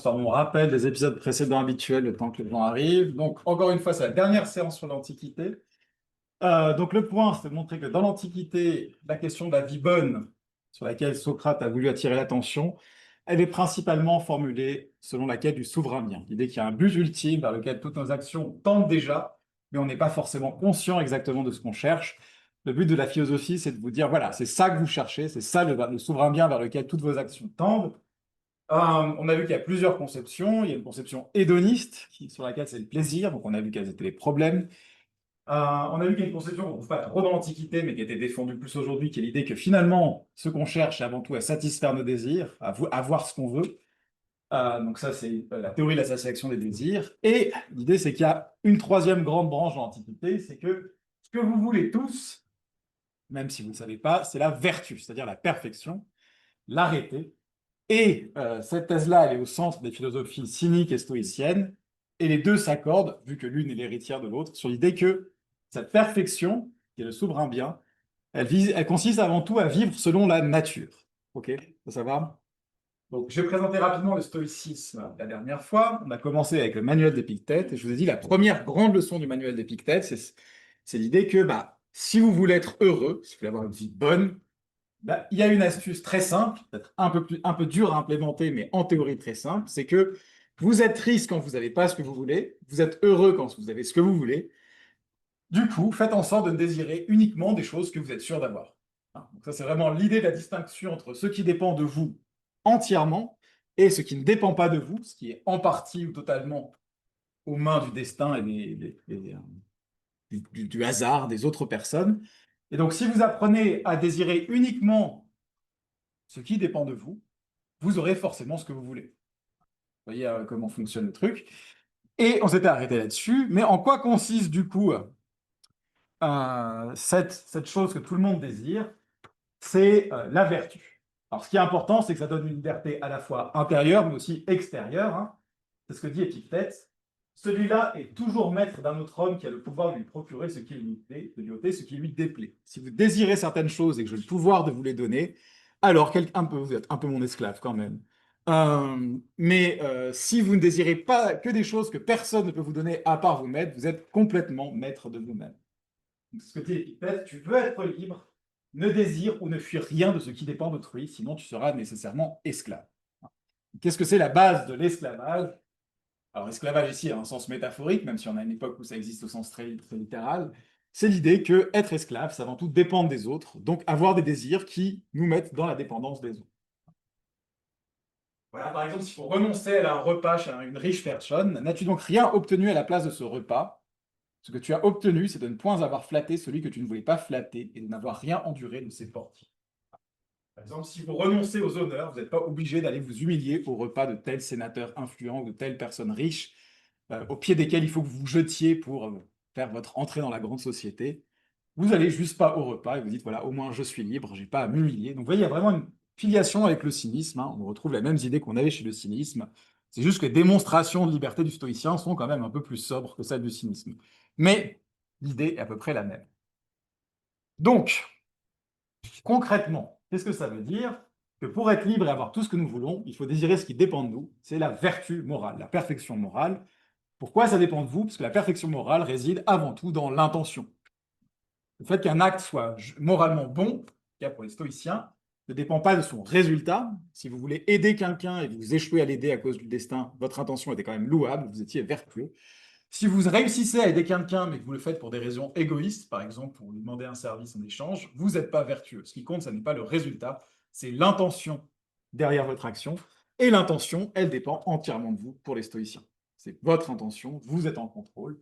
Par mon rappel des épisodes précédents habituels, le temps que les gens arrivent. Donc, encore une fois, c'est la dernière séance sur l'Antiquité. Donc, le point, c'est de montrer que dans l'Antiquité, la question de la vie bonne, sur laquelle Socrate a voulu attirer l'attention, elle est principalement formulée selon la quête du souverain bien. L'idée qu'il y a un but ultime vers lequel toutes nos actions tendent déjà, mais on n'est pas forcément conscient exactement de ce qu'on cherche. Le but de la philosophie, c'est de vous dire, voilà, c'est ça que vous cherchez, c'est ça le souverain bien vers lequel toutes vos actions tendent. On a vu qu'il y a plusieurs conceptions. Il y a une conception hédoniste sur laquelle c'est le plaisir, donc on a vu quels étaient les problèmes. On a vu qu'il y a une conception qu'on ne trouve pas trop dans l'Antiquité, mais qui a été défendue plus aujourd'hui, qui est l'idée que finalement, ce qu'on cherche, c'est avant tout à satisfaire nos désirs, à avoir ce qu'on veut. Donc ça, c'est la théorie de la satisfaction des désirs. Et l'idée, c'est qu'il y a une troisième grande branche dans l'Antiquité, c'est que ce que vous voulez tous, même si vous ne le savez pas, c'est la vertu, c'est-à-dire la perfection, l'arrêté. Et cette thèse-là, elle est au centre des philosophies cyniques et stoïciennes, et les deux s'accordent, vu que l'une est l'héritière de l'autre, sur l'idée que cette perfection, qui est le souverain bien, elle consiste avant tout à vivre selon la nature. Ok, ça va? Donc, j'ai présenté rapidement le stoïcisme la dernière fois. On a commencé avec le manuel d'Épictète, et je vous ai dit la première grande leçon du manuel d'Épictète, c'est l'idée que si vous voulez être heureux, si vous voulez avoir une vie bonne, il y a une astuce très simple, peut-être un peu dure à implémenter, mais en théorie très simple, c'est que vous êtes triste quand vous n'avez pas ce que vous voulez, vous êtes heureux quand vous avez ce que vous voulez. Du coup, faites en sorte de ne désirer uniquement des choses que vous êtes sûr d'avoir. Donc ça, c'est vraiment l'idée de la distinction entre ce qui dépend de vous entièrement et ce qui ne dépend pas de vous, ce qui est en partie ou totalement aux mains du destin et du hasard des autres personnes. Et donc, si vous apprenez à désirer uniquement ce qui dépend de vous, vous aurez forcément ce que vous voulez. Vous voyez comment fonctionne le truc. Et on s'était arrêté là-dessus. Mais en quoi consiste du coup cette chose que tout le monde désire? C'est la vertu. Alors ce qui est important, c'est que ça donne une liberté à la fois intérieure, mais aussi extérieure, hein. C'est ce que dit Épictète. Celui-là est toujours maître d'un autre homme qui a le pouvoir de lui procurer ce qui lui plaît, de lui ôter ce qui lui déplaît. Si vous désirez certaines choses et que j'ai le pouvoir de vous les donner, alors vous êtes un peu mon esclave quand même. Mais si vous ne désirez pas que des choses que personne ne peut vous donner à part vous-même, vous êtes complètement maître de vous-même. Donc, ce que dit Épictète, tu veux être libre, ne désire ou ne fuis rien de ce qui dépend d'autrui, sinon tu seras nécessairement esclave. Qu'est-ce que c'est la base de l'esclavage? Alors, esclavage ici a un sens métaphorique, même si on a une époque où ça existe au sens très littéral. C'est l'idée que être esclave, c'est avant tout dépendre des autres, donc avoir des désirs qui nous mettent dans la dépendance des autres. Voilà, par exemple, s'il faut renoncer à un repas chez une riche personne, n'as-tu donc rien obtenu à la place de ce repas? Ce que tu as obtenu, c'est de ne point avoir flatté celui que tu ne voulais pas flatter et de n'avoir rien enduré de ses portiers. Par exemple, si vous renoncez aux honneurs, vous n'êtes pas obligé d'aller vous humilier au repas de tel sénateur influent ou de telle personne riche, au pied desquels il faut que vous vous jetiez pour faire votre entrée dans la grande société. Vous n'allez juste pas au repas et vous dites, voilà, au moins je suis libre, je n'ai pas à m'humilier. Donc vous voyez, il y a vraiment une filiation avec le cynisme, hein. On retrouve les mêmes idées qu'on avait chez le cynisme. C'est juste que les démonstrations de liberté du stoïcien sont quand même un peu plus sobres que celles du cynisme. Mais l'idée est à peu près la même. Donc, concrètement, qu'est-ce que ça veut dire? Que pour être libre et avoir tout ce que nous voulons, il faut désirer ce qui dépend de nous. C'est la vertu morale, la perfection morale. Pourquoi ça dépend de vous? Parce que la perfection morale réside avant tout dans l'intention. Le fait qu'un acte soit moralement bon, cas pour les stoïciens, ne dépend pas de son résultat. Si vous voulez aider quelqu'un et que vous échouez à l'aider à cause du destin, votre intention était quand même louable, vous étiez vertueux. Si vous réussissez à aider quelqu'un, mais que vous le faites pour des raisons égoïstes, par exemple pour lui demander un service en échange, vous n'êtes pas vertueux. Ce qui compte, ce n'est pas le résultat, c'est l'intention derrière votre action. Et l'intention, elle dépend entièrement de vous pour les stoïciens. C'est votre intention, vous êtes en contrôle.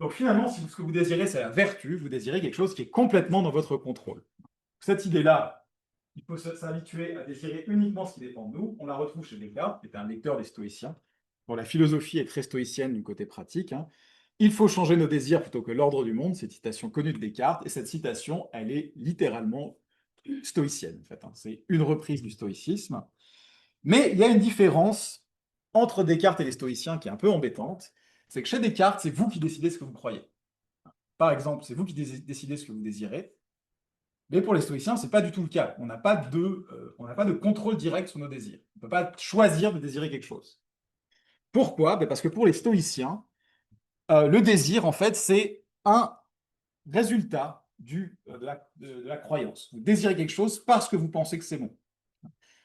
Donc finalement, si ce que vous désirez, c'est la vertu, vous désirez quelque chose qui est complètement dans votre contrôle. Cette idée-là, il faut s'habituer à désirer uniquement ce qui dépend de nous. On la retrouve chez Descartes, qui était un lecteur des stoïciens. Bon, la philosophie est très stoïcienne du côté pratique, hein. Il faut changer nos désirs plutôt que l'ordre du monde, c'est une citation connue de Descartes, et cette citation, elle est littéralement stoïcienne, en fait, hein. C'est une reprise du stoïcisme. Mais il y a une différence entre Descartes et les stoïciens qui est un peu embêtante, c'est que chez Descartes, c'est vous qui décidez ce que vous croyez. Par exemple, c'est vous qui décidez ce que vous désirez, Mais pour les stoïciens, ce n'est pas du tout le cas. On n'a pas de contrôle direct sur nos désirs. On ne peut pas choisir de désirer quelque chose. Pourquoi? Ben parce que pour les stoïciens, le désir, en fait, c'est un résultat de la croyance. Vous désirez quelque chose parce que vous pensez que c'est bon.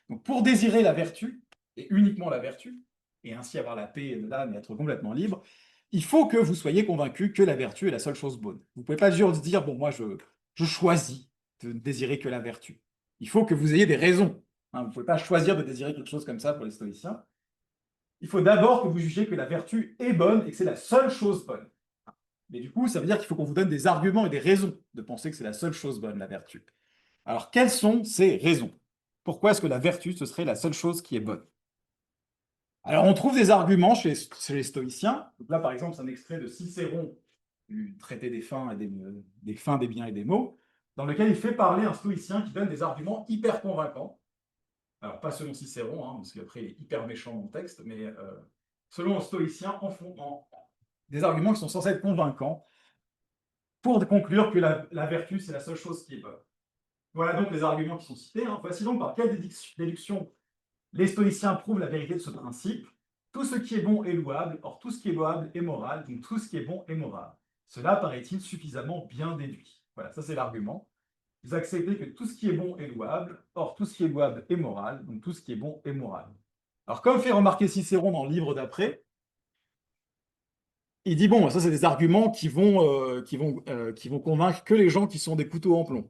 Donc, pour désirer la vertu, et uniquement la vertu, et ainsi avoir la paix de l'âme et être complètement libre, il faut que vous soyez convaincu que la vertu est la seule chose bonne. Vous ne pouvez pas juste dire, bon, moi, je choisis de ne désirer que la vertu. Il faut que vous ayez des raisons. Hein, vous ne pouvez pas choisir de désirer quelque chose comme ça pour les stoïciens. Il faut d'abord que vous jugiez que la vertu est bonne et que c'est la seule chose bonne. Mais du coup, ça veut dire qu'il faut qu'on vous donne des arguments et des raisons de penser que c'est la seule chose bonne, la vertu. Alors, quelles sont ces raisons? Pourquoi est-ce que la vertu, ce serait la seule chose qui est bonne? Alors, on trouve des arguments chez les stoïciens. Donc là, par exemple, c'est un extrait de Cicéron, du traité des fins, des fins, des biens et des maux, dans lequel il fait parler un stoïcien qui donne des arguments hyper convaincants. Alors, pas selon Cicéron, hein, parce qu'après, il est hyper méchant dans le texte, mais selon un stoïcien, des arguments qui sont censés être convaincants pour conclure que la vertu, c'est la seule chose qui est bonne. Voilà donc les arguments qui sont cités. Hein. Voici donc par quelle déduction les stoïciens prouvent la vérité de ce principe. Tout ce qui est bon est louable, or tout ce qui est louable est moral, donc tout ce qui est bon est moral. Cela paraît-il suffisamment bien déduit. Voilà, ça c'est l'argument. Vous acceptez que tout ce qui est bon est louable, or tout ce qui est louable est moral, donc tout ce qui est bon est moral. Alors comme fait remarquer Cicéron dans le livre d'après, il dit, bon, ça c'est des arguments qui vont convaincre que les gens qui sont des couteaux en plomb.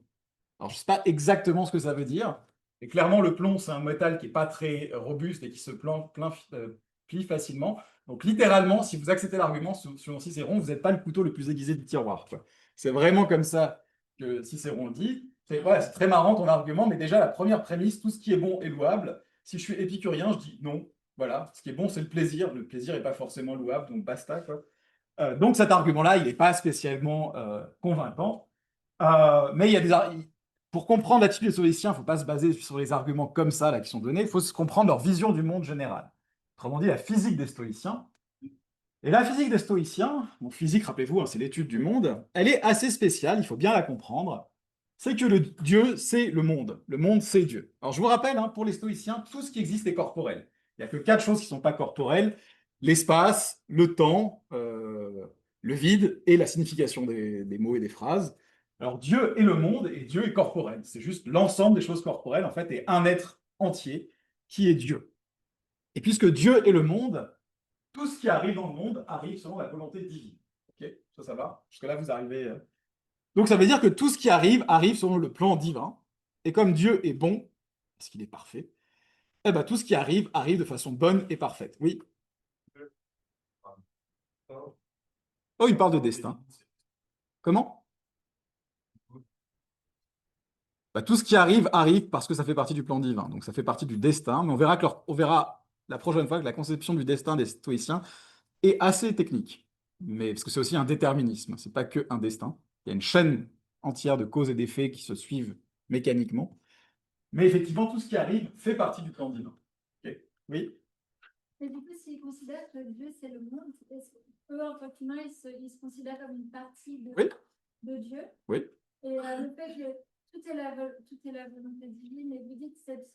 Alors je ne sais pas exactement ce que ça veut dire, mais clairement le plomb c'est un métal qui n'est pas très robuste et qui se plie facilement. Donc littéralement, si vous acceptez l'argument selon Cicéron, vous n'êtes pas le couteau le plus aiguisé du tiroir. C'est vraiment comme ça que Cicéron dit. C'est très marrant ton argument, mais déjà la première prémisse, tout ce qui est bon est louable. Si je suis épicurien, je dis non. Voilà, ce qui est bon, c'est le plaisir. Le plaisir n'est pas forcément louable, donc basta, quoi. Donc cet argument-là, il n'est pas spécialement convaincant. Mais il y a pour comprendre l'attitude des stoïciens, il ne faut pas se baser sur les arguments comme ça là, qui sont donnés, il faut comprendre leur vision du monde général. Autrement dit, la physique des stoïciens. Et la physique des stoïciens, donc physique, rappelez-vous, hein, c'est l'étude du monde, elle est assez spéciale, il faut bien la comprendre. C'est que le Dieu, c'est le monde, c'est Dieu. Alors je vous rappelle, hein, pour les stoïciens, tout ce qui existe est corporel. Il n'y a que quatre choses qui ne sont pas corporelles, l'espace, le temps, le vide et la signification des mots et des phrases. Alors Dieu est le monde et Dieu est corporel. C'est juste l'ensemble des choses corporelles, en fait, et un être entier qui est Dieu. Et puisque Dieu est le monde, tout ce qui arrive dans le monde arrive selon la volonté divine. Ok, ça va? Jusque-là, vous arrivez. Donc ça veut dire que tout ce qui arrive arrive selon le plan divin. Et comme Dieu est bon, parce qu'il est parfait, eh ben, tout ce qui arrive arrive de façon bonne et parfaite. Oui. Oh, il parle de destin. Comment? Bah, tout ce qui arrive arrive parce que ça fait partie du plan divin. Donc ça fait partie du destin. Mais on verra la prochaine fois que la conception du destin des stoïciens est assez technique. Mais parce que c'est aussi un déterminisme. C'est pas que un destin. Il y a une chaîne entière de causes et d'effets qui se suivent mécaniquement. Mais effectivement, tout ce qui arrive fait partie du plan divin. Ok. Oui. Et du coup, s'ils considèrent que Dieu, c'est le monde, est-ce qu'eux, en tant qu'humains, ils se considèrent comme une partie Oui. de Dieu? Oui. Et le fait que tout est la volonté divine, et vous dites que c'est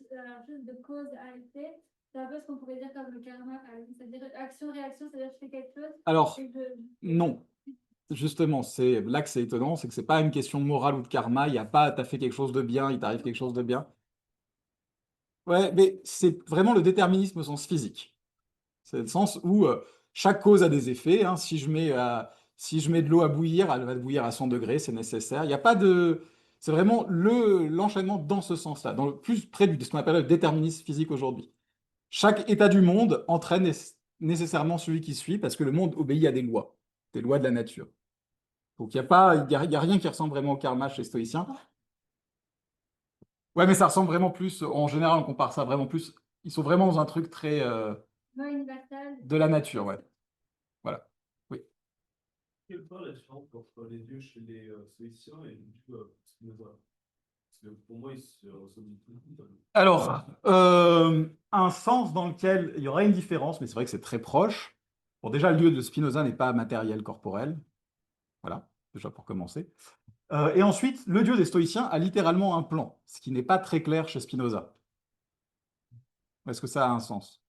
juste de cause à effet, c'est un peu ce qu'on pourrait dire comme le karma, par exemple. C'est-à-dire action-réaction, c'est-à-dire je fais quelque chose. Alors, non. Justement, c'est là que c'est étonnant, c'est que c'est pas une question de morale ou de karma. Il n'y a pas, t'as fait quelque chose de bien, il t'arrive quelque chose de bien. Ouais, mais c'est vraiment le déterminisme au sens physique. C'est le sens où chaque cause a des effets. Hein. Si je mets de l'eau à bouillir, elle va bouillir à 100 degrés, c'est nécessaire. Il n'y a pas de. C'est vraiment l'enchaînement dans ce sens-là, dans le plus près de ce qu'on appelle le déterminisme physique aujourd'hui. Chaque état du monde entraîne nécessairement celui qui suit parce que le monde obéit à des lois de la nature. Donc il y a rien qui ressemble vraiment au karma chez les stoïciens. Ouais, mais ça ressemble vraiment plus, en général, on compare ça vraiment plus. Ils sont vraiment dans un truc très universel. de la nature, ouais. Voilà. Oui. Quelle est la différence entre les dieux chez les stoïciens et les dieux spinoza? Parce que pour moi, ils se ressemblent tous. Alors, un sens dans lequel il y aurait une différence, mais c'est vrai que c'est très proche. Bon, déjà, le dieu de Spinoza n'est pas matériel corporel. Voilà, déjà pour commencer. Et ensuite, le Dieu des stoïciens a littéralement un plan, ce qui n'est pas très clair chez Spinoza. Est-ce que ça a un sens?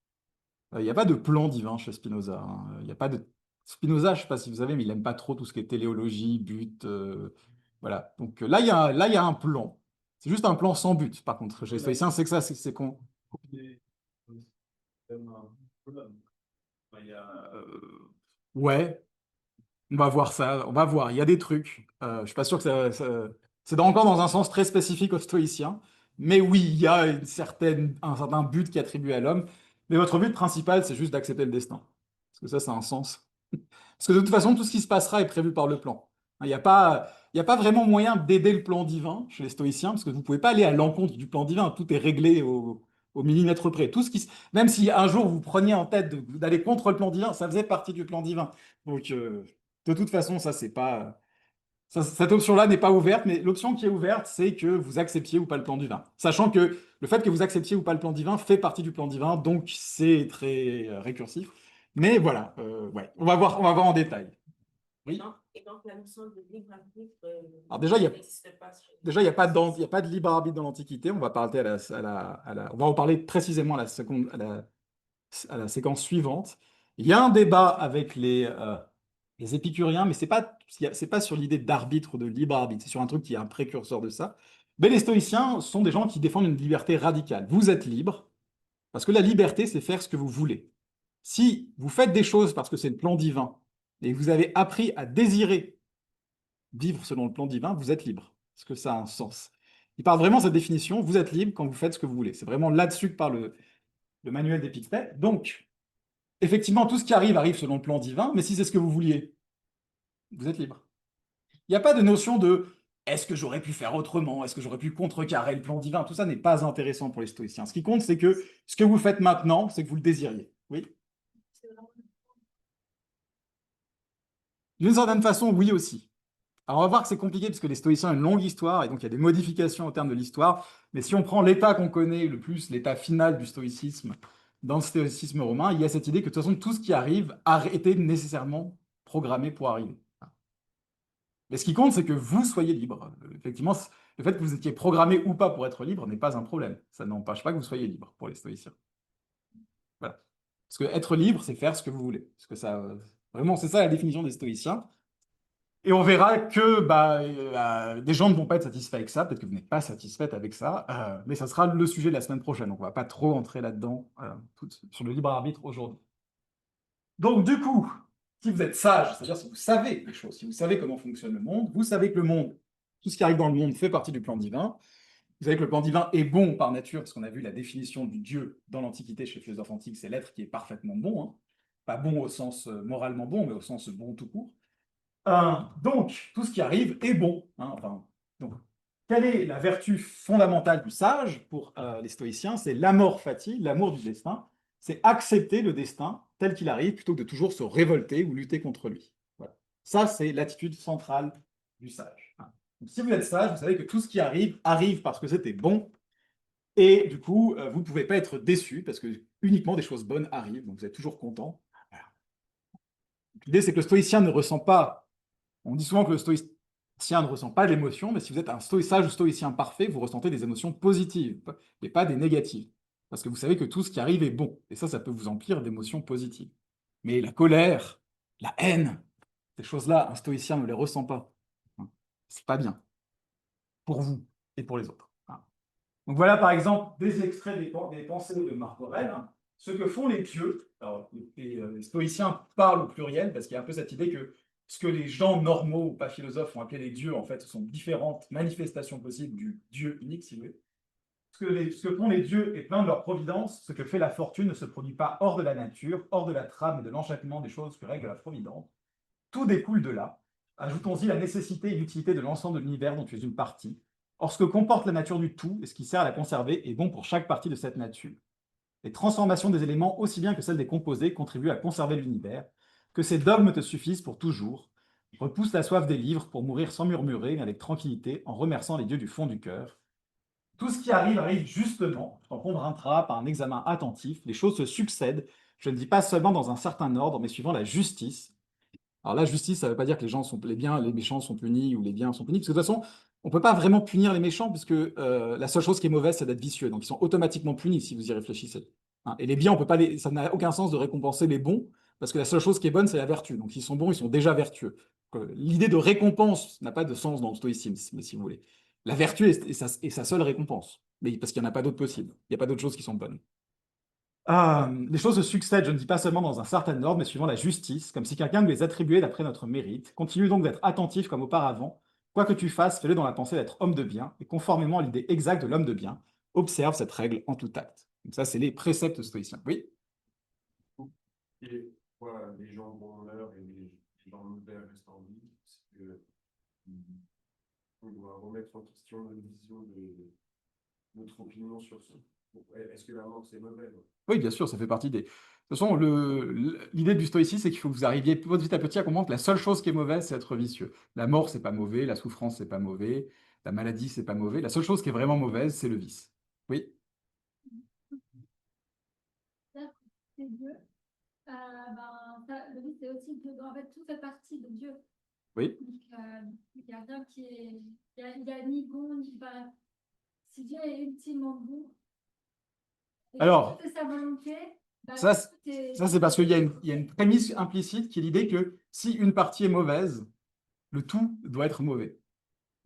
Il n'y a pas de plan divin chez Spinoza, hein. Il n'y a pas de... Spinoza, je ne sais pas si vous savez, mais il n'aime pas trop tout ce qui est téléologie, but. Voilà. Donc là, là, il y a un plan. C'est juste un plan sans but, par contre. Chez les stoïciens, c'est que ça, c'est con. C'est comme un problème. Enfin, il y a... Ouais, on va voir ça, on va voir. Il y a des trucs. Je suis pas sûr que c'est encore dans un sens très spécifique aux stoïciens. Mais oui, il y a un certain but qui est attribué à l'homme. Mais votre but principal, c'est juste d'accepter le destin. Parce que ça a un sens. Parce que de toute façon, tout ce qui se passera est prévu par le plan. Il y a pas vraiment moyen d'aider le plan divin chez les stoïciens, parce que vous ne pouvez pas aller à l'encontre du plan divin. Tout est réglé au millimètre près. Même si un jour vous preniez en tête d'aller contre le plan divin, ça faisait partie du plan divin. Donc, de toute façon, ça, c'est pas, cette option-là n'est pas ouverte, mais l'option qui est ouverte, c'est que vous acceptiez ou pas le plan divin. Sachant que le fait que vous acceptiez ou pas le plan divin fait partie du plan divin, donc c'est très récursif. Mais voilà, ouais, on va voir en détail. Oui. Et donc la notion de libre arbitre Alors déjà, n'existe pas. il y a pas il y a pas de libre arbitre dans l'Antiquité. On va parler on va en parler précisément à la séquence suivante. Il y a un débat avec les épicuriens, mais c'est pas sur l'idée d'arbitre ou de libre arbitre, c'est sur un truc qui est un précurseur de ça. Mais les stoïciens sont des gens qui défendent une liberté radicale. Vous êtes libre, parce que la liberté, c'est faire ce que vous voulez. Si vous faites des choses parce que c'est le plan divin, et que vous avez appris à désirer vivre selon le plan divin, vous êtes libre. Est-ce que ça a un sens? Il parle vraiment de cette définition, vous êtes libre quand vous faites ce que vous voulez. C'est vraiment là-dessus que parle le manuel d'Épictète. Donc, effectivement, tout ce qui arrive arrive selon le plan divin, mais si c'est ce que vous vouliez, vous êtes libre. Il n'y a pas de notion de est-ce que j'aurais pu faire autrement, est-ce que j'aurais pu contrecarrer le plan divin. Tout ça n'est pas intéressant pour les stoïciens. Ce qui compte, c'est que ce que vous faites maintenant, c'est que vous le désiriez. Oui. D'une certaine façon, oui aussi. Alors on va voir que c'est compliqué parce que les stoïciens ont une longue histoire et donc il y a des modifications au terme de l'histoire. Mais si on prend l'état qu'on connaît le plus, l'état final du stoïcisme, dans le stoïcisme romain, il y a cette idée que de toute façon, tout ce qui arrive a été nécessairement programmé pour arriver. Mais ce qui compte, c'est que vous soyez libre. Effectivement, le fait que vous étiez programmé ou pas pour être libre n'est pas un problème. Ça n'empêche pas que vous soyez libre pour les stoïciens. Voilà. Parce que être libre, c'est faire ce que vous voulez. Parce que ça, vraiment, c'est ça la définition des stoïciens. Et on verra que des gens ne vont pas être satisfaits avec ça. Peut-être que vous n'êtes pas satisfaite avec ça. Mais ça sera le sujet de la semaine prochaine. Donc, on ne va pas trop entrer là-dedans sur le libre arbitre aujourd'hui. Donc, du coup, si vous êtes sage, c'est-à-dire si vous savez les choses, si vous savez comment fonctionne le monde, vous savez que le monde, tout ce qui arrive dans le monde fait partie du plan divin. Vous savez que le plan divin est bon par nature, parce qu'on a vu la définition du Dieu dans l'Antiquité chez les philosophes antiques, c'est l'être qui est parfaitement bon, hein. Pas bon au sens moralement bon, mais au sens bon tout court. Donc, tout ce qui arrive est bon, hein. Enfin, donc, quelle est la vertu fondamentale du sage pour les stoïciens? C'est l'amor fati, l'amour du destin. C'est accepter le destin tel qu'il arrive plutôt que de toujours se révolter ou lutter contre lui. Voilà. Ça, c'est l'attitude centrale du sage, hein. Donc, si vous êtes sage, vous savez que tout ce qui arrive arrive parce que c'était bon. Et du coup, vous ne pouvez pas être déçu parce que uniquement des choses bonnes arrivent. Donc, vous êtes toujours content. Voilà. L'idée, c'est que le stoïcien ne ressent pas. On dit souvent que le stoïcien ne ressent pas d'émotions, mais si vous êtes un sage ou stoïcien parfait, vous ressentez des émotions positives et pas des négatives. Parce que vous savez que tout ce qui arrive est bon. Et ça peut vous emplir d'émotions positives. Mais la colère, la haine, ces choses-là, un stoïcien ne les ressent pas. C'est pas bien. Pour vous et pour les autres. Donc voilà par exemple des extraits des pensées de Marc Aurèle. Ce que font les pieux. Alors, les stoïciens parlent au pluriel parce qu'il y a un peu cette idée que ce que les gens normaux ou pas philosophes ont appelé les dieux, en fait, ce sont différentes manifestations possibles du Dieu unique, si vous voulez. Ce que font les dieux est plein de leur providence. Ce que fait la fortune ne se produit pas hors de la nature, hors de la trame et de l'enchaînement des choses que règle la providence. Tout découle de là. Ajoutons-y la nécessité et l'utilité de l'ensemble de l'univers dont tu es une partie. Or, ce que comporte la nature du tout et ce qui sert à la conserver est bon pour chaque partie de cette nature. Les transformations des éléments, aussi bien que celles des composés, contribuent à conserver l'univers. Que ces dogmes te suffisent pour toujours. Repousse la soif des livres pour mourir sans murmurer, mais avec tranquillité, en remerciant les dieux du fond du cœur. Tout ce qui arrive arrive justement, t'en convaincras par un examen attentif. Les choses se succèdent, je ne dis pas seulement dans un certain ordre, mais suivant la justice. Alors la justice, ça ne veut pas dire que les biens, les méchants sont punis ou les biens sont punis, parce que de toute façon, on ne peut pas vraiment punir les méchants, puisque la seule chose qui est mauvaise, c'est d'être vicieux. Donc ils sont automatiquement punis si vous y réfléchissez. Hein. Et les biens, on peut pas ça n'a aucun sens de récompenser les bons, parce que la seule chose qui est bonne, c'est la vertu. Donc s'ils sont bons, ils sont déjà vertueux. L'idée de récompense n'a pas de sens dans le stoïcisme, si vous voulez. La vertu est sa seule récompense, mais parce qu'il n'y en a pas d'autres possibles. Il n'y a pas d'autres choses qui sont bonnes. Les choses se succèdent, je ne dis pas seulement dans un certain ordre, mais suivant la justice, comme si quelqu'un nous les attribuait d'après notre mérite. Continue donc d'être attentif comme auparavant. Quoi que tu fasses, fais-le dans la pensée d'être homme de bien, et conformément à l'idée exacte de l'homme de bien. Observe cette règle en tout acte. Donc ça, c'est les préceptes stoïciens. Oui. Et voilà, les gens vont meurent et les gens mauvais restent en vie. Parce que on doit remettre en question notre vision de notre opinion sur ça. Est-ce que la mort c'est mauvais? Oui, bien sûr, ça fait partie des. De toute façon, l'idée du stoïcisme, c'est qu'il faut que vous arriviez petit à petit à comprendre que la seule chose qui est mauvaise, c'est être vicieux. La mort, c'est pas mauvais, la souffrance, c'est pas mauvais, la maladie, c'est pas mauvais. La seule chose qui est vraiment mauvaise, c'est le vice. Oui. C'est-à-dire que c'est Dieu. Le but, c'est aussi Dieu. En fait, tout fait partie de Dieu. Oui. Donc, il n'y a rien qui est. Il y a ni bon ni pas. Si Dieu est ultimement bon, et Alors, que sa volonté, Ça, tout est. ça c'est parce qu'il y a une prémisse implicite qui est l'idée que si une partie est mauvaise, le tout doit être mauvais.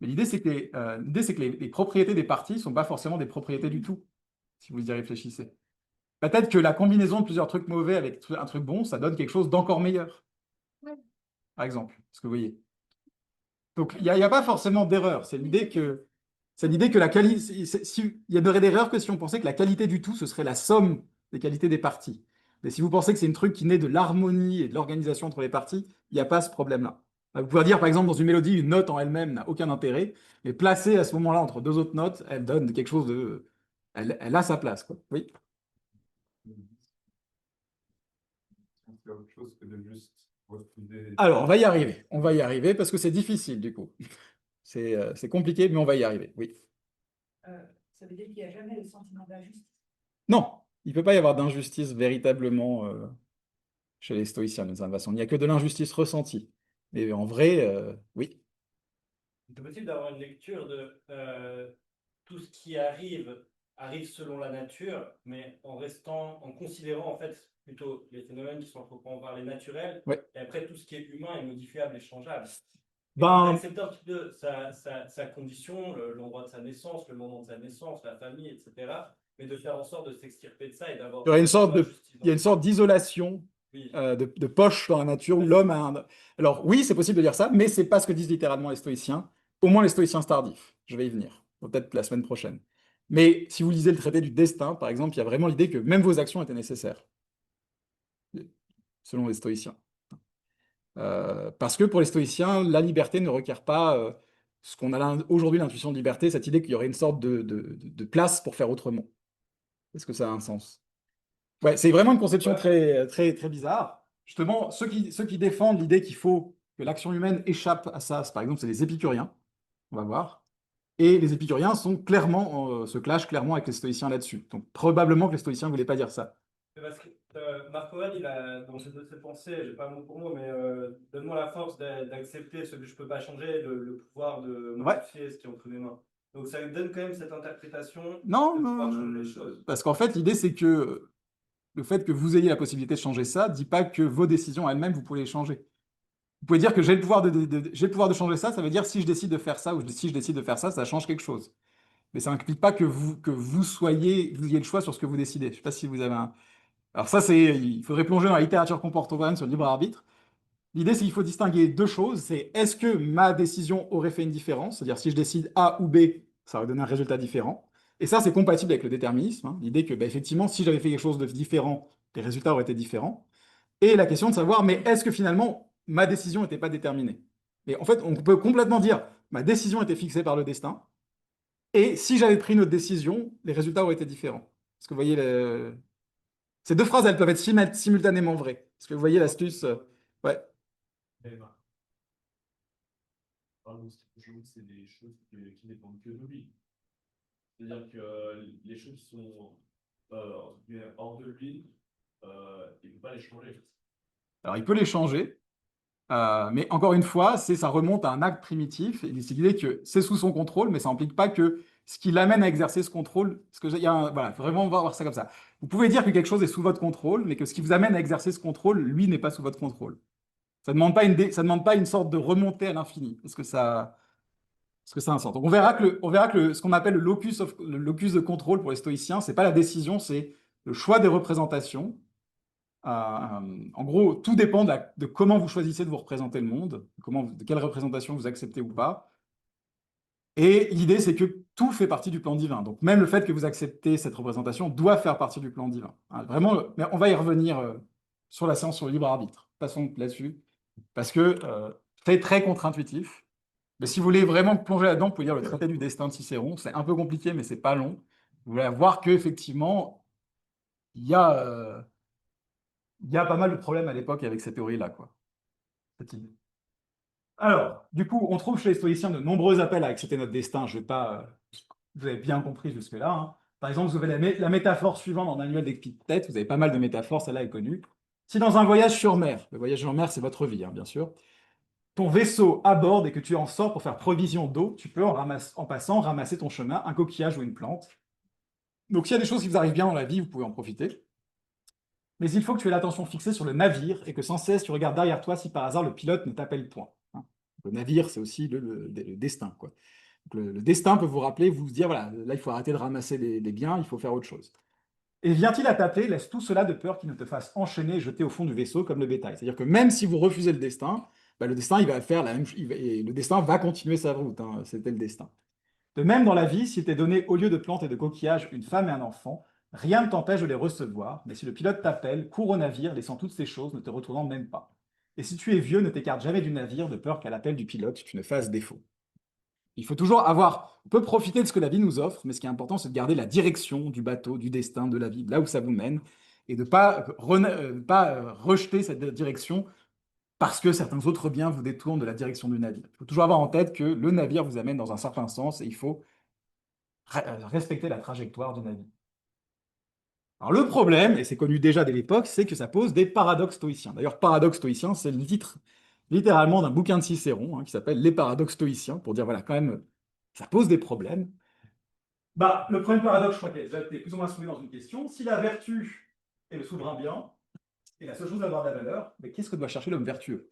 Mais l'idée, c'est que les propriétés des parties ne sont pas forcément des propriétés du tout, si vous y réfléchissez. Peut-être que la combinaison de plusieurs trucs mauvais avec un truc bon, ça donne quelque chose d'encore meilleur, Ouais. par exemple. Ce que vous voyez. Donc, il y a pas forcément d'erreur. C'est l'idée que la qualité. Il y aurait d'erreur que si on pensait que la qualité du tout, ce serait la somme des qualités des parties. Mais si vous pensez que c'est un truc qui naît de l'harmonie et de l'organisation entre les parties, il n'y a pas ce problème-là. Vous pouvez dire, par exemple, dans une mélodie, une note en elle-même n'a aucun intérêt, mais placée à ce moment-là entre deux autres notes, elle donne quelque chose de. Elle a sa place, quoi. Oui. C'est autre chose que de juste refuser. Alors, on va y arriver. On va y arriver parce que c'est difficile, du coup. C'est compliqué, mais on va y arriver. Oui. Ça veut dire qu'il n'y a jamais le sentiment d'injustice. Non, il ne peut pas y avoir d'injustice véritablement chez les stoïciens, d'une certaine façon. Il n'y a que de l'injustice ressentie. Mais en vrai, oui. C'est possible d'avoir une lecture de tout ce qui arrive selon la nature, mais en considérant en fait plutôt les phénomènes qui sont à proprement parler naturels, Ouais. et après tout ce qui est humain est modifiable et changeable. Ben, D'accepter un petit peu sa condition, l'endroit de sa naissance, le moment de sa naissance, la famille, etc. Mais de faire en sorte de s'extirper de ça et d'avoir. il y aurait une sorte la justice il y a une sorte d'isolation, Oui. de poche dans la nature où l'homme a un. Alors oui, c'est possible de dire ça, mais c'est pas ce que disent littéralement les stoïciens, au moins les stoïciens tardifs. Je vais y venir, peut-être la semaine prochaine. Mais si vous lisez le traité du destin, par exemple, il y a vraiment l'idée que même vos actions étaient nécessaires, selon les stoïciens. Parce que pour les stoïciens, la liberté ne requiert pas ce qu'on a aujourd'hui l'intuition de liberté, cette idée qu'il y aurait une sorte de place pour faire autrement. Est-ce que ça a un sens? Ouais, c'est vraiment une conception très, très, très bizarre. Justement, ceux qui défendent l'idée qu'il faut que l'action humaine échappe à ça, par exemple, c'est les épicuriens, on va voir. Et les épicuriens se clashent clairement avec les stoïciens là-dessus. Donc probablement que les stoïciens ne voulaient pas dire ça. Parce que Marc Aurèle, il a, dans cette pensée, j'ai pas un mot pour mot, mais donne-moi la force d'accepter ce que je peux pas changer, le pouvoir de modifier ce qui est entre mes mains. Donc ça lui donne quand même cette interprétation Non, de pouvoir changer les choses. parce qu'en fait, l'idée, c'est que le fait que vous ayez la possibilité de changer ça ne dit pas que vos décisions elles-mêmes, vous pouvez les changer. Vous pouvez dire que j'ai le pouvoir j'ai le pouvoir de changer ça, ça veut dire si je décide de faire ça ou si je décide de faire ça, ça change quelque chose. Mais ça n'implique pas vous ayez le choix sur ce que vous décidez. Je ne sais pas si vous avez un. Alors ça, il faudrait plonger dans la littérature contemporaine sur le libre arbitre. L'idée, c'est qu'il faut distinguer deux choses. C'est est-ce que ma décision aurait fait une différence? C'est-à-dire si je décide A ou B, ça aurait donné un résultat différent. Et ça, c'est compatible avec le déterminisme. Hein. L'idée que, bah, effectivement, si j'avais fait quelque chose de différent, les résultats auraient été différents. Et la question de savoir, mais est-ce que finalement, ma décision n'était pas déterminée? Et en fait, on peut complètement dire, ma décision était fixée par le destin. Et si j'avais pris une autre décision, les résultats auraient été différents. Parce que vous voyez, ces deux phrases, elles peuvent être simultanément vraies. Parce que vous voyez l'astuce. Ouais. Pardon, c'est des choses qui dépendent que de lui. C'est-à-dire que les choses qui sont hors de lui, il ne peut pas les changer. Alors, il peut les changer. Mais encore une fois, ça remonte à un acte primitif, et c'est l'idée que c'est sous son contrôle, mais ça n'implique pas que ce qui l'amène à exercer ce contrôle, voilà, faut vraiment voir ça comme ça. Vous pouvez dire que quelque chose est sous votre contrôle, mais que ce qui vous amène à exercer ce contrôle, lui, n'est pas sous votre contrôle. Ça ne demande pas ça demande pas une sorte de remontée à l'infini. Est-ce que ça a un sens? Donc ce qu'on appelle le locus de contrôle pour les stoïciens, c'est pas la décision, c'est le choix des représentations. En gros, tout dépend de comment vous choisissez de vous représenter le monde, de quelle représentation vous acceptez ou pas. Et l'idée, c'est que tout fait partie du plan divin. Donc même le fait que vous acceptez cette représentation doit faire partie du plan divin. Hein, vraiment, mais on va y revenir sur la séance sur le libre arbitre. Passons là-dessus, parce que c'est très contre-intuitif. Mais si vous voulez vraiment plonger là-dedans, vous pouvez lire le traité du destin de Cicéron. C'est un peu compliqué, mais c'est pas long. Vous allez voir qu'effectivement, il y a, il y a pas mal de problèmes à l'époque avec cette théorie-là, quoi. Cette idée. Alors, du coup, on trouve chez les stoïciens de nombreux appels à accepter notre destin. Je vais pas, vous avez bien compris jusque-là, hein. Par exemple, vous avez la métaphore suivante dans l'annuel d'Épictète. Vous avez pas mal de métaphores, celle-là est connue. Si dans un voyage sur mer, le voyage sur mer, c'est votre vie, hein, bien sûr, ton vaisseau aborde et que tu en sors pour faire provision d'eau, tu peux en passant ramasser ton chemin, un coquillage ou une plante. Donc, s'il y a des choses qui vous arrivent bien dans la vie, vous pouvez en profiter. Mais il faut que tu aies l'attention fixée sur le navire et que sans cesse tu regardes derrière toi si par hasard le pilote ne t'appelle point. Hein. Le navire, c'est aussi le destin, quoi. Donc, le destin peut vous rappeler, vous dire, voilà, là, il faut arrêter de ramasser les biens, il faut faire autre chose. Et vient-il à t'appeler, laisse tout cela de peur qu'il ne te fasse enchaîner et jeter au fond du vaisseau comme le bétail. C'est-à-dire que même si vous refusez le destin, bah, le destin, il va faire la même chose, et le destin va continuer sa route, hein, c'était le destin. De même, dans la vie, s'il t'est donné au lieu de plantes et de coquillages une femme et un enfant, rien ne t'empêche de les recevoir, mais si le pilote t'appelle, cours au navire, laissant toutes ces choses, ne te retournant même pas. Et si tu es vieux, ne t'écarte jamais du navire, de peur qu'à l'appel du pilote, tu ne fasses défaut. Il faut toujours on peut profiter de ce que la vie nous offre, mais ce qui est important, c'est de garder la direction du bateau, du destin, de la vie, là où ça vous mène, et de ne pas rejeter cette direction parce que certains autres biens vous détournent de la direction du navire. Il faut toujours avoir en tête que le navire vous amène dans un certain sens et il faut respecter la trajectoire du navire. Alors le problème, et c'est connu déjà dès l'époque, c'est que ça pose des paradoxes stoïciens. D'ailleurs, paradoxe stoïcien, c'est le titre littéralement d'un bouquin de Cicéron, hein, qui s'appelle Les paradoxes stoïciens, pour dire, voilà, quand même, ça pose des problèmes. Bah, le premier paradoxe, je crois qu'il a déjà été plus ou moins soulevé dans une question. Si la vertu est le souverain bien, et la seule chose à avoir de la valeur, mais qu'est-ce que doit chercher l'homme vertueux?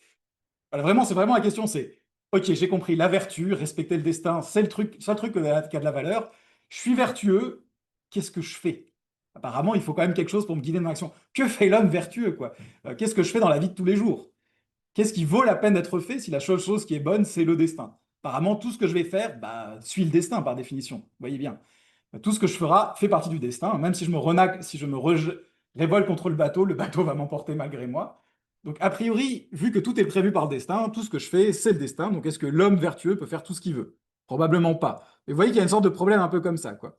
Alors vraiment, c'est vraiment la question, c'est, ok, j'ai compris, la vertu, respecter le destin, c'est le seul truc qui a de la valeur. Je suis vertueux, qu'est-ce que je fais? Apparemment, il faut quand même quelque chose pour me guider dans l'action. Que fait l'homme vertueux, quoi? Qu'est-ce que je fais dans la vie de tous les jours? Qu'est-ce qui vaut la peine d'être fait si la seule chose qui est bonne, c'est le destin? Apparemment, tout ce que je vais faire, bah, suit le destin par définition. Vous voyez bien. Tout ce que je ferai fait partie du destin. Même si je me révolte contre le bateau va m'emporter malgré moi. Donc, a priori, vu que tout est prévu par le destin, tout ce que je fais, c'est le destin. Donc, est-ce que l'homme vertueux peut faire tout ce qu'il veut? Probablement pas. Mais vous voyez qu'il y a une sorte de problème un peu comme ça, quoi.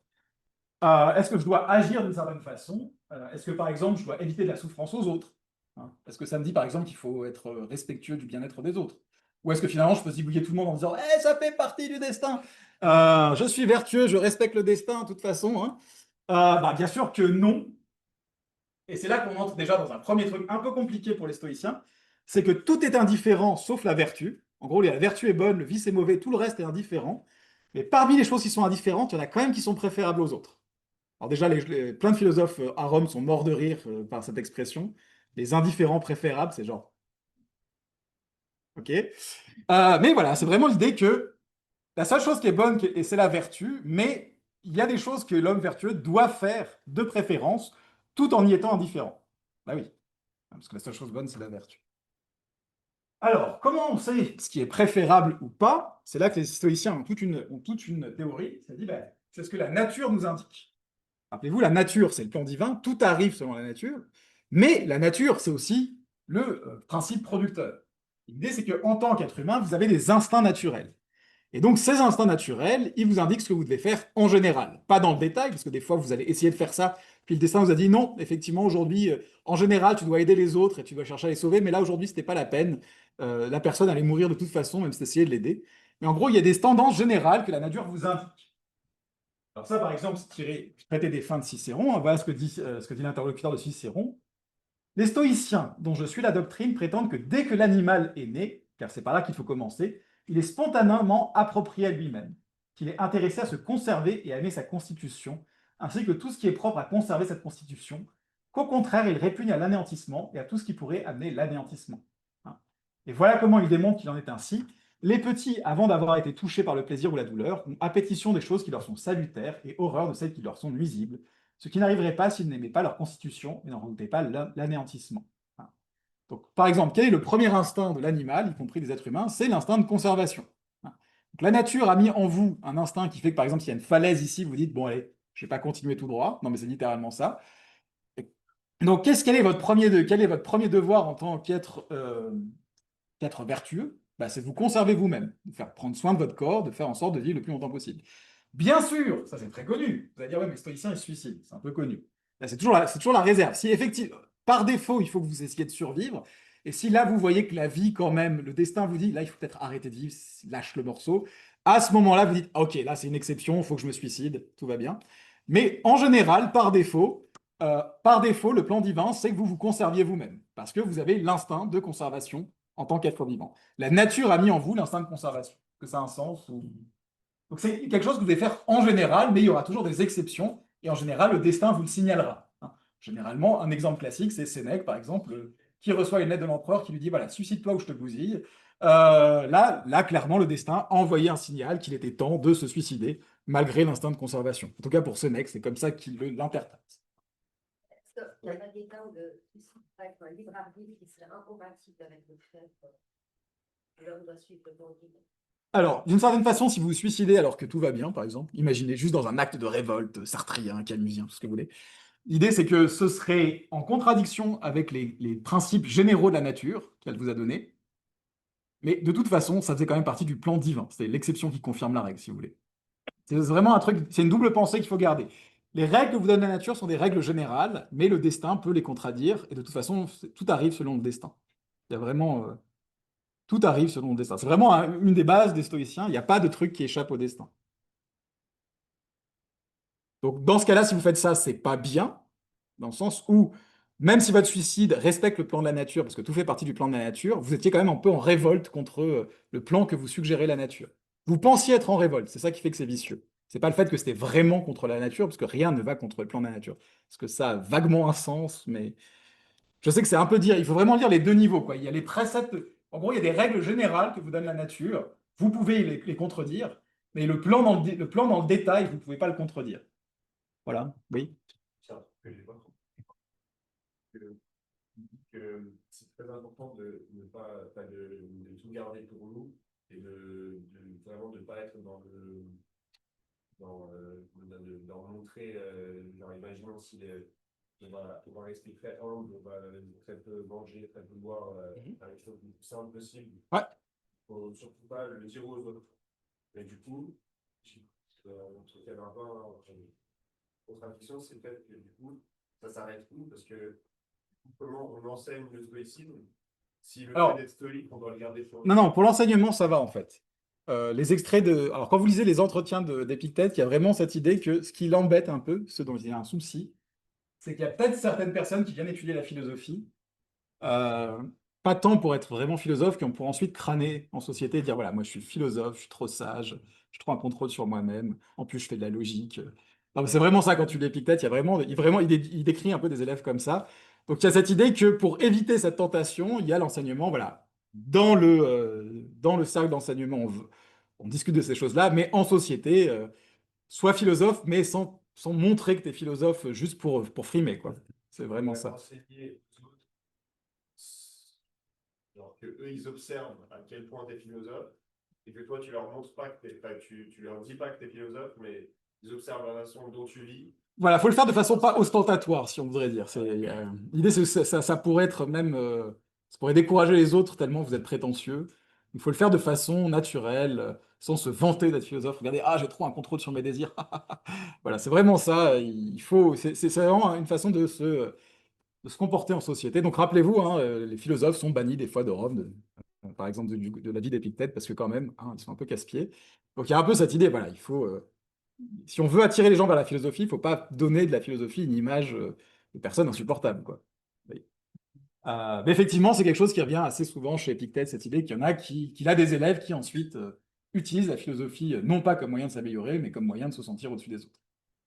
Est-ce que je dois agir d'une certaine façon? Est-ce que, par exemple, je dois éviter de la souffrance aux autres? Hein, est-ce que ça me dit, par exemple, qu'il faut être respectueux du bien-être des autres? Ou est-ce que finalement, je peux zigouiller tout le monde en disant, eh, ça fait partie du destin. Je suis vertueux, je respecte le destin, de toute façon, hein. Bah, bien sûr que non. Et c'est là qu'on entre déjà dans un premier truc un peu compliqué pour les stoïciens, c'est que tout est indifférent sauf la vertu. En gros, la vertu est bonne, le vice est mauvais, tout le reste est indifférent. Mais parmi les choses qui sont indifférentes, il y en a quand même qui sont préférables aux autres. Alors déjà, plein de philosophes à Rome sont morts de rire par cette expression. Les indifférents préférables, c'est genre... Ok. Mais voilà, c'est vraiment l'idée que la seule chose qui est bonne, et c'est la vertu, mais il y a des choses que l'homme vertueux doit faire de préférence, tout en y étant indifférent. Bah oui, parce que la seule chose bonne, c'est la vertu. Alors, comment on sait ce qui est préférable ou pas? C'est là que les stoïciens ont toute une théorie. Ça dit, ben, c'est ce que la nature nous indique. Rappelez-vous, la nature, c'est le plan divin, tout arrive selon la nature, mais la nature, c'est aussi le principe producteur. L'idée, c'est qu'en tant qu'être humain, vous avez des instincts naturels. Et donc, ces instincts naturels, ils vous indiquent ce que vous devez faire en général. Pas dans le détail, parce que des fois, vous allez essayer de faire ça, puis le destin vous a dit non, effectivement, aujourd'hui, en général, tu dois aider les autres et tu dois chercher à les sauver, mais là, aujourd'hui, c'était pas la peine. La personne allait mourir de toute façon, même si tu essayais de l'aider. Mais en gros, il y a des tendances générales que la nature vous indique. Alors ça, par exemple, c'est tiré du traité des fins de Cicéron. Voilà ce que dit l'interlocuteur de Cicéron. Les stoïciens, dont je suis la doctrine, prétendent que dès que l'animal est né, car c'est par là qu'il faut commencer, il est spontanément approprié à lui-même, qu'il est intéressé à se conserver et à aimer sa constitution, ainsi que tout ce qui est propre à conserver cette constitution, qu'au contraire, il répugne à l'anéantissement et à tout ce qui pourrait amener l'anéantissement. Hein. Et voilà comment il démontre qu'il en est ainsi. Les petits, avant d'avoir été touchés par le plaisir ou la douleur, ont appétition des choses qui leur sont salutaires et horreur de celles qui leur sont nuisibles, ce qui n'arriverait pas s'ils n'aimaient pas leur constitution et n'en redoutaient pas l'anéantissement. Hein. Donc, par exemple, quel est le premier instinct de l'animal, y compris des êtres humains? C'est l'instinct de conservation. Hein. Donc, la nature a mis en vous un instinct qui fait que, par exemple, s'il y a une falaise ici, vous dites, bon, allez, je ne vais pas continuer tout droit. Non, mais c'est littéralement ça. Donc, quel est votre premier devoir en tant qu'être vertueux? Bah, c'est de vous conserver vous-même, de faire prendre soin de votre corps, de faire en sorte de vivre le plus longtemps possible. Bien sûr, ça c'est très connu. Vous allez dire, ouais, mais les stoïciens, ils se suicident. C'est un peu connu. Là, c'est toujours la réserve. Si effectivement, par défaut, il faut que vous essayiez de survivre, et si là, vous voyez que la vie, quand même, le destin vous dit, là, il faut peut-être arrêter de vivre, lâche le morceau, à ce moment-là, vous dites, ok, là, c'est une exception, il faut que je me suicide, tout va bien. Mais en général, par défaut, le plan divin, c'est que vous vous conserviez vous-même, parce que vous avez l'instinct de conservation en tant qu'être vivant. La nature a mis en vous l'instinct de conservation. Que ça a un sens ou... Donc c'est quelque chose que vous devez faire en général, mais il y aura toujours des exceptions, et en général, le destin vous le signalera. Hein. Généralement, un exemple classique, c'est Sénèque, par exemple, qui reçoit une lettre de l'empereur qui lui dit, voilà, suicide-toi ou je te bousille. Là, clairement, le destin a envoyé un signal qu'il était temps de se suicider, malgré l'instinct de conservation. En tout cas, pour Sénèque, c'est comme ça qu'il l'interprète. Est-ce qu'il n'y a pas des cas où le suicide avec un libre arbitre qui serait incompatible avec le fait que l'homme doit suivre le bon guide? Alors, d'une certaine façon, si vous vous suicidez alors que tout va bien, par exemple, imaginez juste dans un acte de révolte sartrien, camusien, tout ce que vous voulez, l'idée c'est que ce serait en contradiction avec les principes généraux de la nature qu'elle vous a donnés, mais de toute façon, ça faisait quand même partie du plan divin. C'est l'exception qui confirme la règle, si vous voulez. C'est vraiment un truc, c'est une double pensée qu'il faut garder. Les règles que vous donne la nature sont des règles générales, mais le destin peut les contredire, et de toute façon, tout arrive selon le destin. Il y a vraiment... tout arrive selon le destin. C'est vraiment une des bases des stoïciens. Il n'y a pas de truc qui échappe au destin. Donc, dans ce cas-là, si vous faites ça, c'est pas bien, dans le sens où, même si votre suicide respecte le plan de la nature, parce que tout fait partie du plan de la nature, vous étiez quand même un peu en révolte contre le plan que vous suggérez la nature. Vous pensiez être en révolte, c'est ça qui fait que c'est vicieux. C'est pas le fait que c'était vraiment contre la nature, parce que rien ne va contre le plan de la nature. Parce que ça a vaguement un sens, mais je sais que c'est un peu dire, il faut vraiment lire les deux niveaux, quoi. Il y a les préceptes, en gros, il y a des règles générales que vous donne la nature, vous pouvez les contredire, mais le plan dans le détail, vous ne pouvez pas le contredire. Voilà, oui. C'est un truc que j'ai pas compris. Que c'est très important de ne pas, de tout garder pour nous et vraiment de ne pas être dans montrer, genre imaginons si on va rester très humble, on va très peu manger, très peu boire, faire les choses le plus simple possible. Ouais. Faut surtout pas le dire aux autres. Mais du coup, entre Camargue, contradiction, c'est peut-être que du coup, ça s'arrête où? Parce que comment on enseigne le stoïcisme? Si le fait d'être stoïque, on doit le garder pour Non, pour l'enseignement, ça va en fait. Les extraits de. Alors, quand vous lisez les entretiens d'Épictète, il y a vraiment cette idée que ce qui l'embête un peu, ce dont il y a un souci, c'est qu'il y a peut-être certaines personnes qui viennent étudier la philosophie, pas tant pour être vraiment philosophe, qui ont pour ensuite crâner en société et dire voilà, moi je suis philosophe, je suis trop sage, j'ai trop un contrôle sur moi-même, en plus je fais de la logique. Non, mais c'est vraiment ça quand tu lis Épictète, il décrit un peu des élèves comme ça. Donc il y a cette idée que pour éviter cette tentation, il y a l'enseignement, voilà, dans le cercle d'enseignement, on discute de ces choses-là, mais en société, sois philosophe, mais sans montrer que tu es philosophe juste pour frimer, quoi. C'est vraiment ça. enseigner aux autres, genre que eux ils observent à quel point tu es philosophe et que toi tu leur montres pas que tu leur dis pas que tu es philosophe, mais ils observent la façon dont tu vis. Voilà, faut le faire de façon pas ostentatoire, si on voudrait dire. L'idée, c'est que ça pourrait être même, ça pourrait décourager les autres tellement vous êtes prétentieux. Il faut le faire de façon naturelle, sans se vanter d'être philosophe. Regardez, ah, j'ai trop un contrôle sur mes désirs. Voilà, c'est vraiment ça. C'est vraiment une façon de se comporter en société. Donc rappelez-vous, hein, les philosophes sont bannis des fois de Rome, par exemple de la vie d'Épictète, parce que quand même, hein, ils sont un peu casse-pieds. Donc il y a un peu cette idée, voilà, si on veut attirer les gens vers la philosophie, il ne faut pas donner de la philosophie une image de personne insupportable, quoi. Oui. Mais effectivement, c'est quelque chose qui revient assez souvent chez Épictète, cette idée qu'il y en a qu'il a des élèves qui ensuite utilisent la philosophie non pas comme moyen de s'améliorer, mais comme moyen de se sentir au-dessus des autres.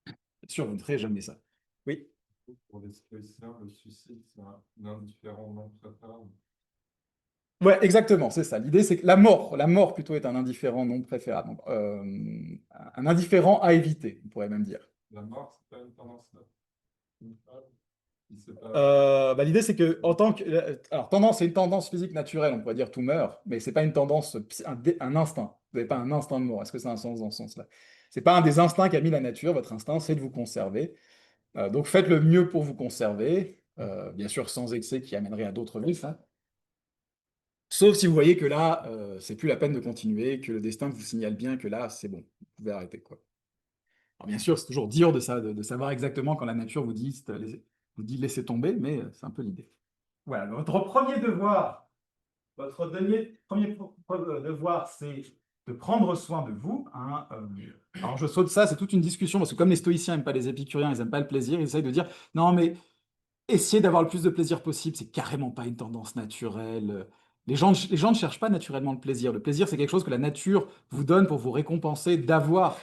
Bien sûr, vous ne ferez jamais ça. Oui. Pour les stoïciens, le suicide, c'est un indifférent non préférable. Ouais, exactement, c'est ça. L'idée, c'est que la mort plutôt est un indifférent non préférable. Donc, un indifférent à éviter, on pourrait même dire. La mort, c'est pas une tendance naturelle. Bah, l'idée, c'est que en tant que, alors tendance, c'est une tendance physique naturelle, on pourrait dire tout meurt, mais c'est pas une tendance, un instinct. Vous n'avez pas un instinct de mort. Est-ce que ça a un sens dans ce sens-là? C'est pas un des instincts qu'a mis la nature. Votre instinct, c'est de vous conserver. Donc faites le mieux pour vous conserver, bien sûr sans excès qui amènerait à d'autres vices, hein. Sauf si vous voyez que là, c'est plus la peine de continuer, que le destin vous signale bien que là, c'est bon, vous pouvez arrêter, quoi. Alors bien sûr, c'est toujours dur de, ça, de savoir exactement quand la nature vous dit laissez tomber, mais c'est un peu l'idée. Voilà, votre premier devoir, devoir, c'est de prendre soin de vous, hein. Alors je saute ça, c'est toute une discussion, parce que comme les stoïciens n'aiment pas les épicuriens, ils n'aiment pas le plaisir, ils essayent de dire, non mais essayer d'avoir le plus de plaisir possible, c'est carrément pas une tendance naturelle. Les gens ne cherchent pas naturellement le plaisir. Le plaisir, c'est quelque chose que la nature vous donne pour vous récompenser d'avoir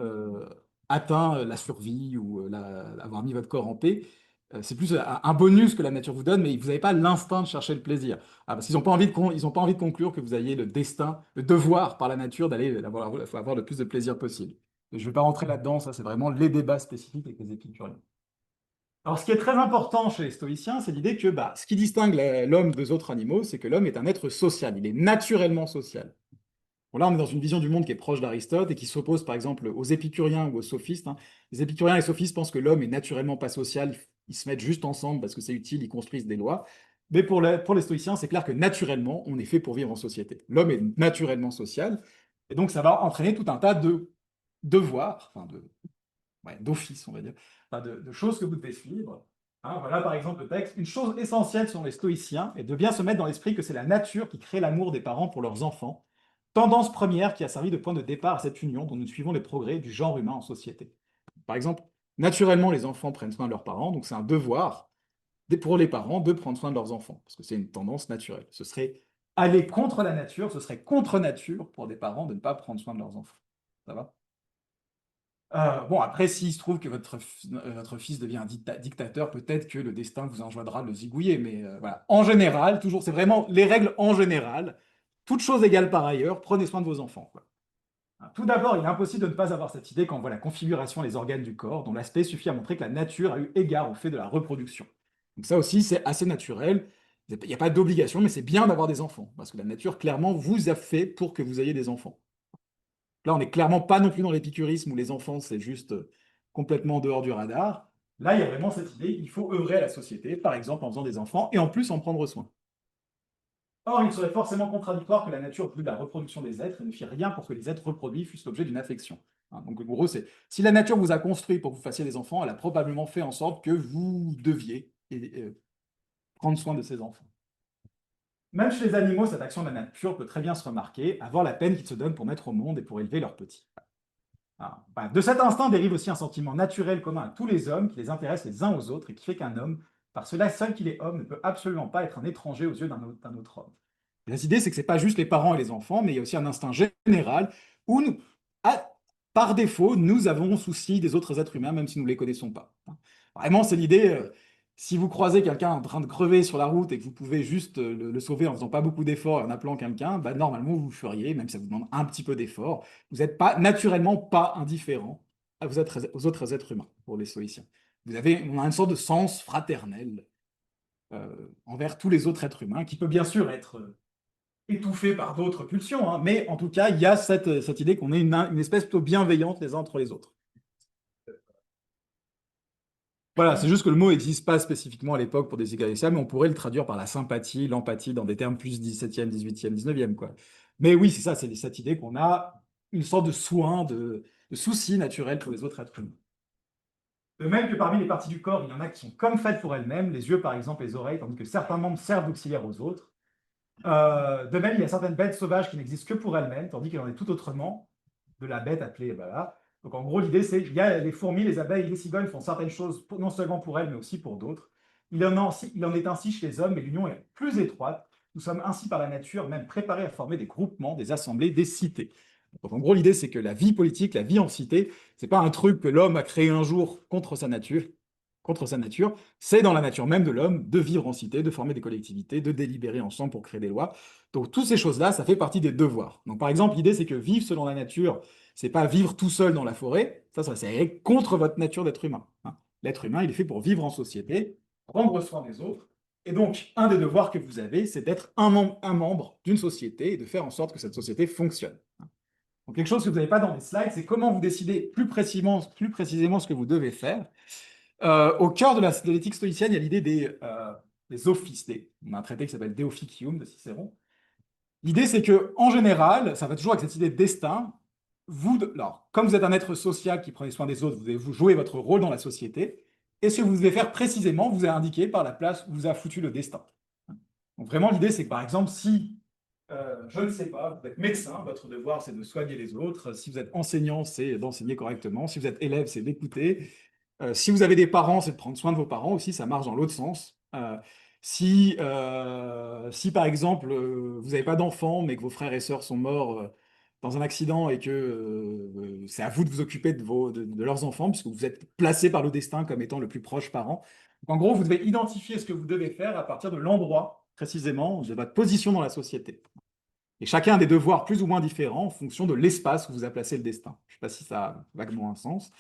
euh, atteint la survie ou avoir mis votre corps en paix. C'est plus un bonus que la nature vous donne, mais vous n'avez pas l'instinct de chercher le plaisir. Ah, parce qu'ils n'ont pas envie ils ont pas envie de conclure que vous ayez le destin, le devoir par la nature d'aller avoir le plus de plaisir possible. Je ne vais pas rentrer là-dedans, ça c'est vraiment les débats spécifiques avec les épicuriens. Alors, ce qui est très important chez les stoïciens, c'est l'idée que ce qui distingue l'homme des autres animaux, c'est que l'homme est un être social, il est naturellement social. Bon, là, on est dans une vision du monde qui est proche d'Aristote et qui s'oppose, par exemple, aux épicuriens ou aux sophistes, hein. Les épicuriens et les sophistes pensent que l'homme est naturellement pas social, ils se mettent juste ensemble parce que c'est utile, ils construisent des lois. Mais pour les stoïciens, c'est clair que naturellement, on est fait pour vivre en société. L'homme est naturellement social, et donc ça va entraîner tout un tas de devoirs, enfin d'office, on va dire, enfin, de choses que vous devez suivre. Hein, voilà par exemple le texte. Une chose essentielle selon les stoïciens est de bien se mettre dans l'esprit que c'est la nature qui crée l'amour des parents pour leurs enfants, tendance première qui a servi de point de départ à cette union dont nous suivons les progrès du genre humain en société. Par exemple, naturellement, les enfants prennent soin de leurs parents, donc c'est un devoir pour les parents de prendre soin de leurs enfants, parce que c'est une tendance naturelle. Ce serait aller contre la nature, ce serait contre nature pour des parents de ne pas prendre soin de leurs enfants. Ça va? Bon, après, s'il se trouve que votre fils devient un dictateur, peut-être que le destin vous enjoindra de le zigouiller, mais voilà. En général, toujours, c'est vraiment les règles en général. Toutes choses égales par ailleurs, prenez soin de vos enfants, quoi. Tout d'abord, il est impossible de ne pas avoir cette idée quand on voit la configuration des organes du corps, dont l'aspect suffit à montrer que la nature a eu égard au fait de la reproduction. Donc ça aussi, c'est assez naturel. Il n'y a pas d'obligation, mais c'est bien d'avoir des enfants, parce que la nature, clairement, vous a fait pour que vous ayez des enfants. Là, on n'est clairement pas non plus dans l'épicurisme où les enfants, c'est juste complètement en dehors du radar. Là, il y a vraiment cette idée, il faut œuvrer à la société, par exemple en faisant des enfants, et en plus en prendre soin. Or, il serait forcément contradictoire que la nature veuille la reproduction des êtres et ne fit rien pour que les êtres reproduits fussent l'objet d'une affection. Hein, donc, en gros, c'est si la nature vous a construit pour que vous fassiez des enfants, elle a probablement fait en sorte que vous deviez prendre soin de ces enfants. Même chez les animaux, cette action de la nature peut très bien se remarquer, à voir la peine qu'ils se donnent pour mettre au monde et pour élever leurs petits. De cet instinct dérive aussi un sentiment naturel commun à tous les hommes qui les intéresse les uns aux autres et qui fait qu'un homme, par cela seul qu'il est homme, ne peut absolument pas être un étranger aux yeux d'un autre homme. Et l'idée, c'est que ce n'est pas juste les parents et les enfants, mais il y a aussi un instinct général où, par défaut, nous avons souci des autres êtres humains, même si nous ne les connaissons pas. Vraiment, c'est l'idée, si vous croisez quelqu'un en train de crever sur la route et que vous pouvez juste le sauver en faisant pas beaucoup d'efforts et en appelant quelqu'un, normalement, vous le feriez, même si ça vous demande un petit peu d'effort. Vous n'êtes pas naturellement pas indifférent aux autres êtres humains, pour les stoïciens. On a une sorte de sens fraternel envers tous les autres êtres humains, qui peut bien sûr être étouffé par d'autres pulsions, hein, mais en tout cas, il y a cette idée qu'on est une espèce plutôt bienveillante les uns entre les autres. Voilà, c'est juste que le mot n'existe pas spécifiquement à l'époque pour désigner ça, mais on pourrait le traduire par la sympathie, l'empathie, dans des termes plus 17e, 18e, 19e, quoi. Mais oui, c'est ça, c'est cette idée qu'on a une sorte de soin, de souci naturel pour les autres êtres humains. De même que parmi les parties du corps, il y en a qui sont comme faites pour elles-mêmes, les yeux par exemple, les oreilles, tandis que certains membres servent d'auxiliaires aux autres. De même, il y a certaines bêtes sauvages qui n'existent que pour elles-mêmes, tandis qu'il en est tout autrement de la bête appelée, voilà. Donc en gros, l'idée, c'est qu'il y a les fourmis, les abeilles, les cigognes font certaines choses, non seulement pour elles, mais aussi pour d'autres. Il en est ainsi chez les hommes, mais l'union est plus étroite. Nous sommes ainsi par la nature même préparés à former des groupements, des assemblées, des cités. Donc en gros, l'idée, c'est que la vie politique, la vie en cité, c'est pas un truc que l'homme a créé un jour contre sa nature, c'est dans la nature même de l'homme de vivre en cité, de former des collectivités, de délibérer ensemble pour créer des lois. Donc toutes ces choses-là, ça fait partie des devoirs. Donc par exemple, l'idée, c'est que vivre selon la nature, c'est pas vivre tout seul dans la forêt, ça c'est contre votre nature d'être humain, hein. L'être humain, il est fait pour vivre en société, prendre soin des autres. Et donc, un des devoirs que vous avez, c'est d'être un membre d'une société et de faire en sorte que cette société fonctionne. Donc, quelque chose que vous n'avez pas dans les slides, c'est comment vous décidez plus précisément ce que vous devez faire. Au cœur de l'éthique stoïcienne, il y a l'idée des offices. On a un traité qui s'appelle De Officium de Cicéron. L'idée, c'est que en général, ça va toujours avec cette idée de destin. Alors, comme vous êtes un être social qui prenez soin des autres, vous devez vous jouer votre rôle dans la société. Et ce que vous devez faire précisément vous est indiqué par la place où vous a foutu le destin. Donc vraiment, l'idée, c'est que par exemple, si, je ne sais pas, vous êtes médecin, votre devoir, c'est de soigner les autres. Si vous êtes enseignant, c'est d'enseigner correctement. Si vous êtes élève, c'est d'écouter. Si vous avez des parents, c'est de prendre soin de vos parents aussi, ça marche dans l'autre sens. Si par exemple, vous n'avez pas d'enfants, mais que vos frères et sœurs sont morts dans un accident et que c'est à vous de vous occuper de leurs enfants, puisque vous êtes placé par le destin comme étant le plus proche parent. Donc, en gros, vous devez identifier ce que vous devez faire à partir de l'endroit, précisément, de votre position dans la société. Et chacun a des devoirs plus ou moins différents en fonction de l'espace où vous a placé le destin. Je ne sais pas si ça a vaguement un sens.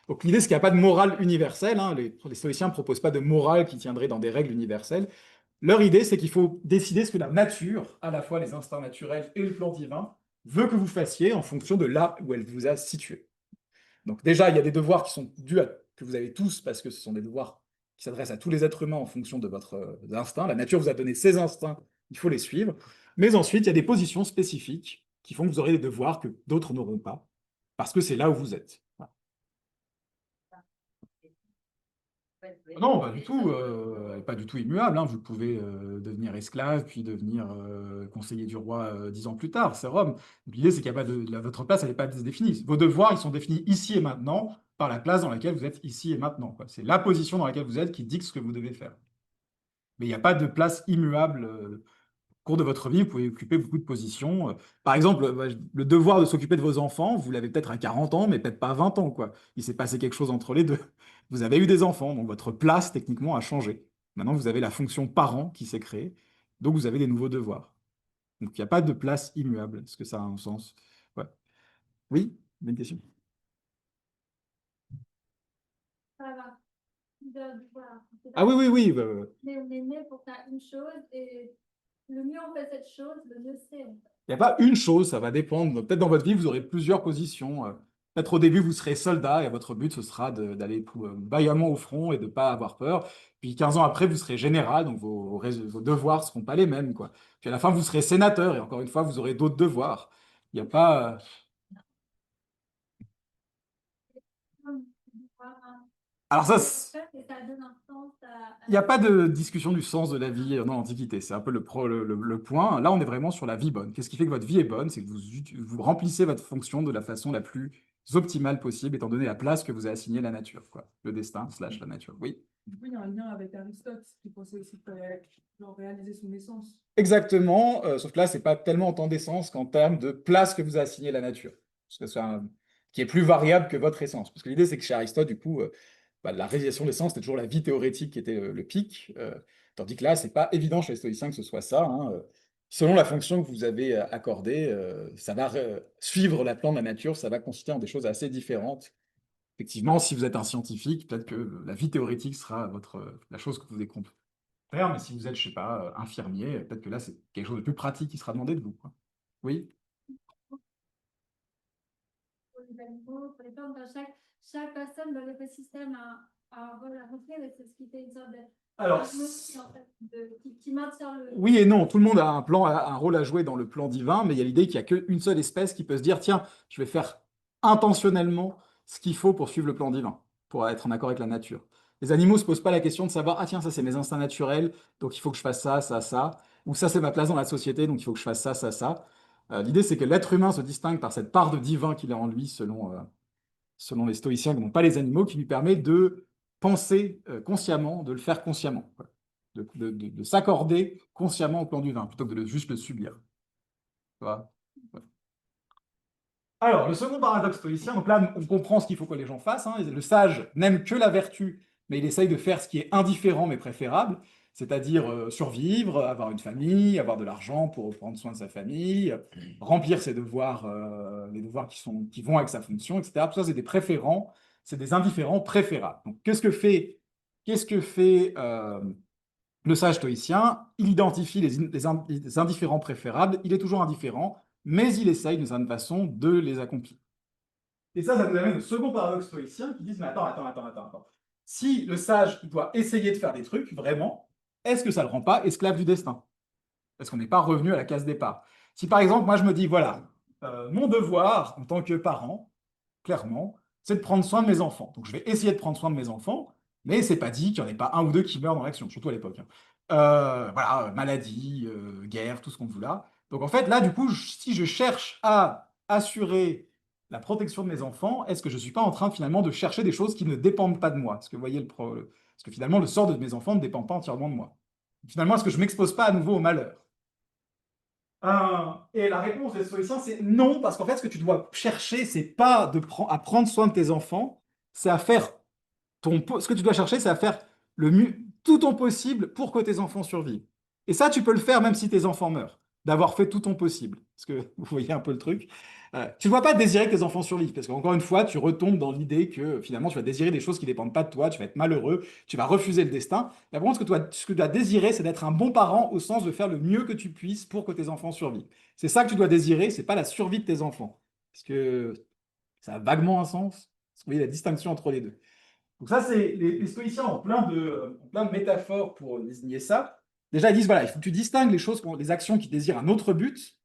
Donc l'idée, c'est qu'il n'y a pas de morale universelle, hein. Les stoïciens ne proposent pas de morale qui tiendrait dans des règles universelles. Leur idée, c'est qu'il faut décider ce que la nature, à la fois les instincts naturels et le plan divin, veut que vous fassiez en fonction de là où elle vous a situé. Donc déjà, il y a des devoirs qui sont que vous avez tous, parce que ce sont des devoirs qui s'adressent à tous les êtres humains en fonction de votre instinct. La nature vous a donné ses instincts, il faut les suivre. Mais ensuite, il y a des positions spécifiques qui font que vous aurez des devoirs que d'autres n'auront pas, parce que c'est là où vous êtes. Voilà. Non, pas du tout immuable, hein. Vous pouvez devenir esclave, puis devenir conseiller du roi 10 ans plus tard, c'est Rome. L'idée, c'est qu'il y a pas votre place, elle n'est pas définie. Vos devoirs, ils sont définis ici et maintenant par la place dans laquelle vous êtes ici et maintenant, quoi. C'est la position dans laquelle vous êtes qui dicte ce que vous devez faire. Mais il n'y a pas de place immuable. Au cours de votre vie, vous pouvez occuper beaucoup de positions. Par exemple, le devoir de s'occuper de vos enfants, vous l'avez peut-être à 40 ans, mais peut-être pas à 20 ans, quoi. Il s'est passé quelque chose entre les deux. Vous avez eu des enfants, donc votre place, techniquement, a changé. Maintenant, vous avez la fonction parent qui s'est créée, donc vous avez des nouveaux devoirs. Donc, il n'y a pas de place immuable. Est-ce que ça a un sens? Ouais. Oui, une question. Ça va. Voilà. Ah oui, oui, oui. Mais on est né pour faire une chose et le mieux on fait cette chose, le mieux c'est. Il n'y a pas une chose, ça va dépendre. Peut-être dans votre vie, vous aurez plusieurs positions. Peut-être au début, vous serez soldat et votre but, ce sera d'aller vaillamment au front et de ne pas avoir peur. Puis 15 ans après, vous serez général, donc vos devoirs ne seront pas les mêmes, quoi. Puis à la fin, vous serez sénateur et encore une fois, vous aurez d'autres devoirs. Il n'y a pas. Alors ça, il n'y a pas de discussion du sens de la vie dans l'Antiquité. C'est un peu le point. Là, on est vraiment sur la vie bonne. Qu'est-ce qui fait que votre vie est bonne? C'est que vous remplissez votre fonction de la façon la plus optimale possible, étant donné la place que vous a assignée la nature, quoi. Le destin / la nature. Oui. Du coup, il y a un lien avec Aristote, qui pensait aussi qu'il fallait réaliser son essence. Exactement. Sauf que là, c'est pas tellement en temps d'essence qu'en termes de place que vous a assignée la nature. Parce que qui est plus variable que votre essence. Parce que l'idée, c'est que chez Aristote, du coup, la réalisation de l'essence, c'était toujours la vie théorétique qui était le pic, tandis que là, c'est pas évident chez les stoïciens que ce soit ça, hein. Selon la fonction que vous avez accordée, ça va suivre la plan de la nature, ça va consister en des choses assez différentes. Effectivement, si vous êtes un scientifique, peut-être que la vie théorétique sera la chose que vous devez faire, mais si vous êtes, je sais pas, infirmier, peut-être que là, c'est quelque chose de plus pratique qui sera demandé de vous, quoi. Oui. Pour les animaux, pour les plantes, chaque personne dans l'écosystème a un rôle à remplir et c'est ce qui fait une sorte de Alors, harmonie, en fait, qui maintient le. oui et non, tout le monde a un rôle à jouer dans le plan divin, mais il y a l'idée qu'il n'y a qu'une seule espèce qui peut se dire, tiens, je vais faire intentionnellement ce qu'il faut pour suivre le plan divin, pour être en accord avec la nature. Les animaux ne se posent pas la question de savoir, ah tiens, ça c'est mes instincts naturels, donc il faut que je fasse ça, ça, ça, ou ça c'est ma place dans la société, donc il faut que je fasse ça, ça, ça. L'idée c'est que l'être humain se distingue par cette part de divin qu'il a en lui, selon les stoïciens, qui n'ont pas les animaux, qui lui permet de penser consciemment, de le faire consciemment, quoi. De s'accorder consciemment au plan du vin, plutôt que de juste le subir. Tu vois. Ouais. Alors, le second paradoxe stoïcien, donc là, on comprend ce qu'il faut que les gens fassent, hein. Le sage n'aime que la vertu, mais il essaye de faire ce qui est indifférent mais préférable, c'est-à-dire survivre, avoir une famille, avoir de l'argent pour prendre soin de sa famille, remplir ses devoirs, les devoirs qui vont avec sa fonction, etc. Tout ça, c'est des préférents, c'est des indifférents préférables. Donc, qu'est-ce que fait le sage stoïcien? Il identifie les indifférents préférables, il est toujours indifférent, mais il essaye d'une certaine façon de les accomplir. Et ça nous amène au second paradoxe stoïcien qui dit, mais attends. Si le sage il doit essayer de faire des trucs, vraiment, est-ce que ça ne le rend pas esclave du destin? Est-ce qu'on n'est pas revenu à la case départ? Si par exemple, moi je me dis, voilà, mon devoir en tant que parent, clairement, c'est de prendre soin de mes enfants. Donc je vais essayer de prendre soin de mes enfants, mais c'est pas dit qu'il n'y en ait pas un ou deux qui meurent dans l'action, surtout à l'époque, hein. Voilà, maladie, guerre, tout ce qu'on veut là. Donc en fait, là, du coup, si je cherche à assurer la protection de mes enfants, est-ce que je ne suis pas en train finalement de chercher des choses qui ne dépendent pas de moi? Parce que vous voyez, parce que finalement, le sort de mes enfants ne dépend pas entièrement de moi. Finalement, est-ce que je ne m'expose pas à nouveau au malheur? Et la réponse des stoïciens, c'est non, parce qu'en fait, ce que tu dois chercher, c'est pas à prendre soin de tes enfants, c'est à faire ce que tu dois chercher, c'est à faire tout ton possible pour que tes enfants survivent. Et ça, tu peux le faire même si tes enfants meurent, d'avoir fait tout ton possible. Parce que vous voyez un peu le truc. Tu ne dois pas désirer que tes enfants survivent, parce qu'encore une fois, tu retombes dans l'idée que finalement, tu vas désirer des choses qui ne dépendent pas de toi, tu vas être malheureux, tu vas refuser le destin. Par contre, ce que tu dois désirer, c'est d'être un bon parent au sens de faire le mieux que tu puisses pour que tes enfants survivent. C'est ça que tu dois désirer, c'est pas la survie de tes enfants. Parce que ça a vaguement un sens. Parce que vous voyez la distinction entre les deux. Donc ça, c'est les stoïciens ont plein de métaphores pour désigner ça. Déjà, ils disent, voilà, il faut que tu distingues les actions qui désirent un autre but,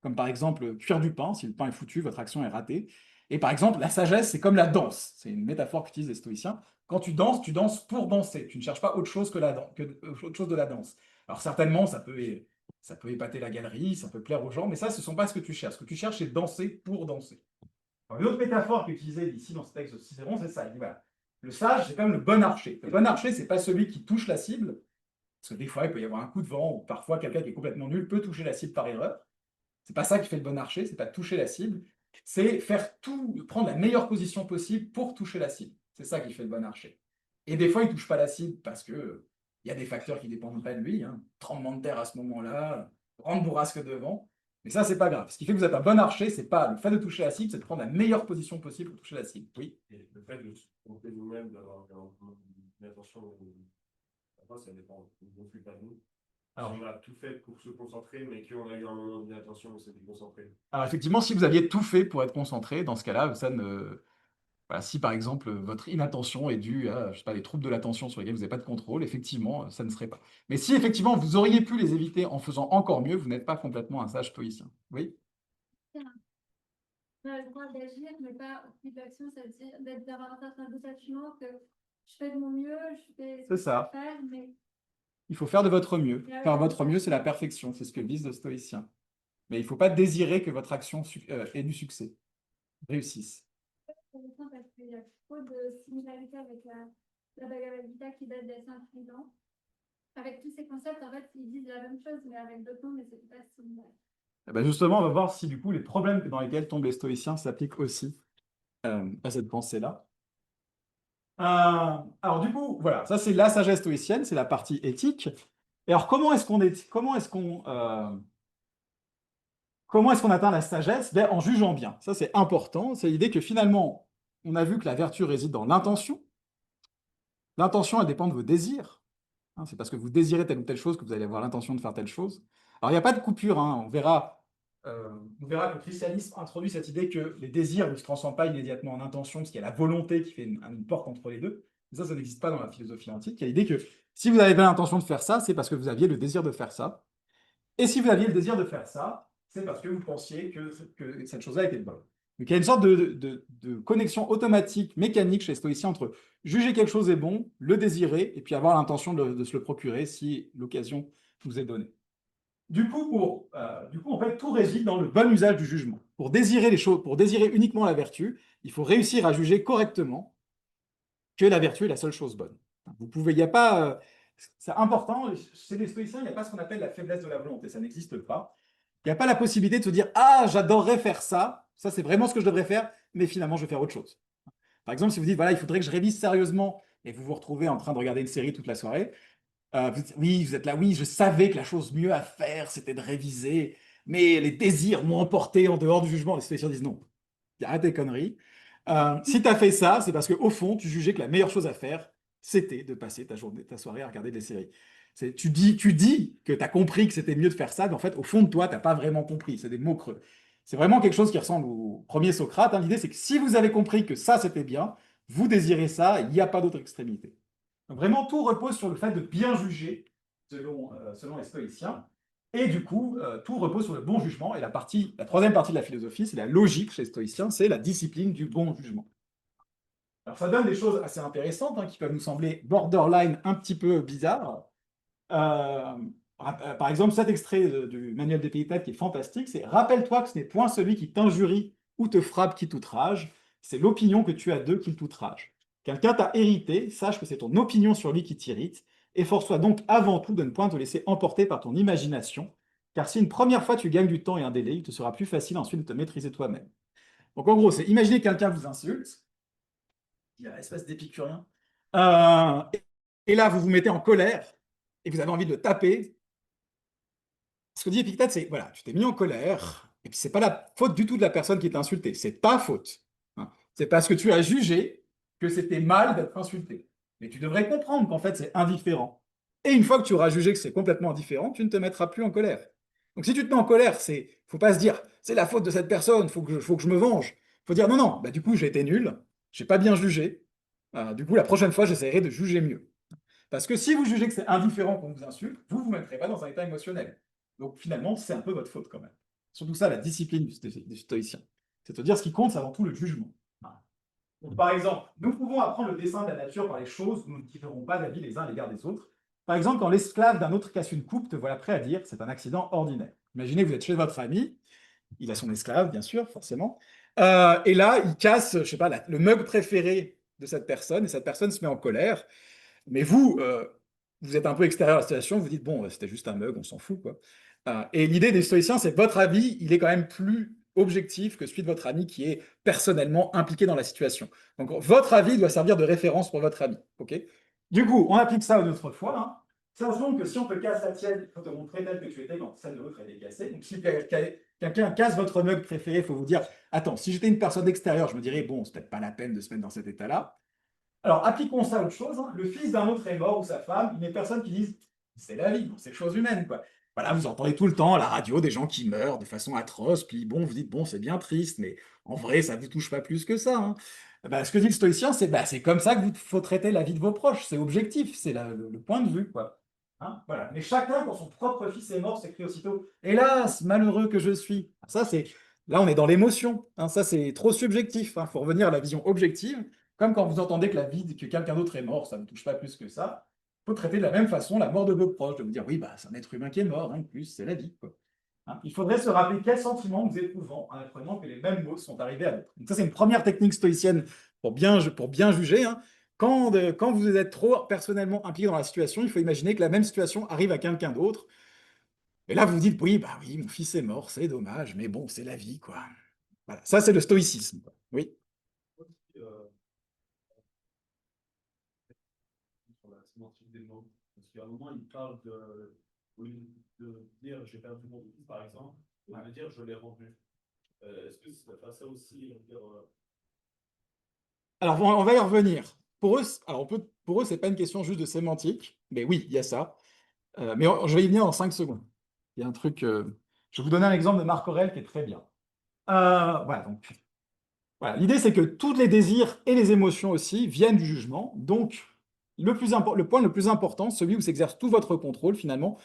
comme par exemple cuire du pain. Si le pain est foutu, votre action est ratée. Et par exemple, la sagesse, c'est comme la danse. C'est une métaphore qu'utilisent les stoïciens. Quand tu danses pour danser. Tu ne cherches pas autre chose autre chose de la danse. Alors certainement, ça peut épater la galerie, ça peut plaire aux gens, mais ça, ce ne sont pas ce que tu cherches. Ce que tu cherches, c'est danser pour danser. Alors, une autre métaphore qui est utilisée ici dans ce texte de Cicéron, c'est ça. Il dit, voilà, le sage, c'est comme le bon archer. Le bon archer, c'est pas celui qui touche la cible, parce que des fois, il peut y avoir un coup de vent, ou parfois, quelqu'un qui est complètement nul peut toucher la cible par erreur. C'est pas ça qui fait le bon archer, c'est pas toucher la cible, c'est faire tout, prendre la meilleure position possible pour toucher la cible. C'est ça qui fait le bon archer. Et des fois, il touche pas la cible parce que il y a des facteurs qui dépendent pas de lui, hein. Tremblement de terre à ce moment-là, grande bourrasque de vent. Mais ça, c'est pas grave. Ce qui fait que vous êtes un bon archer, c'est pas le fait de toucher la cible, c'est de prendre la meilleure position possible pour toucher la cible. Oui. Et le fait de se tromper nous-mêmes, d'avoir une attention, après, ça dépend non plus pas de nous. Alors, on a tout fait pour se concentrer, mais qu'on a eu un moment d'inattention, on s'est déconcentré. Alors effectivement, si vous aviez tout fait pour être concentré, dans ce cas-là, ça ne... Voilà, si par exemple votre inattention est due à, je sais pas, les troubles de l'attention sur lesquels vous n'avez pas de contrôle, effectivement, ça ne serait pas. Mais si effectivement vous auriez pu les éviter en faisant encore mieux, vous n'êtes pas complètement un sage stoïcien. Oui? On a le droit d'agir, mais pas aucune d'action, c'est-à-dire d'avoir un certain détachement que je fais de mon mieux, je fais C'est ça. faire, mais Il faut faire de votre mieux. Faire votre mieux, c'est la perfection, c'est ce que disent les stoïciens. Mais il ne faut pas désirer que votre action ait du succès, réussisse. c'est intéressant parce qu'il y a trop de similarités avec la Bhagavad Gita qui date d'il y a 5 000 ans. Avec tous ces concepts, en fait, ils disent la même chose, mais avec d'autres noms, mais c'est pas similaire. Eh ben justement, on va voir si du coup les problèmes dans lesquels tombent les stoïciens s'appliquent aussi à cette pensée-là. Alors du coup, voilà, ça c'est la sagesse stoïcienne, c'est la partie éthique. Et alors comment est-ce qu'on atteint la sagesse? Ben, en jugeant bien. Ça c'est important. C'est l'idée que finalement, on a vu que la vertu réside dans l'intention. L'intention, elle dépend de vos désirs. Hein, c'est parce que vous désirez telle ou telle chose que vous allez avoir l'intention de faire telle chose. Alors il n'y a pas de coupure, hein, on verra que le christianisme introduit cette idée que les désirs ne se transforment pas immédiatement en intention, parce qu'il y a la volonté qui fait une porte entre les deux. Mais ça n'existe pas dans la philosophie antique. Il y a l'idée que si vous avez bien l'intention de faire ça, c'est parce que vous aviez le désir de faire ça. Et si vous aviez le désir de faire ça, c'est parce que vous pensiez que cette chose-là était bonne. Donc il y a une sorte de connexion automatique, mécanique chez les stoïciens entre juger quelque chose est bon, le désirer, et puis avoir l'intention de se le procurer si l'occasion vous est donnée. Du coup, en fait, tout réside dans le bon usage du jugement. Pour désirer les choses, pour désirer uniquement la vertu, il faut réussir à juger correctement que la vertu est la seule chose bonne. Vous pouvez, il n'y a pas, c'est important, chez les stoïciens, il n'y a pas ce qu'on appelle la faiblesse de la volonté, ça n'existe pas. Il n'y a pas la possibilité de se dire, ah, j'adorerais faire ça, ça c'est vraiment ce que je devrais faire, mais finalement je vais faire autre chose. Par exemple, si vous dites, voilà, il faudrait que je révise sérieusement, et vous vous retrouvez en train de regarder une série toute la soirée, oui, vous êtes là, oui, je savais que la chose mieux à faire, c'était de réviser, mais les désirs m'ont emporté en dehors du jugement. Les stoïciens disent non, arrête tes conneries. Si tu as fait ça, c'est parce qu'au fond, tu jugeais que la meilleure chose à faire, c'était de passer ta journée, ta soirée à regarder des séries. Tu dis que tu as compris que c'était mieux de faire ça, mais en fait, au fond de toi, tu n'as pas vraiment compris. C'est des mots creux. C'est vraiment quelque chose qui ressemble au premier Socrate, hein. L'idée, c'est que si vous avez compris que ça, c'était bien, vous désirez ça, il n'y a pas d'autre extrémité. Donc vraiment, tout repose sur le fait de bien juger, selon les stoïciens. Et du coup, tout repose sur le bon jugement. Et la troisième partie de la philosophie, c'est la logique chez les stoïciens, c'est la discipline du bon jugement. Alors ça donne des choses assez intéressantes, hein, qui peuvent nous sembler borderline un petit peu bizarres. Par exemple, cet extrait du manuel d'Épictète qui est fantastique, c'est « Rappelle-toi que ce n'est point celui qui t'injurie ou te frappe qui t'outrage, c'est l'opinion que tu as d'eux qui t'outrage. Quelqu'un t'a hérité, sache que c'est ton opinion sur lui qui t'irrite. Efforce-toi donc avant tout de ne point te laisser emporter par ton imagination, car si une première fois tu gagnes du temps et un délai, il te sera plus facile ensuite de te maîtriser toi-même. » Donc en gros, c'est imaginez que quelqu'un vous insulte, il y a espèce d'épicurien, et là vous vous mettez en colère, et vous avez envie de le taper. Ce que dit Épictète, c'est, voilà, tu t'es mis en colère, et puis c'est pas la faute du tout de la personne qui t'a insulté, c'est ta faute. Hein. C'est parce que tu as jugé que c'était mal d'être insulté. Mais tu devrais comprendre qu'en fait, c'est indifférent. Et une fois que tu auras jugé que c'est complètement indifférent, tu ne te mettras plus en colère. Donc si tu te mets en colère, faut pas se dire, c'est la faute de cette personne, faut que je me venge. Faut dire, non, non, bah, du coup, j'ai été nul, j'ai pas bien jugé. Du coup, la prochaine fois, j'essaierai de juger mieux. Parce que si vous jugez que c'est indifférent qu'on vous insulte, vous ne vous mettrez pas dans un état émotionnel. Donc finalement, c'est un peu votre faute quand même. Surtout ça, la discipline du stoïcien. C'est de dire ce qui compte, c'est avant tout le jugement. Donc, par exemple, nous pouvons apprendre le dessein de la nature par les choses où nous ne tirerons pas d'avis les uns à l'égard des autres. Par exemple, quand l'esclave d'un autre casse une coupe, te voilà prêt à dire c'est un accident ordinaire. Imaginez que vous êtes chez votre ami, il a son esclave, bien sûr, forcément, et là, il casse, je sais pas, le mug préféré de cette personne, et cette personne se met en colère. Mais vous, vous êtes un peu extérieur à la situation, vous dites, bon, c'était juste un mug, on s'en fout, quoi. Et l'idée des stoïciens, c'est que votre avis, il est quand même plus objectif que celui de votre ami qui est personnellement impliqué dans la situation. Donc, votre avis doit servir de référence pour votre ami. Okay, du coup, on applique ça une autre fois. Hein. Sachant que si on te casse la tienne, il faut te montrer tel que tu étais quand celle de l'autre elle est cassée. Donc, si quelqu'un casse votre mug préféré, il faut vous dire, attends, si j'étais une personne extérieure, je me dirais, bon, c'est peut-être pas la peine de se mettre dans cet état-là. Alors, appliquons ça à autre chose. Hein. Le fils d'un autre est mort ou sa femme, il y a des personnes qui disent c'est la vie, c'est chose humaine, quoi. Voilà, vous entendez tout le temps à la radio des gens qui meurent de façon atroce, puis bon, vous dites bon, c'est bien triste, mais en vrai, ça ne vous touche pas plus que ça. Hein. Ce que dit le stoïcien, c'est comme ça que vous faut traiter la vie de vos proches, c'est objectif, c'est le point de vue, quoi. Hein, voilà. Mais chacun, quand son propre fils est mort, s'écrit aussitôt hélas, malheureux que je suis. Ça, c'est là, on est dans l'émotion. Hein, ça, c'est trop subjectif. Il faut revenir à la vision objective. Comme quand vous entendez que la vie que quelqu'un d'autre est mort, ça ne touche pas plus que ça. Il faut traiter de la même façon la mort de vos proches, de vous dire oui, bah, c'est un être humain qui est mort, hein, plus, c'est la vie. Quoi. Hein, il faudrait se rappeler quels sentiments nous éprouvons en apprenant que les mêmes mots sont arrivés à d'autres. Donc ça, c'est une première technique stoïcienne pour bien juger. Hein. Quand vous êtes trop personnellement impliqué dans la situation, il faut imaginer que la même situation arrive à quelqu'un d'autre. Et là, vous vous dites, oui, bah oui, mon fils est mort, c'est dommage, mais bon, c'est la vie, quoi. Voilà. Ça, c'est le stoïcisme. Quoi. Oui. Sur la sémantique des mots. Parce qu'à un moment, il parle de dire j'ai perdu mon fils, par exemple, et de dire je l'ai rendu. Est-ce que c'est pas ça aussi Alors, on va y revenir. Pour eux, c'est pas une question juste de sémantique, mais oui, il y a ça. Mais je vais y venir en 5 secondes. Il y a un truc. Je vais vous donner un exemple de Marc Aurèle qui est très bien. Voilà, donc. Voilà, l'idée, c'est que tous les désirs et les émotions aussi viennent du jugement. Donc, le point le plus important, celui où s'exerce tout votre contrôle, finalement,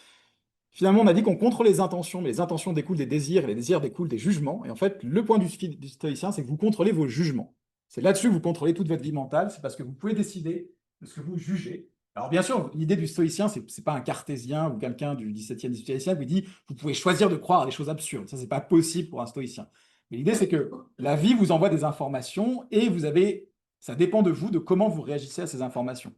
on a dit qu'on contrôle les intentions, mais les intentions découlent des désirs, et les désirs découlent des jugements. Et en fait, le point du stoïcien, c'est que vous contrôlez vos jugements. C'est là-dessus que vous contrôlez toute votre vie mentale, c'est parce que vous pouvez décider de ce que vous jugez. Alors bien sûr, l'idée du stoïcien, c'est pas un cartésien ou quelqu'un du XVIIe, XVIIIe siècle qui dit vous pouvez choisir de croire à des choses absurdes. Ça, c'est pas possible pour un stoïcien. Mais l'idée, c'est que la vie vous envoie des informations et vous avez Ça dépend de vous, de comment vous réagissez à ces informations.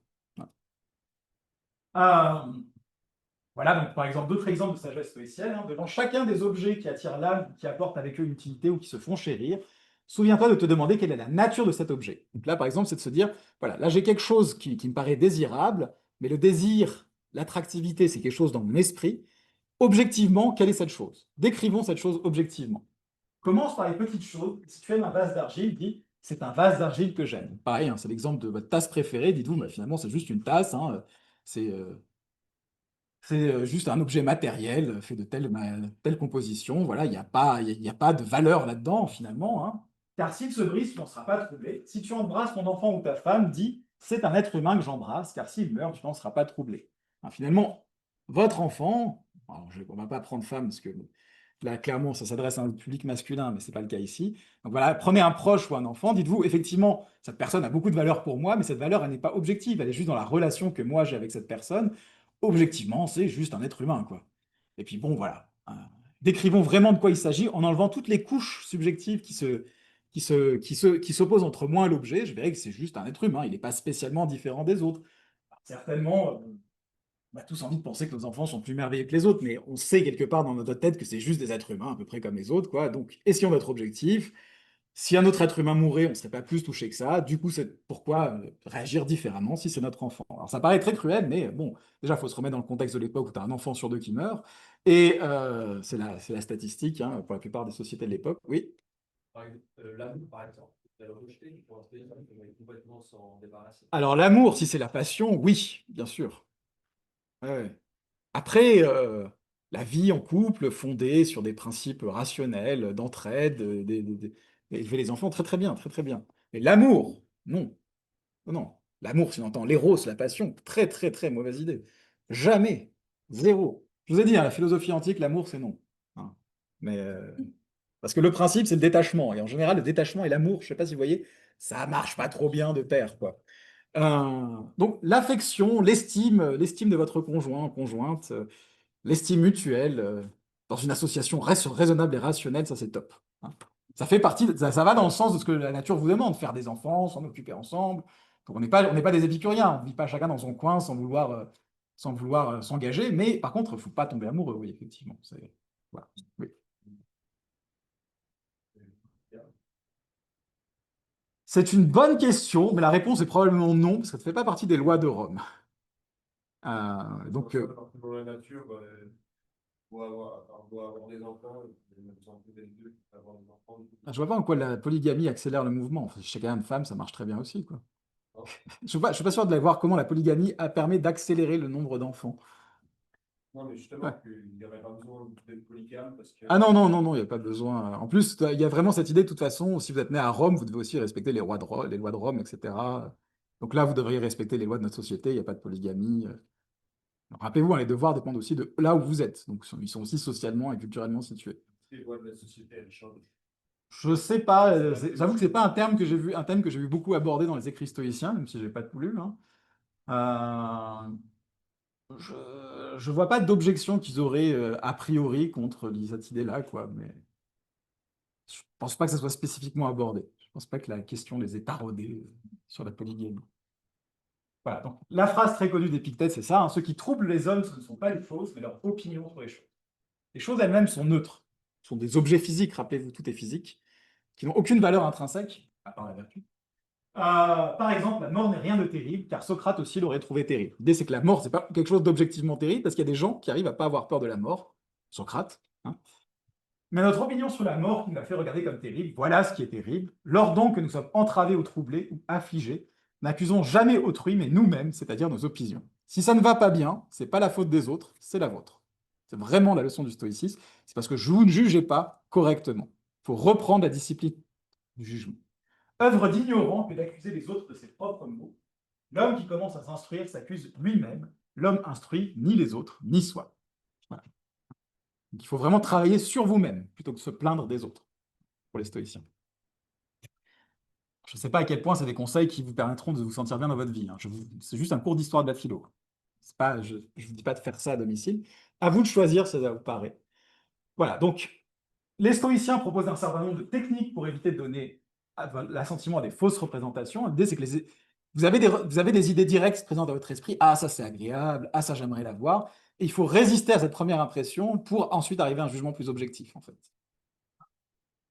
Voilà, donc par exemple, d'autres exemples de sagesse stoïcienne. Devant chacun des objets qui attirent l'âme, qui apportent avec eux une utilité ou qui se font chérir, souviens-toi de te demander quelle est la nature de cet objet. Donc là, par exemple, c'est de se dire, voilà, là j'ai quelque chose qui me paraît désirable, mais le désir, l'attractivité, c'est quelque chose dans mon esprit. Objectivement, quelle est cette chose? Décrivons cette chose objectivement. Commence par les petites choses. Si tu aimes un vase d'argile, dis, c'est un vase d'argile que j'aime. Pareil, c'est l'exemple de votre tasse préférée. Dites-vous, bah, finalement, c'est juste une tasse. C'est juste un objet matériel fait de telle composition. Voilà, il y a pas de valeur là-dedans, finalement. Car s'il se brise, tu n'en seras pas troublé. Si tu embrasses ton enfant ou ta femme, dis, c'est un être humain que j'embrasse, car s'il meurt, tu n'en seras pas troublé. Finalement, votre enfant, alors, on ne va pas prendre femme, parce que là, clairement, ça s'adresse à un public masculin, mais ce n'est pas le cas ici. Donc voilà, prenez un proche ou un enfant, dites-vous, effectivement, cette personne a beaucoup de valeur pour moi, mais cette valeur, elle n'est pas objective, elle est juste dans la relation que moi j'ai avec cette personne. Objectivement, c'est juste un être humain, quoi. Et puis bon, voilà. Décrivons vraiment de quoi il s'agit en enlevant toutes les couches subjectives qui s'opposent entre moi et l'objet. Je verrai que c'est juste un être humain, il n'est pas spécialement différent des autres. Certainement, on a tous envie de penser que nos enfants sont plus merveilleux que les autres, mais on sait quelque part dans notre tête que c'est juste des êtres humains, à peu près comme les autres, quoi. Donc, essayons d'être objectifs. Si un autre être humain mourait, on ne serait pas plus touché que ça. Du coup, c'est pourquoi réagir différemment si c'est notre enfant. Alors, ça paraît très cruel, mais bon, déjà, il faut se remettre dans le contexte de l'époque où tu as un enfant sur deux qui meurt. Et c'est la statistique pour la plupart des sociétés de l'époque. Oui. L'amour, par exemple, le rejeter, tu pourras complètement s'en débarrasser. Alors, l'amour, si c'est la passion, oui, bien sûr. Ouais. Après, la vie en couple fondée sur des principes rationnels, d'entraide, élever les enfants, très très bien, très très bien. Mais l'amour, non. Non, non. L'amour, si on entend l'éros, la passion, très très très mauvaise idée. Jamais. Zéro. Je vous ai dit, la philosophie antique, l'amour, c'est non. Hein. Mais parce que le principe, c'est le détachement. Et en général, le détachement et l'amour, je ne sais pas si vous voyez, ça marche pas trop bien de pair, quoi. Donc l'affection, l'estime de votre conjoint, conjointe, l'estime mutuelle, dans une association raisonnable et rationnelle, ça c'est top. Hein. Ça fait partie, ça va dans le sens de ce que la nature vous demande, faire des enfants, s'en occuper ensemble. Donc on n'est pas des épicuriens, on ne vit pas chacun dans son coin sans vouloir s'engager, mais par contre, il ne faut pas tomber amoureux, oui, effectivement. Voilà. Oui. C'est une bonne question, mais la réponse est probablement non, parce que ça ne fait pas partie des lois de Rome. Donc, dans la nature, pour avoir des enfants, avoir des enfants. je vois pas en quoi la polygamie accélère le mouvement. Enfin, chez chacun une femme, ça marche très bien aussi, quoi. Je suis pas sûr de voir comment la polygamie permet d'accélérer le nombre d'enfants. Non, mais justement, Ouais. il n'y aurait pas besoin d'être polygame parce que. Ah non, non, non, non, il n'y a pas besoin. En plus, il y a vraiment cette idée, de toute façon, si vous êtes né à Rome, vous devez aussi respecter les lois de Rome, etc. Donc là, vous devriez respecter les lois de notre société, il n'y a pas de polygamie. Rappelez-vous, les devoirs dépendent aussi de là où vous êtes. Donc ils sont aussi socialement et culturellement situés. Les lois de la société, elles changent. Je sais pas, j'avoue que c'est pas un thème que j'ai vu beaucoup abordé dans les écrits stoïciens, même si j'ai pas tout lu. Je vois pas d'objection qu'ils auraient a priori contre cette idée-là, quoi. Mais je pense pas que ça soit spécifiquement abordé. Je pense pas que la question les ait taraudés sur la polygamie. Voilà. Donc la phrase très connue d'Épictète, c'est ça. Ceux qui troublent les hommes, ce ne sont pas les choses, mais leur opinion sur les choses. Les choses elles-mêmes sont neutres. Ce sont des objets physiques. Rappelez-vous, tout est physique, qui n'ont aucune valeur intrinsèque, à part la vertu. Par exemple, la mort n'est rien de terrible, car Socrate aussi l'aurait trouvé terrible. L'idée, c'est que la mort, c'est pas quelque chose d'objectivement terrible, parce qu'il y a des gens qui arrivent à pas avoir peur de la mort, Socrate. Mais notre opinion sur la mort qui nous a fait regarder comme terrible, voilà ce qui est terrible. Lors donc que nous sommes entravés ou troublés ou affligés, n'accusons jamais autrui, mais nous-mêmes, c'est-à-dire nos opinions. Si ça ne va pas bien, c'est pas la faute des autres, c'est la vôtre. C'est vraiment la leçon du stoïcisme. C'est parce que vous ne jugez pas correctement. Il faut reprendre la discipline du jugement. Œuvre d'ignorant que d'accuser les autres de ses propres maux. L'homme qui commence à s'instruire s'accuse lui-même. L'homme instruit ni les autres, ni soi. Voilà. Donc, il faut vraiment travailler sur vous-même, plutôt que de se plaindre des autres, pour les stoïciens. Je ne sais pas à quel point c'est des conseils qui vous permettront de vous sentir bien dans votre vie. C'est juste un cours d'histoire de la philo. Je ne vous dis pas de faire ça à domicile. À vous de choisir si ça vous paraît. Voilà, donc les stoïciens proposent un certain nombre de techniques pour éviter de donner l'assentiment à des fausses représentations. L'idée, c'est que vous avez des idées directes présentes dans votre esprit. Ah, ça c'est agréable. Ah, ça j'aimerais l'avoir. Et il faut résister à cette première impression pour ensuite arriver à un jugement plus objectif, en fait.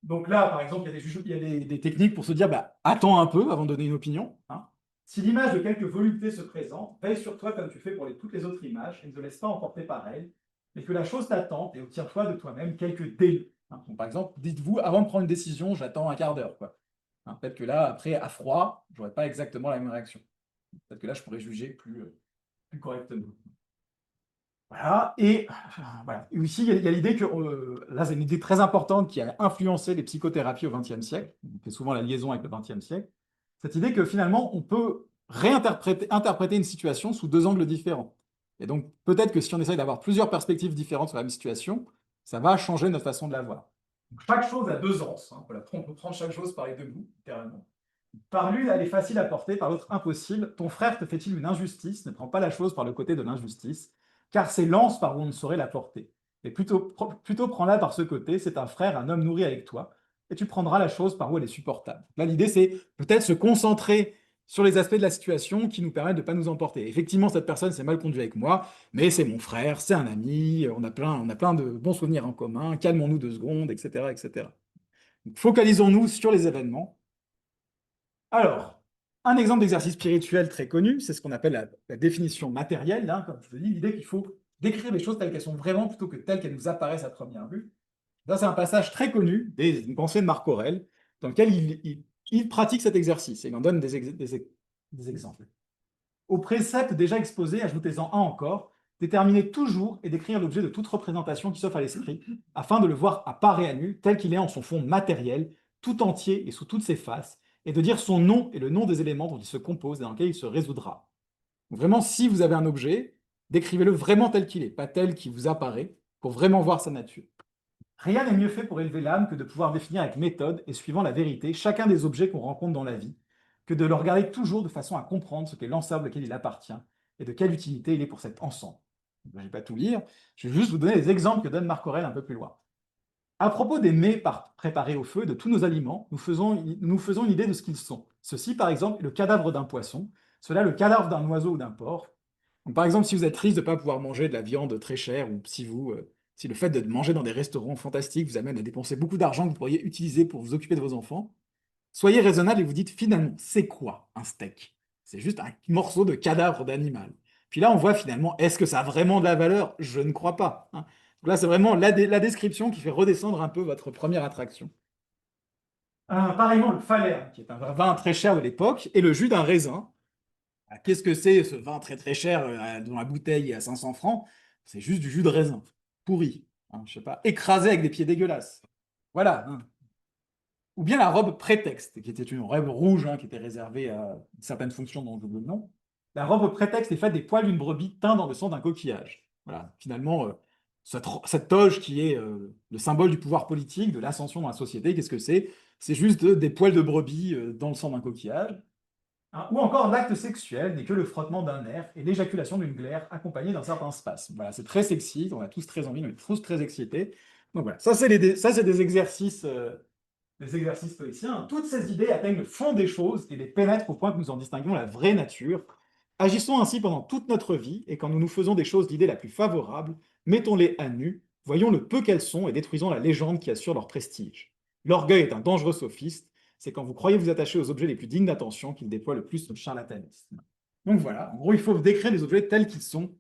Donc là, par exemple, il y a des techniques pour se dire, bah, attends un peu avant de donner une opinion, hein. Si l'image de quelque volupté se présente, veille sur toi comme tu fais pour toutes les autres images et ne te laisse pas emporter par elle, mais que la chose t'attende et obtiens-toi de toi-même quelques délais, hein. Donc, par exemple, dites-vous, avant de prendre une décision, j'attends un quart d'heure, quoi. Hein, peut-être que là, après, à froid, je n'aurai pas exactement la même réaction. Peut-être que là, je pourrais juger plus correctement. Voilà, et voilà. Et aussi, il y a l'idée que, là, c'est une idée très importante qui a influencé les psychothérapies au XXe siècle. On fait souvent la liaison avec le XXe siècle. Cette idée que finalement, on peut interpréter une situation sous deux angles différents. Et donc, peut-être que si on essaye d'avoir plusieurs perspectives différentes sur la même situation, ça va changer notre façon de la voir. Donc, chaque chose a deux sens, hein. Voilà, on peut prendre chaque chose par les deux bouts, littéralement. Par l'une, elle est facile à porter, par l'autre, impossible. Ton frère te fait-il une injustice? Ne prends pas la chose par le côté de l'injustice, car c'est l'anse par où on ne saurait la porter. Et plutôt prends-la par ce côté, c'est un frère, un homme nourri avec toi, et tu prendras la chose par où elle est supportable. Là, l'idée, c'est peut-être se concentrer sur les aspects de la situation qui nous permettent de ne pas nous emporter. Effectivement, cette personne s'est mal conduite avec moi, mais c'est mon frère, c'est un ami, on a plein de bons souvenirs en commun, calmons-nous 2 secondes, etc., etc. Donc, focalisons-nous sur les événements. Alors, un exemple d'exercice spirituel très connu, c'est ce qu'on appelle la définition matérielle, hein, comme je vous dis, l'idée qu'il faut décrire les choses telles qu'elles sont vraiment plutôt que telles qu'elles nous apparaissent à première vue. Ça, c'est un passage très connu des pensées de Marc Aurèle, dans lequel il pratique cet exercice et il en donne des exemples. Au précepte déjà exposé, ajoutez-en un encore, déterminez toujours et décrire l'objet de toute représentation qui s'offre à l'esprit, afin de le voir à part et à nu, tel qu'il est en son fond matériel, tout entier et sous toutes ses faces, et de dire son nom et le nom des éléments dont il se compose et dans lesquels il se résoudra. Donc vraiment, si vous avez un objet, décrivez-le vraiment tel qu'il est, pas tel qu'il vous apparaît, pour vraiment voir sa nature. Rien n'est mieux fait pour élever l'âme que de pouvoir définir avec méthode et suivant la vérité chacun des objets qu'on rencontre dans la vie, que de le regarder toujours de façon à comprendre ce qu'est l'ensemble auquel il appartient et de quelle utilité il est pour cet ensemble. Je ne vais pas tout lire, je vais juste vous donner les exemples que donne Marc Aurèle un peu plus loin. À propos des mets préparés au feu de tous nos aliments, nous faisons une idée de ce qu'ils sont. Ceci, par exemple, est le cadavre d'un poisson, cela le cadavre d'un oiseau ou d'un porc. Donc, par exemple, si vous êtes triste de ne pas pouvoir manger de la viande très chère, ou si le fait de manger dans des restaurants fantastiques vous amène à dépenser beaucoup d'argent que vous pourriez utiliser pour vous occuper de vos enfants, soyez raisonnable et vous dites finalement, c'est quoi un steak? C'est juste un morceau de cadavre d'animal. Puis là, on voit finalement, est-ce que ça a vraiment de la valeur? Je ne crois pas, hein. Donc là, c'est vraiment la description qui fait redescendre un peu votre première attraction. Pareillement, le Falern, qui est un vin très cher de l'époque, et le jus d'un raisin. Qu'est-ce que c'est ce vin très très cher dont la bouteille est à 500 francs? C'est juste du jus de raisin, pourri, hein, je sais pas, écrasé avec des pieds dégueulasses. Voilà, hein. Ou bien la robe prétexte, qui était une robe rouge, hein, qui était réservée à certaines fonctions dont j'oublie le nom. La robe prétexte est faite des poils d'une brebis teints dans le sang d'un coquillage. Voilà, finalement, cette toge qui est le symbole du pouvoir politique, de l'ascension dans la société, qu'est-ce que c'est? C'est juste des poils de brebis dans le sang d'un coquillage. Hein, ou encore, l'acte sexuel n'est que le frottement d'un nerf et l'éjaculation d'une glaire accompagnée d'un certain spasme. Voilà, c'est très sexy, on a tous très envie, on est tous très excités. Donc voilà, ça c'est des exercices stoïciens. Toutes ces idées atteignent le fond des choses et les pénètrent au point que nous en distinguons la vraie nature. Agissons ainsi pendant toute notre vie, et quand nous nous faisons des choses d'idée la plus favorable, mettons-les à nu, voyons le peu qu'elles sont et détruisons la légende qui assure leur prestige. L'orgueil est un dangereux sophiste, c'est quand vous croyez vous attacher aux objets les plus dignes d'attention qu'il déploie le plus de charlatanisme. Donc voilà, en gros, il faut décrire les objets tels qu'ils sont,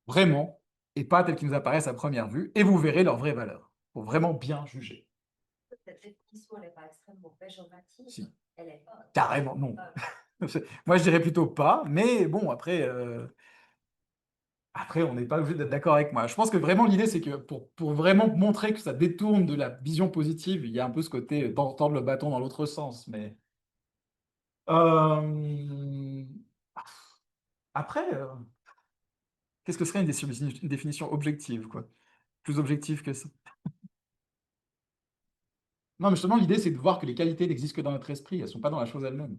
vraiment, et pas tels qu'ils nous apparaissent à première vue, et vous verrez leur vraie valeur, pour vraiment bien juger. Cette définition, elle n'est pas extrêmement péjorative. Si. Elle est pas. Carrément, non. Moi, je dirais plutôt pas, mais bon, après, on n'est pas obligé d'être d'accord avec moi. Je pense que vraiment l'idée, c'est que pour vraiment montrer que ça détourne de la vision positive, il y a un peu ce côté tendre le bâton dans l'autre sens. Mais euh, après, qu'est-ce que serait une définition objective, quoi? Plus objective que ça. Non, mais justement, l'idée, c'est de voir que les qualités n'existent que dans notre esprit, elles ne sont pas dans la chose elle-même.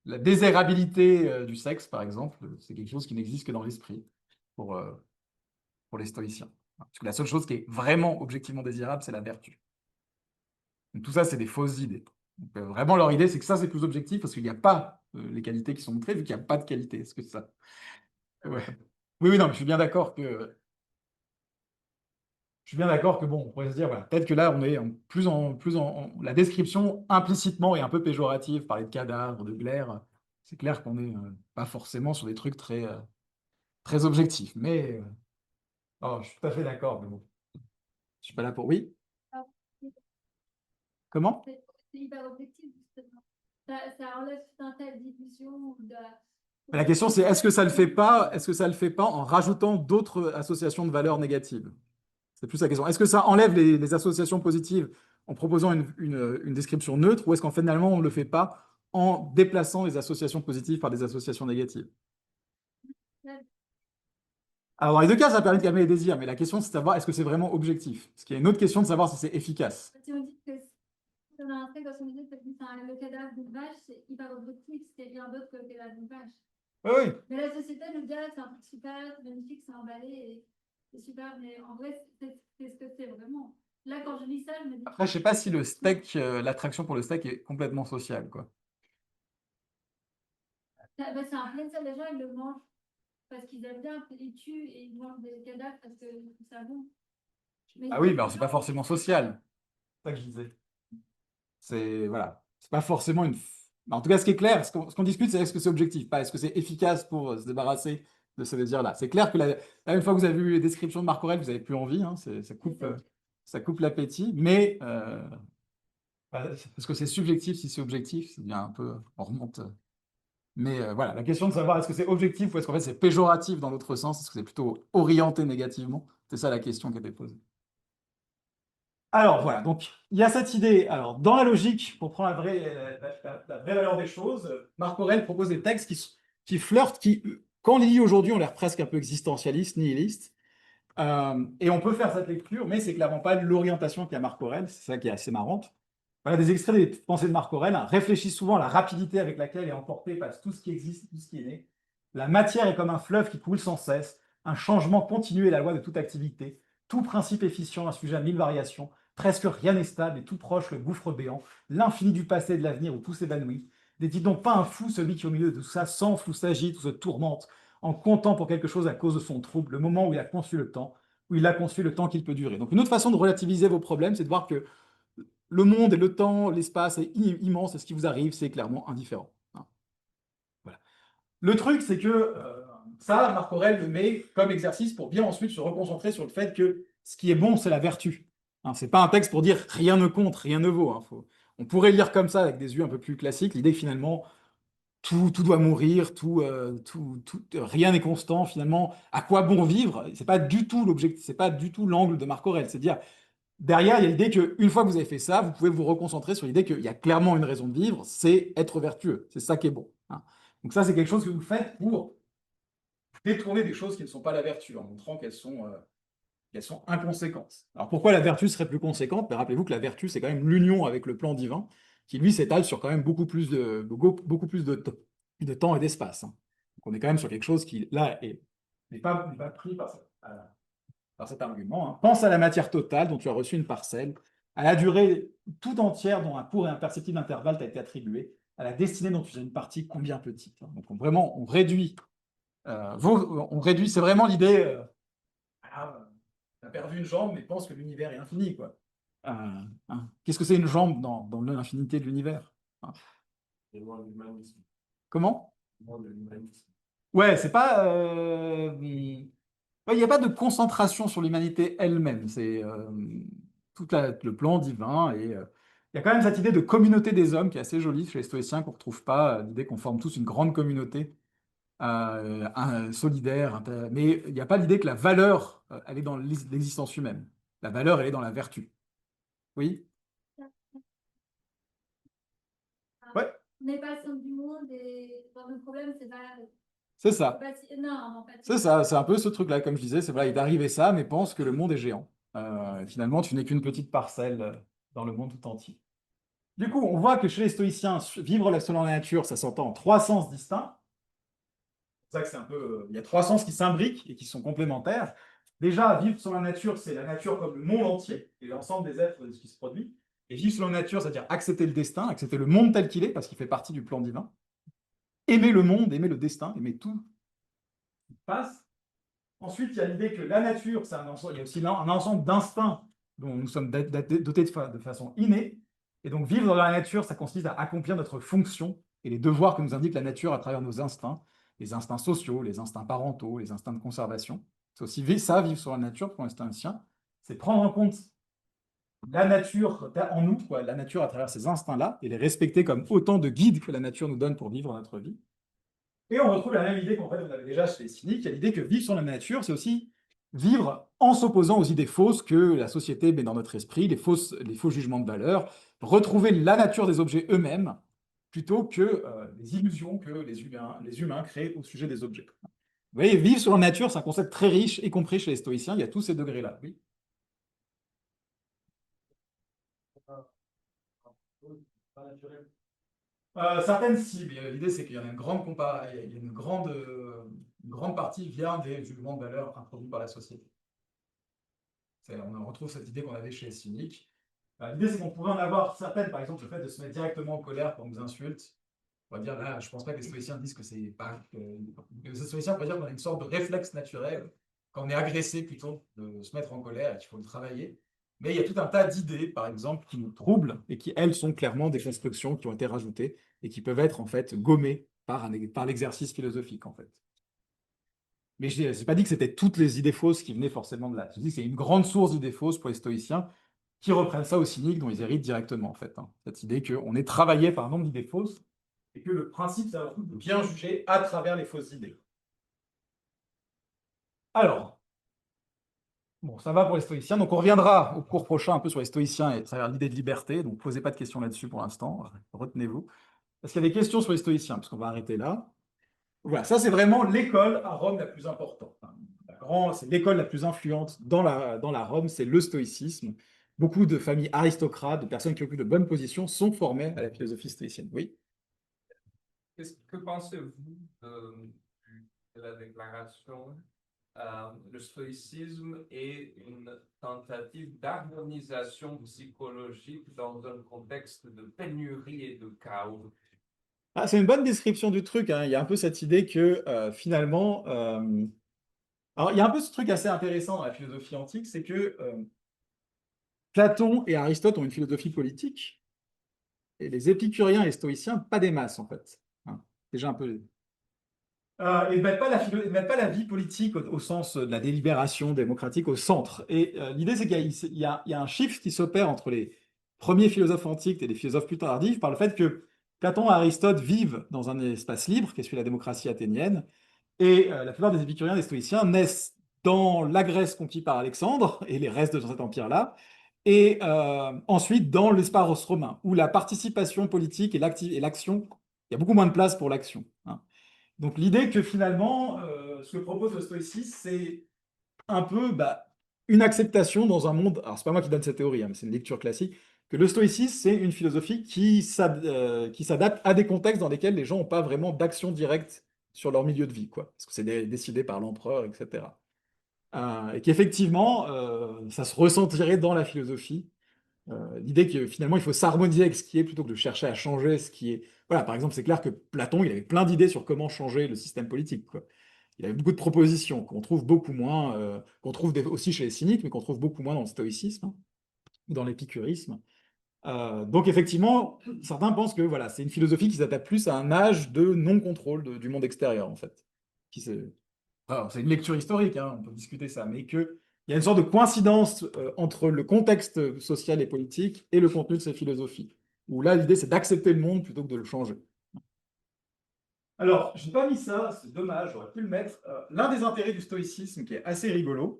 La désirabilité du sexe, par exemple, c'est quelque chose qui n'existe que dans l'esprit pour, euh, pour les stoïciens. Parce que la seule chose qui est vraiment objectivement désirable, c'est la vertu. Donc, tout ça, c'est des fausses idées. Donc, vraiment, leur idée, c'est que ça, c'est plus objectif parce qu'il n'y a pas les qualités qui sont montrées, vu qu'il n'y a pas de qualité. Est-ce que ça... Ouais. Oui, oui, non, mais je suis bien d'accord que... Je suis bien d'accord que, bon, on pourrait se dire, voilà, peut-être que là, on est la description implicitement est un peu péjorative, parler de cadavres, de glaire. C'est clair qu'on n'est pas forcément sur des trucs très objectifs. Mais oh, je suis tout à fait d'accord, mais bon, je suis pas là pour... Oui, Alors, comment? c'est hyper objectif, justement. Ça enlève tout un tas de diffusion ou de. La question, c'est est-ce que ça le fait pas en rajoutant d'autres associations de valeurs négatives? C'est plus la question. Est-ce que ça enlève les associations positives en proposant une description neutre, ou est-ce qu'en finalement, on ne le fait pas en déplaçant les associations positives par des associations négatives? Alors, dans les deux cas, ça permet de calmer les désirs, mais la question, c'est de savoir est-ce que c'est vraiment objectif? Parce qu'il y a une autre question de savoir si c'est efficace. Si on dit que si on a un trait, quand on dit que le cadavre d'une vache, c'est hyper objectif, c'est rien d'autre que le cadavre d'une vache. Oui, oui. Mais la société nous dit, ah, c'est un truc super, magnifique, c'est emballé, et c'est super, mais en vrai, c'est ce que c'est vraiment. Là, quand je lis ça, je me dis. Après, je sais pas si le steak, l'attraction pour le steak est complètement sociale, quoi. Bah, c'est un plein ça, les gens, ils le mangent parce qu'ils aiment bien, ils tuent et ils mangent des cadavres parce que ça bon. Mais Ah oui, mais alors c'est pas forcément social. C'est ça que je disais. C'est voilà, c'est pas forcément une. En tout cas, ce qui est clair, ce qu'on discute, c'est est-ce que c'est objectif, pas est-ce que c'est efficace pour se débarrasser de ce désir-là. C'est clair que là, une fois que vous avez vu les descriptions de Marc Aurèle, vous n'avez plus envie, hein, ça coupe l'appétit, mais parce que c'est subjectif, si c'est objectif, c'est bien un peu, on remonte. Mais voilà, la question de savoir est-ce que c'est objectif ou est-ce qu'en fait c'est péjoratif dans l'autre sens, est-ce que c'est plutôt orienté négativement, c'est ça la question qui a été posée. Alors voilà, donc il y a cette idée. Alors, dans la logique, pour prendre la vraie valeur des choses, Marc Aurèle propose des textes qui flirtent, qui, quand on les lit aujourd'hui, ont l'air presque un peu existentialistes, nihilistes. Et on peut faire cette lecture, mais c'est clairement pas l'orientation qu'a Marc Aurèle, c'est ça qui est assez marrante. Voilà, des extraits des pensées de Marc Aurèle réfléchissent souvent à la rapidité avec laquelle est emporté par tout ce qui existe, tout ce qui est né. La matière est comme un fleuve qui coule sans cesse, un changement continu est la loi de toute activité. Tout principe est fission, un sujet à mille variations. Presque rien n'est stable et tout proche le gouffre béant, l'infini du passé et de l'avenir où tout s'évanouit. N'est-il donc pas un fou celui qui au milieu de tout ça s'enfle ou s'agite ou se tourmente en comptant pour quelque chose à cause de son trouble, le moment où il a conçu le temps, qu'il peut durer. Donc une autre façon de relativiser vos problèmes, c'est de voir que le monde et le temps, l'espace est immense et ce qui vous arrive, c'est clairement indifférent. Voilà. Le truc, c'est que ça, Marc Aurèle le met comme exercice pour bien ensuite se reconcentrer sur le fait que ce qui est bon, c'est la vertu. Ce n'est pas un texte pour dire rien ne compte, rien ne vaut. On pourrait lire comme ça avec des yeux un peu plus classiques, l'idée que finalement, tout doit mourir, rien n'est constant. Finalement, à quoi bon vivre? C'est pas du tout l'objectif, c'est pas du tout l'angle de Marc Aurèle. C'est dire, derrière, il y a l'idée qu'une fois que vous avez fait ça, vous pouvez vous reconcentrer sur l'idée qu'il y a clairement une raison de vivre, c'est être vertueux. C'est ça qui est bon. Donc ça, c'est quelque chose que vous faites pour détourner des choses qui ne sont pas la vertu, en montrant qu'elles sont inconséquentes. Alors pourquoi la vertu serait plus conséquente? Rappelez-vous que la vertu, c'est quand même l'union avec le plan divin, qui lui s'étale sur quand même beaucoup plus de temps et d'espace. Donc on est quand même sur quelque chose qui, là, n'est pas pris par cet argument. Pense à la matière totale dont tu as reçu une parcelle, à la durée tout entière dont un court et imperceptible intervalle t'a été attribué, à la destinée dont tu as une partie combien petite. Donc vraiment, on réduit, c'est vraiment l'idée, tu as perdu une jambe, mais pense que l'univers est infini, quoi. Qu'est-ce que c'est une jambe dans l'infinité de l'univers? Et loin de l'humanisme. Comment? Loin de l'humanisme. Ouais, c'est pas. Il n'y a pas de concentration sur l'humanité elle-même. C'est tout le plan divin. Et il y a quand même cette idée de communauté des hommes qui est assez jolie chez les stoïciens, qu'on ne retrouve pas. L'idée qu'on forme tous une grande communauté solidaire. Mais il n'y a pas l'idée que la valeur, elle est dans l'existence humaine. La valeur, elle est dans la vertu. Oui? Ouais, On n'est pas le centre du monde et le problème, c'est pas. c'est ça. Non, pas C'est ça, c'est un peu ce truc-là, comme je disais, c'est voilà, il est arrivé ça, mais pense que le monde est géant. Finalement, tu n'es qu'une petite parcelle dans le monde tout entier. Du coup, on voit que chez les stoïciens, vivre selon la nature, ça s'entend en trois sens distincts. C'est ça que c'est un peu. Il y a trois sens qui s'imbriquent et qui sont complémentaires. Déjà, vivre selon la nature, c'est la nature comme le monde entier et l'ensemble des êtres de ce qui se produit. Et vivre selon la nature, c'est-à-dire accepter le destin, accepter le monde tel qu'il est, parce qu'il fait partie du plan divin. Aimer le monde, aimer le destin, aimer tout qui passe. Ensuite, il y a l'idée que la nature, c'est un ensemble, il y a aussi un ensemble d'instincts dont nous sommes dotés de façon innée. Et donc, vivre dans la nature, ça consiste à accomplir notre fonction et les devoirs que nous indique la nature à travers nos instincts, les instincts sociaux, les instincts parentaux, les instincts de conservation. C'est aussi ça, vivre sur la nature pour l'instinct sien. C'est prendre en compte la nature en nous, quoi, la nature à travers ces instincts-là, et les respecter comme autant de guides que la nature nous donne pour vivre notre vie. Et on retrouve la même idée qu'en fait on avait déjà chez les cyniques, il y a l'idée que vivre sur la nature, c'est aussi vivre en s'opposant aux idées fausses que la société met dans notre esprit, les faux jugements de valeur, retrouver la nature des objets eux-mêmes, plutôt que les illusions que les humains créent au sujet des objets. Vous voyez, vivre sur la nature, c'est un concept très riche, y compris chez les stoïciens, il y a tous ces degrés-là. Oui. Pas naturel. Certaines cibles, l'idée c'est qu'il y en a il y a une grande partie vient des jugements de valeur introduits par la société. On retrouve cette idée qu'on avait chez les cyniques. L'idée c'est qu'on pourrait en avoir certaines, par exemple le fait de se mettre directement en colère quand on nous insulte. On va dire là, je ne pense pas que les stoïciens disent que c'est pas. Les stoïciens pourraient dire qu'on a une sorte de réflexe naturel quand on est agressé plutôt de se mettre en colère et qu'il faut le travailler. Mais il y a tout un tas d'idées, par exemple, qui nous troublent et qui, elles, sont clairement des constructions qui ont été rajoutées et qui peuvent être, en fait, gommées par l'exercice philosophique, en fait. Mais je n'ai pas dit que c'était toutes les idées fausses qui venaient forcément de là. Je dis que c'est une grande source d'idées fausses pour les stoïciens qui reprennent ça aux cyniques dont ils héritent directement, en fait. Cette idée qu'on est travaillé par un nombre d'idées fausses et que le principe, c'est de bien juger à travers les fausses idées. Alors, bon, ça va pour les stoïciens. Donc, on reviendra au cours prochain un peu sur les stoïciens et à travers l'idée de liberté. Donc, posez pas de questions là-dessus pour l'instant. Retenez-vous. Parce qu'il y a des questions sur les stoïciens, parce qu'on va arrêter là. Voilà, ça, c'est vraiment l'école à Rome la plus importante. C'est l'école la plus influente dans la Rome, c'est le stoïcisme. Beaucoup de familles aristocrates, de personnes qui occupent de bonnes positions, sont formées à la philosophie stoïcienne. Oui. Que pensez-vous de la déclaration le stoïcisme est une tentative d'harmonisation psychologique dans un contexte de pénurie et de chaos? C'est une bonne description du truc. Il y a un peu cette idée que finalement... Alors, il y a un peu ce truc assez intéressant dans la philosophie antique, c'est que Platon et Aristote ont une philosophie politique, et les épicuriens et les stoïciens, pas des masses, en fait. Déjà un peu... Ils ne mettent pas la vie politique au sens de la délibération démocratique au centre. Et l'idée, c'est qu'il y a un shift qui s'opère entre les premiers philosophes antiques et les philosophes plus tardifs par le fait que Platon et Aristote vivent dans un espace libre, qui est celui de la démocratie athénienne, et la plupart des épicuriens et des stoïciens naissent dans la Grèce conquise par Alexandre et les restes de cet empire-là, et ensuite dans l'espace romain, où la participation politique et l'action, il y a beaucoup moins de place pour l'action. Donc l'idée que finalement, ce que propose le stoïcisme, c'est un peu une acceptation dans un monde, alors c'est pas moi qui donne cette théorie, mais c'est une lecture classique, que le stoïcisme, c'est une philosophie qui s'adapte à des contextes dans lesquels les gens n'ont pas vraiment d'action directe sur leur milieu de vie, quoi, parce que c'est décidé par l'empereur, etc. Et qu'effectivement, ça se ressentirait dans la philosophie. L'idée que finalement il faut s'harmoniser avec ce qui est plutôt que de chercher à changer ce qui est. Voilà, par exemple, c'est clair que Platon, il avait plein d'idées sur comment changer le système politique, quoi. Il avait beaucoup de propositions qu'on trouve beaucoup moins, qu'on trouve aussi chez les cyniques, mais qu'on trouve beaucoup moins dans le stoïcisme ou dans l'épicurisme. Donc effectivement, certains pensent que voilà, c'est une philosophie qui s'adapte plus à un âge de non-contrôle du monde extérieur, en fait. Alors, c'est une lecture historique, on peut discuter ça, mais qu'il y a une sorte de coïncidence entre le contexte social et politique et le contenu de ces philosophies, où là, l'idée, c'est d'accepter le monde plutôt que de le changer. Alors, je n'ai pas mis ça, c'est dommage, j'aurais pu le mettre. L'un des intérêts du stoïcisme, qui est assez rigolo,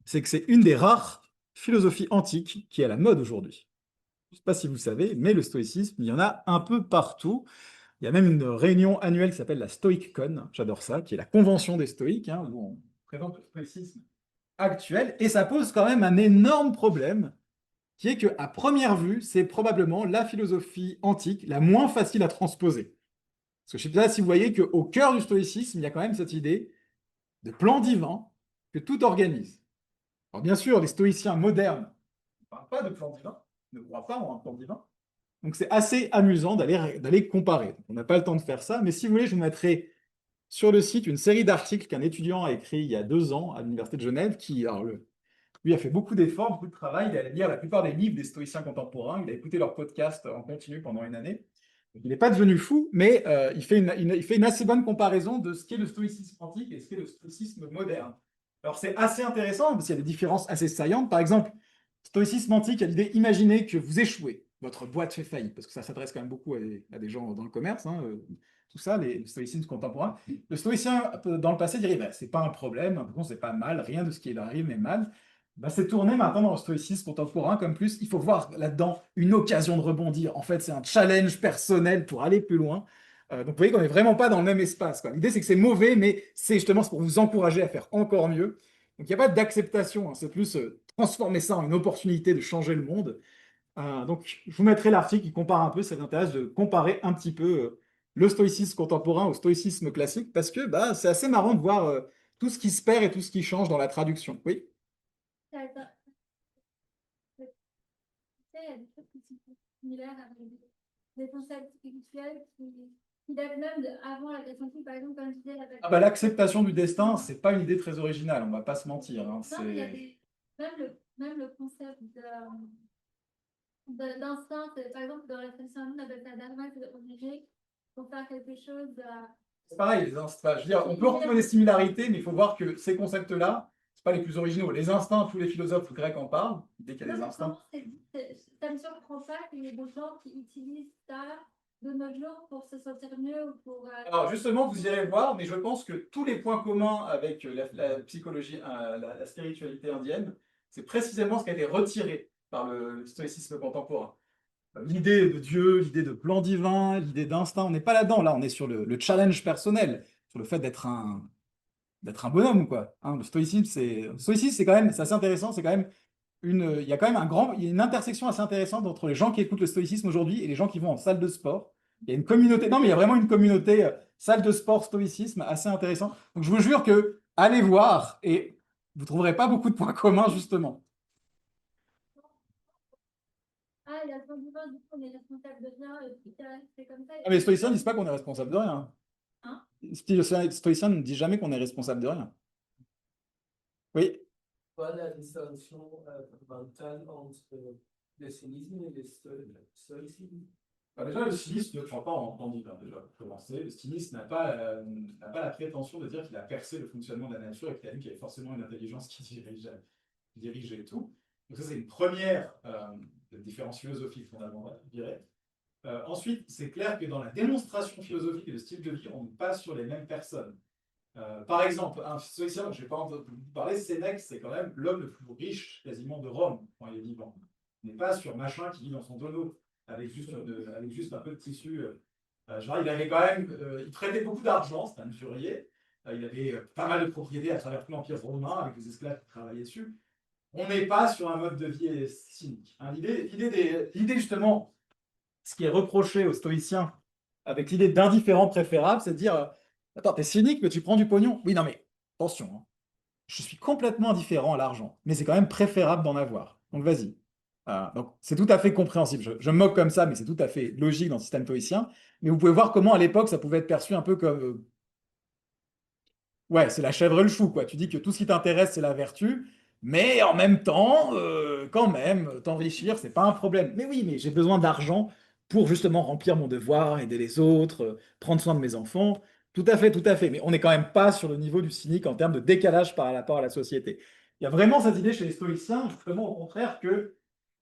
c'est que c'est une des rares philosophies antiques qui est à la mode aujourd'hui. Je ne sais pas si vous le savez, mais le stoïcisme, il y en a un peu partout. Il y a même une réunion annuelle qui s'appelle la StoicCon, j'adore ça, qui est la convention des stoïques, où on présente le stoïcisme actuel, et ça pose quand même un énorme problème, qui est qu'à première vue, c'est probablement la philosophie antique la moins facile à transposer. Parce que je ne sais pas si vous voyez qu'au cœur du stoïcisme, il y a quand même cette idée de plan divin que tout organise. Alors bien sûr, les stoïciens modernes ne parlent pas de plan divin, ne croient pas en un plan divin. Donc c'est assez amusant d'aller comparer. On n'a pas le temps de faire ça, mais si vous voulez, je vous mettrai sur le site une série d'articles qu'un étudiant a écrit il y a 2 ans à l'Université de Genève, qui, alors, lui a fait beaucoup d'efforts, beaucoup de travail, il est allé lire la plupart des livres des stoïciens contemporains, il a écouté leurs podcasts en continu pendant une année. Donc, il n'est pas devenu fou, mais il fait une assez bonne comparaison de ce qu'est le stoïcisme antique et ce qu'est le stoïcisme moderne. Alors c'est assez intéressant, parce qu'il y a des différences assez saillantes. Par exemple, stoïcisme antique a l'idée, imaginez que vous échouez, votre boîte fait faillite, parce que ça s'adresse quand même beaucoup à des gens dans le commerce, hein, tout ça, les stoïcismes contemporains. Le stoïcien, dans le passé, dirait, bah, c'est pas un problème, c'est pas mal, rien de ce qui arrive n'est mal. Bah, c'est tourné maintenant dans le stoïcisme contemporain comme plus, il faut voir là-dedans une occasion de rebondir. En fait, c'est un challenge personnel pour aller plus loin. Donc vous voyez qu'on n'est vraiment pas dans le même espace, quoi. L'idée, c'est que c'est mauvais, mais c'est justement pour vous encourager à faire encore mieux. Donc il n'y a pas d'acceptation, hein, c'est plus transformer ça en une opportunité de changer le monde. Donc je vous mettrai l'article qui compare un peu, ça vous intéresse de comparer un petit peu le stoïcisme contemporain au stoïcisme classique, parce que bah, c'est assez marrant de voir tout ce qui se perd et tout ce qui change dans la traduction. Oui. Attends. Tu sais, il y a des choses qui sont similaires avec des concepts spirituels qui datent même avant la création antique, par exemple, quand je disais la Ah bah, l'acceptation du destin, c'est pas une idée très originale, on va pas se mentir, hein, non, il y a c'est... même le concept d'instinct, par exemple, dans la tradition hindoue, on appelle ça dharma, c'est obligé pour faire quelque chose. C'est pareil, les instincts. Je veux dire, on peut retrouver des similarités, mais il faut voir que ces concepts-là, c'est pas les plus originaux. Les instincts, tous les philosophes grecs en parlent, dès qu'il y a des instincts. Ça ne me surprend pas qu'il y ait des gens qui utilisent ça de nos jours pour se sentir mieux ou pour. Alors justement, vous irez voir, mais je pense que tous les points communs avec la psychologie, la spiritualité indienne, c'est précisément ce qui a été retiré par le stoïcisme contemporain. L'idée de Dieu, l'idée de plan divin, l'idée d'instinct, on n'est pas là-dedans. Là, on est sur le challenge personnel, sur le fait d'être un bonhomme, quoi. Hein, le stoïcisme, c'est quand même, c'est assez intéressant, c'est quand même il y a quand même il y a une intersection assez intéressante entre les gens qui écoutent le stoïcisme aujourd'hui et les gens qui vont en salle de sport. Il y a une communauté, non, mais il y a vraiment une communauté salle de sport stoïcisme assez intéressant. Donc, je vous jure que allez voir et vous trouverez pas beaucoup de points communs, justement. Ah, il y a le plan divin, du coup, on est responsable de rien, c'est comme ça. Ah, mais les stoïciens ne disent pas qu'on est responsable de rien. Hein? Les stoïciens ne disent jamais qu'on est responsable de rien. Oui. Pas la distinction fondamentale entre le cynisme et le stoïcisme. Déjà, le cynisme ne croit pas en plan divin, déjà, pour commencer. Le cynisme n'a pas la prétention de dire qu'il a percé le fonctionnement de la nature et qu'il y avait forcément une intelligence qui dirigeait tout. Donc ça, c'est une première différence philosophique fondamentale, je dirais. Ensuite, c'est clair que dans la démonstration philosophique et le style de vie, on n'est pas sur les mêmes personnes. Par exemple, un stoïcien, je n'ai pas entendu parler, Sénèque, c'est quand même l'homme le plus riche quasiment de Rome quand il est vivant. On n'est pas sur machin qui vit dans son tonneau avec juste un peu de tissu. Genre, il avait quand même, il traitait beaucoup d'argent, c'était un usurier. Il avait pas mal de propriétés à travers tout l'Empire romain avec des esclaves qui travaillaient dessus. On n'est pas sur un mode de vie cynique. Hein, l'idée justement, ce qui est reproché aux stoïciens avec l'idée d'indifférent préférable, c'est de dire attends, t'es cynique, mais tu prends du pognon. Oui, non, mais attention, hein. Je suis complètement indifférent à l'argent, mais c'est quand même préférable d'en avoir. Donc vas-y. Donc c'est tout à fait compréhensible. Je me moque comme ça, mais c'est tout à fait logique dans le système stoïcien. Mais vous pouvez voir comment à l'époque ça pouvait être perçu un peu comme ouais, c'est la chèvre et le chou, quoi. Tu dis que tout ce qui t'intéresse, c'est la vertu, mais en même temps, quand même, t'enrichir, c'est pas un problème. Mais oui, mais j'ai besoin d'argent pour justement remplir mon devoir, aider les autres, prendre soin de mes enfants. Tout à fait, tout à fait. Mais on n'est quand même pas sur le niveau du cynique en termes de décalage par rapport à la société. Il y a vraiment cette idée chez les stoïciens, justement au contraire, que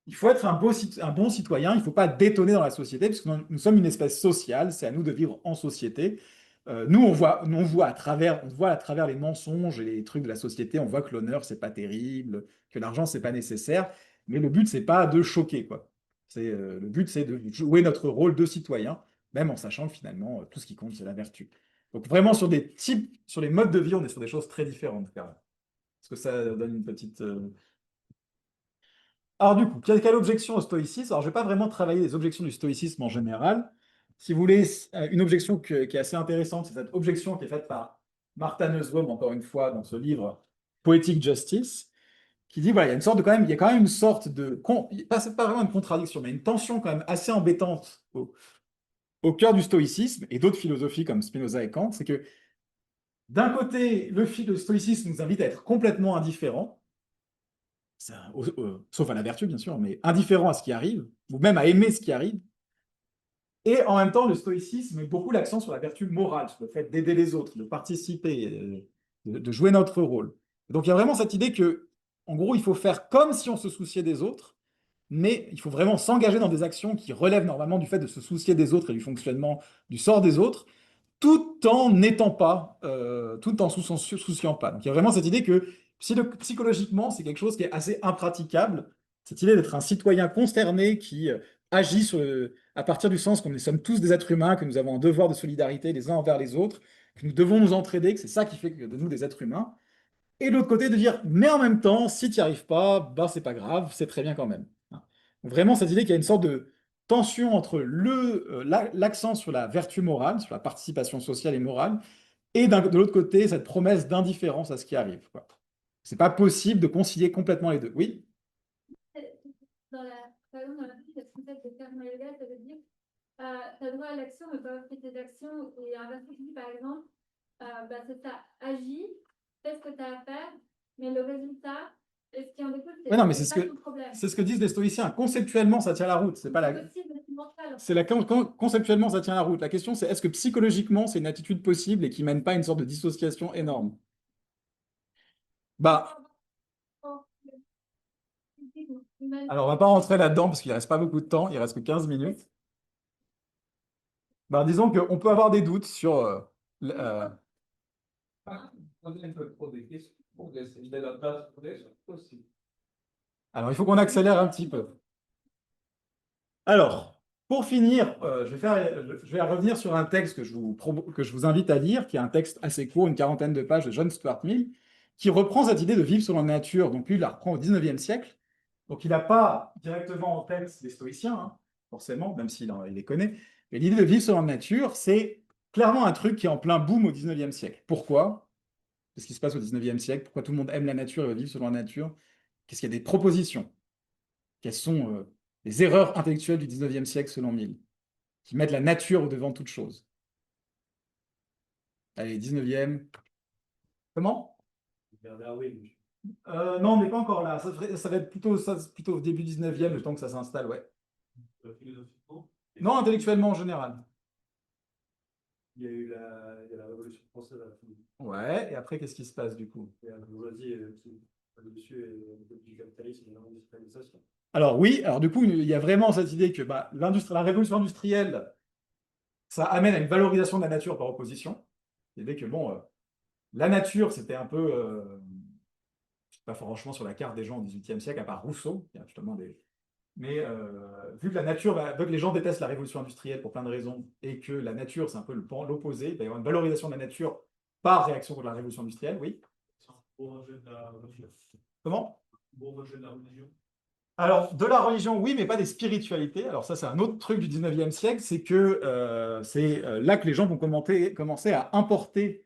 il faut être un bon citoyen, il ne faut pas détonner dans la société, parce que nous sommes une espèce sociale, c'est à nous de vivre en société. Nous, on voit à travers les mensonges et les trucs de la société, on voit que l'honneur, c'est pas terrible, que l'argent, c'est pas nécessaire, mais le but, c'est pas de choquer, quoi. Le but, c'est de jouer notre rôle de citoyen, même en sachant que finalement, tout ce qui compte, c'est la vertu. Donc vraiment, sur les modes de vie, on est sur des choses très différentes, quand même. Est-ce que ça donne une petite... Alors du coup, quelle objection au stoïcisme? Alors je ne vais pas vraiment travailler les objections du stoïcisme en général. Si vous voulez, une objection qui est assez intéressante, c'est cette objection qui est faite par Martha Nussbaum, encore une fois, dans ce livre Poetic Justice, qui dit, voilà, il y a une sorte de, quand même, il y a quand même une sorte de, c'est pas vraiment une contradiction, mais une tension quand même assez embêtante au cœur du stoïcisme et d'autres philosophies comme Spinoza et Kant, c'est que d'un côté, le stoïcisme nous invite à être complètement indifférents, sauf à la vertu bien sûr, mais indifférents à ce qui arrive, ou même à aimer ce qui arrive. Et en même temps, le stoïcisme met beaucoup l'accent sur la vertu morale, sur le fait d'aider les autres, de participer, de jouer notre rôle. Donc il y a vraiment cette idée que, en gros, il faut faire comme si on se souciait des autres, mais il faut vraiment s'engager dans des actions qui relèvent normalement du fait de se soucier des autres et du fonctionnement, du sort des autres, tout en n'étant pas, tout en s'en souciant pas. Donc il y a vraiment cette idée que psychologiquement, c'est quelque chose qui est assez impraticable, cette idée d'être un citoyen concerné qui agit à partir du sens que nous sommes tous des êtres humains, que nous avons un devoir de solidarité les uns envers les autres, que nous devons nous entraider, que c'est ça qui fait de nous des êtres humains. Et de l'autre côté, de dire, mais en même temps, si tu n'y arrives pas, bah, c'est pas grave, c'est très bien quand même. Donc, vraiment, cette idée qu'il y a une sorte de tension entre l'accent sur la vertu morale, sur la participation sociale et morale, et de l'autre côté, cette promesse d'indifférence à ce qui arrive, quoi. C'est pas possible de concilier complètement les deux. Oui? Par exemple, dans la vie, cette concept de karma yoga, ça veut dire tu as droit à l'action, mais pas faire tes actions. Et inversement, tu dis par exemple, c'est ça, agis, fais ce que tu as à faire, mais le résultat, et ce qui en découle, Ouais, non, mais pas ton problème. c'est ce que disent les stoïciens. Conceptuellement, ça tient la route. C'est pas la. Conceptuellement, ça tient la route. La question, c'est est-ce que psychologiquement, c'est une attitude possible et qui mène pas à une sorte de dissociation énorme? Bah, alors, on va pas rentrer là-dedans parce qu'il reste pas beaucoup de temps. Il reste que 15 minutes. Bah, disons qu'on peut avoir des doutes sur. Alors, il faut qu'on accélère un petit peu. Alors, pour finir, je vais revenir sur un texte que je vous invite à lire, qui est un texte assez court, une quarantaine de pages de John Stuart Mill, qui reprend cette idée de vivre selon la nature. Donc lui, il la reprend au 19e siècle. Donc il n'a pas directement en texte les stoïciens, hein, forcément, même s'il les connaît. Mais l'idée de vivre selon la nature, c'est clairement un truc qui est en plein boom au 19e siècle. Pourquoi? Qu'est-ce qui se passe au 19e siècle? Pourquoi tout le monde aime la nature et veut vivre selon la nature? Qu'est-ce qu'il y a des propositions? Quelles sont les erreurs intellectuelles du 19e siècle selon Mill, qui mettent la nature au devant de toute chose? Allez, 19e. Comment? Non, on n'est pas encore là. Ça va être plutôt au début 19e, le temps que ça s'installe, ouais. Non, intellectuellement en général. Il y a eu la Révolution française à la fin. Ouais, et après, qu'est-ce qui se passe du coup? Il y a la bourgeoisie au-dessus et du capitalisme et de l'industrialisation. Alors oui, alors du coup, il y a vraiment cette idée que la révolution industrielle, ça amène à une valorisation de la nature par opposition. L'idée que, bon, la nature, c'était un peu, pas franchement sur la carte des gens au XVIIIe siècle, à part Rousseau, qui a justement des. Mais vu que vu que les gens détestent la révolution industrielle pour plein de raisons, et que la nature, c'est un peu l'opposé, il va y avoir une valorisation de la nature par réaction contre la révolution industrielle, oui. Comment? Bon rejet de la religion. Alors, de la religion, oui, mais pas des spiritualités. Alors ça, c'est un autre truc du 19e siècle, c'est que c'est là que les gens vont commencer à importer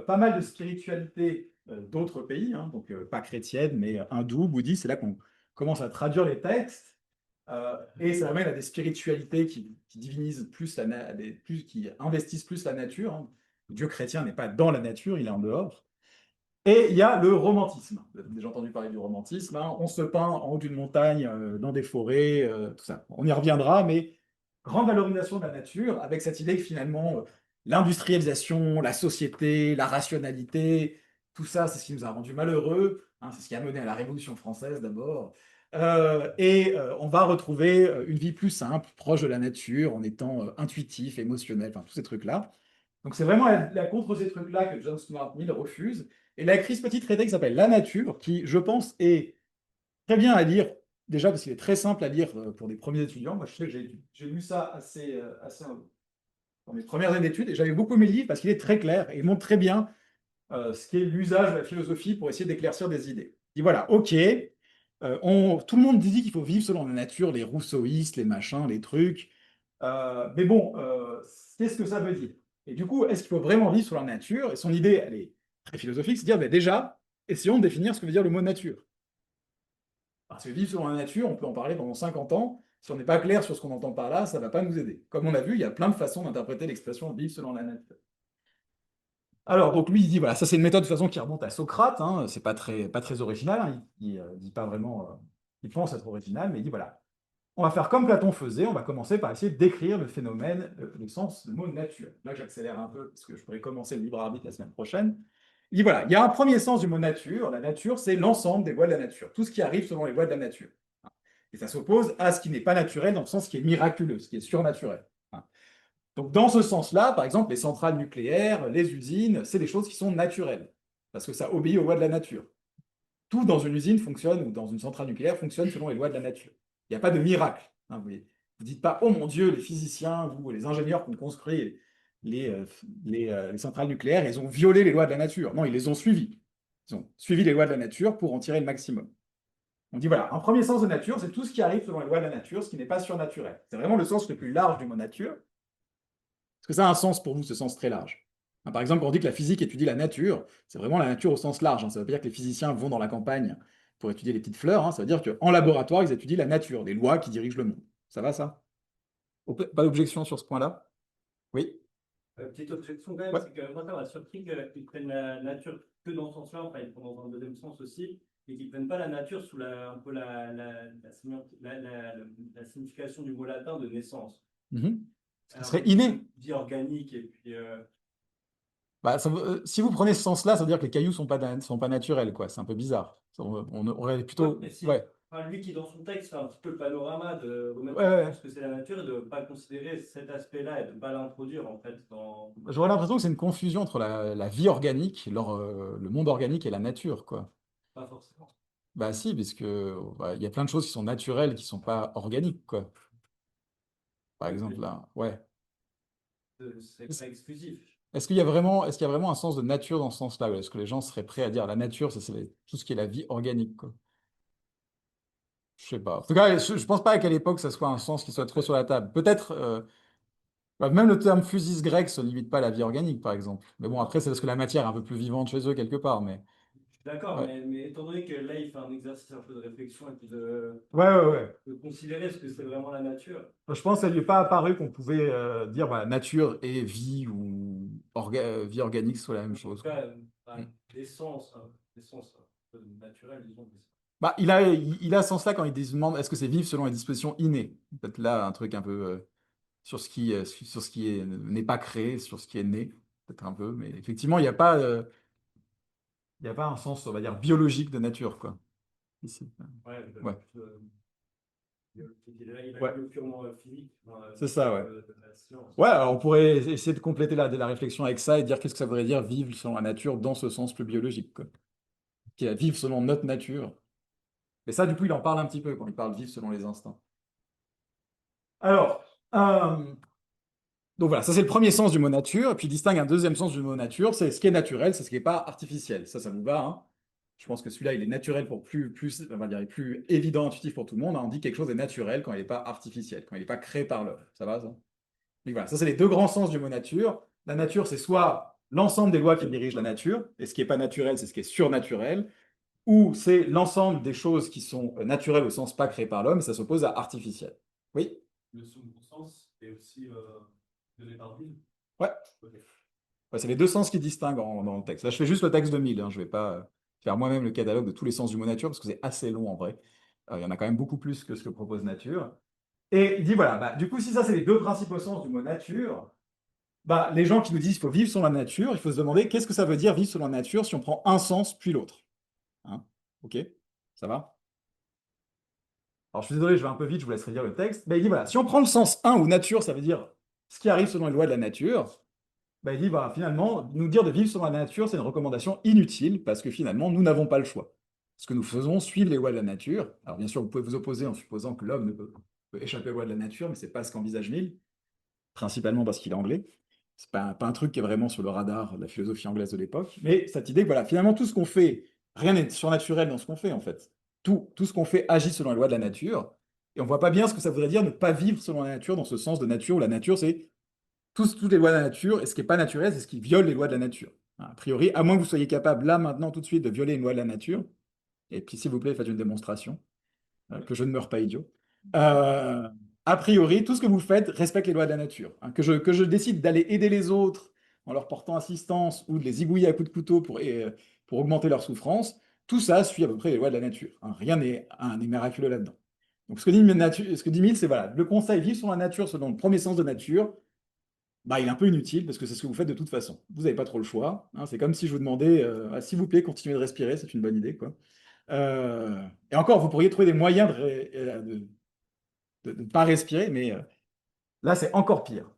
pas mal de spiritualités d'autres pays, hein, donc pas chrétiennes, mais hindoues, bouddhistes. C'est là qu'on commence à traduire les textes, et ça amène à des spiritualités qui divinisent plus, qui investissent plus la nature, hein. Le Dieu chrétien n'est pas dans la nature, il est en dehors. Et il y a le romantisme. Vous avez déjà entendu parler du romantisme, hein. On se peint en haut d'une montagne, dans des forêts, tout ça. On y reviendra, mais grande valorisation de la nature, avec cette idée que finalement, l'industrialisation, la société, la rationalité, tout ça, c'est ce qui nous a rendus malheureux, hein. C'est ce qui a mené à la Révolution française d'abord. On va retrouver une vie plus simple, proche de la nature, en étant intuitif, émotionnel, enfin tous ces trucs-là. Donc c'est vraiment contre ces trucs-là que John Stuart Mill refuse. Et il a écrit ce petit traité qui s'appelle La Nature, qui, je pense, est très bien à lire, déjà parce qu'il est très simple à lire pour des premiers étudiants. Moi, je sais que j'ai lu ça assez dans mes premières années d'études, et j'avais beaucoup aimé le livre parce qu'il est très clair et il montre très bien ce qu'est l'usage de la philosophie pour essayer d'éclaircir des idées. Il dit voilà, ok, tout le monde dit qu'il faut vivre selon la nature, les rousseauistes, les machins, les trucs, mais bon, qu'est-ce que ça veut dire? Et du coup, est-ce qu'il faut vraiment vivre sur la nature? Et son idée, elle est très philosophique, c'est de dire, déjà, essayons de définir ce que veut dire le mot nature. Parce que vivre selon la nature, on peut en parler pendant 50 ans. Si on n'est pas clair sur ce qu'on entend par là, ça ne va pas nous aider. Comme on a vu, il y a plein de façons d'interpréter l'expression vivre selon la nature. Alors, donc lui, il dit, voilà, ça c'est une méthode de toute façon qui remonte à Socrate, hein, c'est pas très original, hein, il dit pas vraiment, il pense être original, mais il dit, voilà, on va faire comme Platon faisait, on va commencer par essayer de décrire le phénomène, le sens du mot nature. Là, j'accélère un peu, parce que je pourrais commencer le libre arbitre la semaine prochaine. Il dit, voilà, il y a un premier sens du mot nature, la nature, c'est l'ensemble des lois de la nature, tout ce qui arrive selon les lois de la nature. Et ça s'oppose à ce qui n'est pas naturel, dans le sens qui est miraculeux, ce qui est surnaturel. Donc, dans ce sens-là, par exemple, les centrales nucléaires, les usines, c'est des choses qui sont naturelles, parce que ça obéit aux lois de la nature. Tout dans une usine fonctionne, ou dans une centrale nucléaire fonctionne selon les lois de la nature. Il n'y a pas de miracle. Hein, vous ne dites pas, oh mon Dieu, les physiciens ou les ingénieurs qui ont construit les centrales nucléaires, ils ont violé les lois de la nature. Non, ils les ont suivies. Ils ont suivi les lois de la nature pour en tirer le maximum. On dit, voilà, un premier sens de nature, c'est tout ce qui arrive selon les lois de la nature, ce qui n'est pas surnaturel. C'est vraiment le sens le plus large du mot nature. Est-ce que ça a un sens pour vous, ce sens très large? Par exemple, quand on dit que la physique étudie la nature, c'est vraiment la nature au sens large. Ça ne veut pas dire que les physiciens vont dans la campagne pour étudier les petites fleurs. Ça veut dire qu'en laboratoire, ils étudient la nature, les lois qui dirigent le monde. Ça va, ça? Pas d'objection sur ce point-là? Oui? Petite objection quand même, Ouais. c'est que moi ça m'a surpris qu'ils prennent la nature que dans ce sens-là, enfin ils prennent dans un deuxième sens aussi, et qu'ils prennent pas la nature sous un peu la signification du mot latin de naissance. Ce serait inné. Vie organique et puis Bah, si vous prenez ce sens-là, ça veut dire que les cailloux sont pas naturels, quoi. C'est un peu bizarre. On aurait plutôt. mais si, Ouais. enfin, lui qui dans son texte fait un petit peu le panorama de remettre Ouais. en pense que c'est la nature et de ne pas considérer cet aspect-là et de ne pas l'introduire en fait dans. J'aurais l'impression que c'est une confusion entre la vie organique, le monde organique et la nature, quoi. Pas forcément. Bah si, puisque bah, il y a plein de choses qui sont naturelles, qui sont pas organiques, quoi. Par exemple, là, ouais. C'est pas exclusif. Est-ce qu'il y a vraiment un sens de nature dans ce sens-là? Est-ce que les gens seraient prêts à dire la nature, c'est tout ce qui est la vie organique, quoi? Je sais pas. En tout cas, je pense pas qu'à l'époque, ça soit un sens qui soit trop sur la table. Peut-être, bah, même le terme physis grec se limite pas à la vie organique, par exemple. Mais bon, après, c'est parce que la matière est un peu plus vivante chez eux, quelque part, mais... Je suis d'accord, Ouais. mais étant donné que là, il fait un exercice un peu de réflexion et puis Ouais. de considérer ce que c'est vraiment la nature. Je pense que ça lui est pas apparu qu'on pouvait dire voilà, nature et vie ou vie organique soit la même En chose, tout quoi. cas, l'essence naturelle, disons. Bah, il a ce sens-là quand il demande est-ce que c'est vivre selon les dispositions innées. Peut-être là un truc un peu sur ce qui n'est pas créé, sur ce qui est né, peut-être un peu, mais effectivement il y a pas un sens, on va dire, biologique de nature, quoi. Ici. Ouais. Il Ouais. a le purement physique. C'est ça, ouais. De la science. Ouais, alors on pourrait essayer de compléter la réflexion avec ça et dire qu'est-ce que ça voudrait dire vivre selon la nature dans ce sens plus biologique, quoi. Qui est vivre selon notre nature. Mais ça, du coup, il en parle un petit peu quand il parle vivre selon les instincts. Alors, donc voilà, ça c'est le premier sens du mot nature, et puis il distingue un deuxième sens du mot nature, c'est ce qui est naturel, c'est ce qui n'est pas artificiel. Ça vous va, hein? Je pense que celui-là, il est naturel pour on va dire, plus évident, intuitif pour tout le monde, hein. On dit que quelque chose est naturel quand il n'est pas artificiel, quand il n'est pas créé par l'homme. Ça va, ça? Donc voilà, ça c'est les deux grands sens du mot nature. La nature, c'est soit l'ensemble des lois qui dirigent la nature, et ce qui n'est pas naturel, c'est ce qui est surnaturel, ou c'est l'ensemble des choses qui sont naturelles au sens pas créées par l'homme, et ça s'oppose à artificiel. Oui? Le second sens est aussi donné par Bill. Ouais. Ouais, c'est les deux sens qui distinguent dans le texte. Là, je fais juste le texte de 1000, hein. Je ne vais pas faire moi-même le catalogue de tous les sens du mot nature, parce que c'est assez long en vrai. Il y en a quand même beaucoup plus que ce que propose nature. Et il dit, voilà, bah, du coup, si ça, c'est les deux principaux sens du mot nature, bah, les gens qui nous disent qu'il faut vivre selon la nature, il faut se demander qu'est-ce que ça veut dire vivre selon la nature si on prend un sens puis l'autre. Hein? Ok? Ça va? Alors, je suis désolé, je vais un peu vite, je vous laisserai lire le texte. Mais il dit, voilà, si on prend le sens 1 où nature, ça veut dire ce qui arrive selon les lois de la nature, bah, il dit, bah, finalement, nous dire de vivre selon la nature, c'est une recommandation inutile, parce que finalement, nous n'avons pas le choix. Ce que nous faisons, suivre les lois de la nature. Alors, bien sûr, vous pouvez vous opposer en supposant que l'homme ne peut échapper aux lois de la nature, mais ce n'est pas ce qu'envisage Mill, principalement parce qu'il est anglais. C'est pas un truc qui est vraiment sur le radar de la philosophie anglaise de l'époque. Mais cette idée que, voilà, finalement, tout ce qu'on fait, rien n'est surnaturel dans ce qu'on fait, en fait. Tout ce qu'on fait agit selon les lois de la nature. Et on ne voit pas bien ce que ça voudrait dire ne pas vivre selon la nature, dans ce sens de nature où la nature, c'est toutes les lois de la nature, et ce qui n'est pas naturel, c'est ce qui viole les lois de la nature. A priori, à moins que vous soyez capable, là, maintenant, tout de suite, de violer une loi de la nature, et puis, s'il vous plaît, faites une démonstration. que je ne meurs pas idiot. Euh, a priori, tout ce que vous faites respecte les lois de la nature. Hein. Que je décide d'aller aider les autres en leur portant assistance ou de les zigouiller à coups de couteau pour augmenter leur souffrance, tout ça suit à peu près les lois de la nature. Hein. Rien n'est miraculeux là-dedans. Donc ce que dit Mill, c'est voilà, le conseil vivre sur la nature selon le premier sens de nature, bah, il est un peu inutile parce que c'est ce que vous faites de toute façon. Vous n'avez pas trop le choix. Hein. C'est comme si je vous demandais, ah, s'il vous plaît, continuez de respirer, c'est une bonne idée, quoi. Et encore, vous pourriez trouver des moyens de ne pas respirer, mais là, c'est encore pire.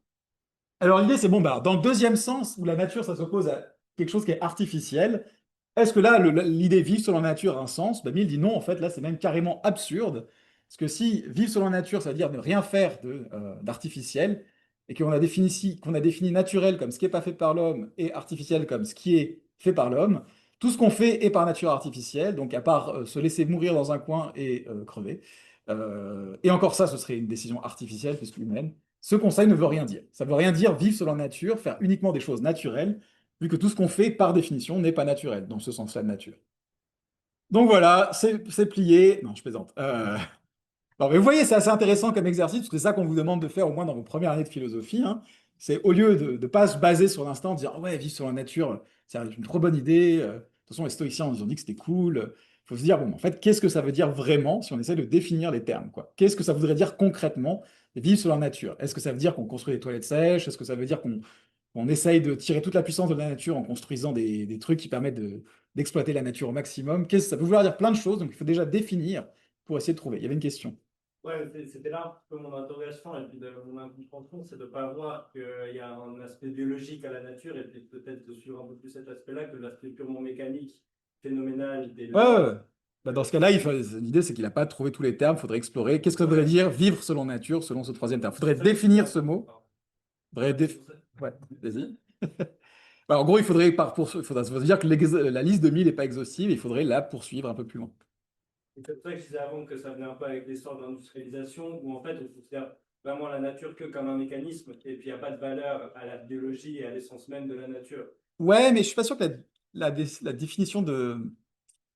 Alors l'idée, c'est bon, bah, dans le deuxième sens, où la nature, ça s'oppose à quelque chose qui est artificiel, est-ce que là, l'idée vivre selon la nature a un sens? Bah, Mill dit non, en fait, là, c'est même carrément absurde. Parce que si vivre selon la nature, ça veut dire ne rien faire d'artificiel, et qu'on a défini naturel comme ce qui n'est pas fait par l'homme, et artificiel comme ce qui est fait par l'homme, tout ce qu'on fait est par nature artificiel, donc à part se laisser mourir dans un coin et crever. Et encore ça, ce serait une décision artificielle, puisque humaine. Ce conseil ne veut rien dire. Ça ne veut rien dire vivre selon la nature, faire uniquement des choses naturelles, vu que tout ce qu'on fait, par définition, n'est pas naturel, dans ce sens-là de nature. Donc voilà, c'est plié. Non, je plaisante. Non, mais vous voyez, c'est assez intéressant comme exercice, parce que c'est ça qu'on vous demande de faire, au moins dans vos premières années de philosophie. Hein. C'est au lieu de ne pas se baser sur l'instant, de dire, ah ouais, vivre sur la nature, c'est une trop bonne idée. De toute façon, les stoïciens nous ont dit que c'était cool. Il faut se dire, bon, en fait, qu'est-ce que ça veut dire vraiment si on essaie de définir les termes, quoi? Qu'est-ce que ça voudrait dire concrètement, vivre sur la nature? Est-ce que ça veut dire qu'on construit des toilettes sèches? Est-ce que ça veut dire qu'on essaye de tirer toute la puissance de la nature en construisant des trucs qui permettent d'exploiter la nature au maximum? Ça peut vouloir dire plein de choses, donc il faut déjà définir pour essayer de trouver. Il y avait une question. Ouais, c'était là un peu mon interrogation et puis de mon incompréhension, c'est de ne pas voir qu'il y a un aspect biologique à la nature et puis peut-être de suivre un peu plus cet aspect-là que l'aspect purement mécanique, phénoménal. Ouais, ouais, ouais. Bah, dans ce cas-là, l'idée, c'est qu'il n'a pas trouvé tous les termes. Il faudrait explorer. Qu'est-ce que ça voudrait dire vivre selon nature, selon ce troisième terme? Il faudrait définir ce mot. Ouais, vas-y. Bah, en gros, il faudrait se dire que la liste de 1000 n'est pas exhaustive. Il faudrait la poursuivre un peu plus loin. C'est pour ça que je disais avant que ça venait un peu avec l'essor de l'industrialisation, où en fait on considère vraiment la nature que comme un mécanisme, et puis il n'y a pas de valeur à la biologie et à l'essence même de la nature. Ouais, mais je suis pas sûr que la définition de.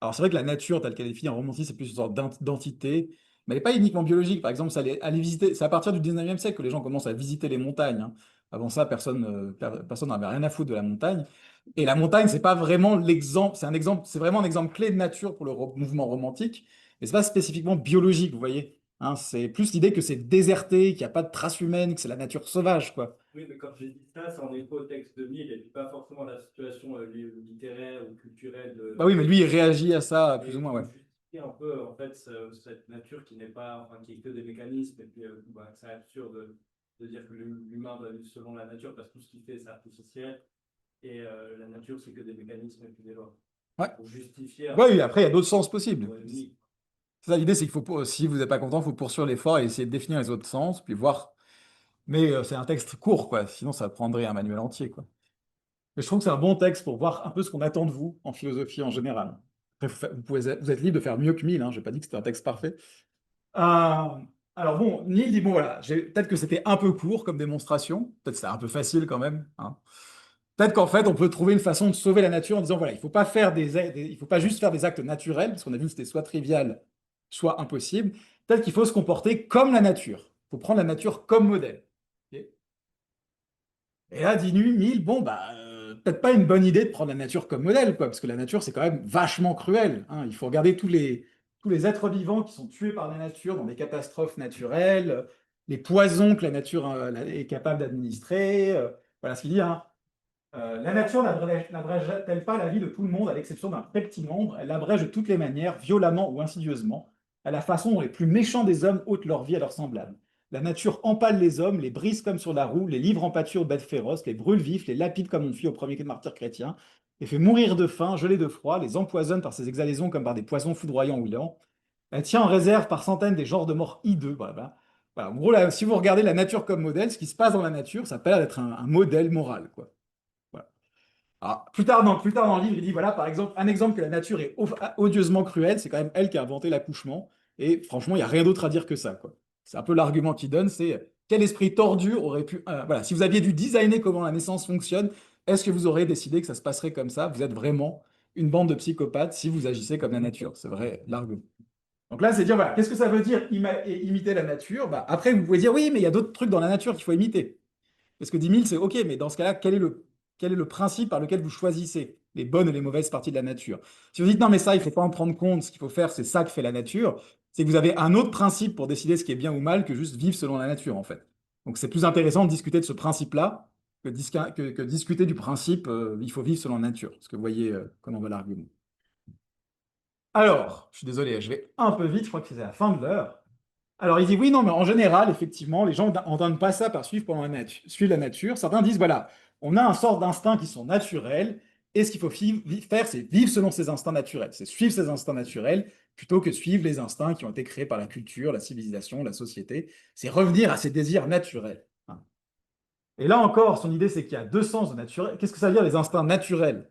Alors, c'est vrai que la nature, telle qu'elle est définie en romantisme, c'est plus une sorte d'entité, mais elle n'est pas uniquement biologique. Par exemple, aller visiter, c'est à partir du 19e siècle que les gens commencent à visiter les montagnes. Hein. Avant ça, personne n'avait rien à foutre de la montagne. Et la montagne, c'est pas vraiment l'exemple, c'est vraiment un exemple clé de nature pour le mouvement romantique, mais c'est pas spécifiquement biologique, vous voyez. Hein, c'est plus l'idée que c'est déserté, qu'il n'y a pas de traces humaines, que c'est la nature sauvage, quoi. Oui, mais quand j'ai dit ça, c'est en écho au texte de Mill, et puis pas forcément la situation littéraire ou culturelle de. Bah oui, mais lui, il réagit à ça, plus ou moins, ouais. Justifier un peu, en fait, cette nature qui n'est pas, enfin, qui est que des mécanismes, et puis c'est absurde de dire que l'humain doit vivre selon la nature, parce que tout ce qu'il fait, c'est artificiel, et la nature, c'est que des mécanismes et puis des lois. Ouais. Pour justifier. Ouais, oui, après, il y a d'autres sens possibles. Oui. C'est ça, l'idée, c'est si vous n'êtes pas content, il faut poursuivre l'effort et essayer de définir les autres sens, puis voir. Mais c'est un texte court, quoi. Sinon, ça prendrait un manuel entier, quoi. Mais je trouve que c'est un bon texte pour voir un peu ce qu'on attend de vous en philosophie en général. Après, vous êtes libre de faire mieux que Mill, hein. Je n'ai pas dit que c'était un texte parfait. Alors bon, Mill dit, bon voilà, peut-être que c'était un peu court comme démonstration, peut-être que c'était un peu facile quand même. Hein. Peut-être qu'en fait, on peut trouver une façon de sauver la nature en disant, voilà, il ne faut pas il faut pas juste faire des actes naturels, parce qu'on a vu que c'était soit trivial, soit impossible. Peut-être qu'il faut se comporter comme la nature. Il faut prendre la nature comme modèle. Okay. Et là, dit Mill, bon, bah, peut-être pas une bonne idée de prendre la nature comme modèle, quoi, parce que la nature, c'est quand même vachement cruel. Hein. Il faut regarder tous les êtres vivants qui sont tués par la nature dans des catastrophes naturelles, les poisons que la nature est capable d'administrer. Voilà ce qu'il dit. Hein. La nature n'abrège-t-elle pas la vie de tout le monde, à l'exception d'un très petit nombre? Elle l'abrège de toutes les manières, violemment ou insidieusement, à la façon dont les plus méchants des hommes ôtent leur vie à leurs semblables. La nature empale les hommes, les brise comme sur la roue, les livre en pâture aux bêtes féroces, les brûle vifs, les lapide comme on fit au premier martyr chrétien, les fait mourir de faim, geler de froid, les empoisonne par ses exhalaisons comme par des poisons foudroyants ou lents. Elle tient en réserve par centaines des genres de morts hideux. Voilà. Voilà. En gros, là, si vous regardez la nature comme modèle, ce qui se passe dans la nature, ça peut être un modèle moral, quoi. Alors, plus tard dans le livre, il dit, voilà, par exemple, un exemple que la nature est odieusement cruelle, c'est quand même elle qui a inventé l'accouchement. Et franchement, il n'y a rien d'autre à dire que ça, quoi. C'est un peu l'argument qu'il donne, c'est quel esprit tordu aurait pu. Voilà, si vous aviez dû designer comment la naissance fonctionne, est-ce que vous auriez décidé que ça se passerait comme ça? Vous êtes vraiment une bande de psychopathes si vous agissez comme la nature. C'est vrai, l'argument. Donc là, c'est dire, voilà, qu'est-ce que ça veut dire imiter la nature? Bah, après, vous pouvez dire, oui, mais il y a d'autres trucs dans la nature qu'il faut imiter. Parce que 10 000, c'est OK, mais dans ce cas-là, quel est le principe par lequel vous choisissez les bonnes et les mauvaises parties de la nature? Si vous dites, non, mais ça, il ne faut pas en prendre compte, ce qu'il faut faire, c'est ça que fait la nature, c'est que vous avez un autre principe pour décider ce qui est bien ou mal que juste vivre selon la nature, en fait. Donc c'est plus intéressant de discuter de ce principe-là que discuter du principe, il faut vivre selon la nature. Parce que vous voyez comment va l'argument. Alors, je suis désolé, je vais un peu vite, je crois que c'est la fin de l'heure. Alors, il dit oui, non, mais en général, effectivement, les gens n'entendent pas ça par suivre la nature. Certains disent, voilà, on a un sort d'instincts qui sont naturels, et ce qu'il faut faire, c'est vivre selon ces instincts naturels. C'est suivre ces instincts naturels plutôt que suivre les instincts qui ont été créés par la culture, la civilisation, la société. C'est revenir à ces désirs naturels. Hein. Et là encore, son idée, c'est qu'il y a deux sens de naturel. Qu'est-ce que ça veut dire, les instincts naturels?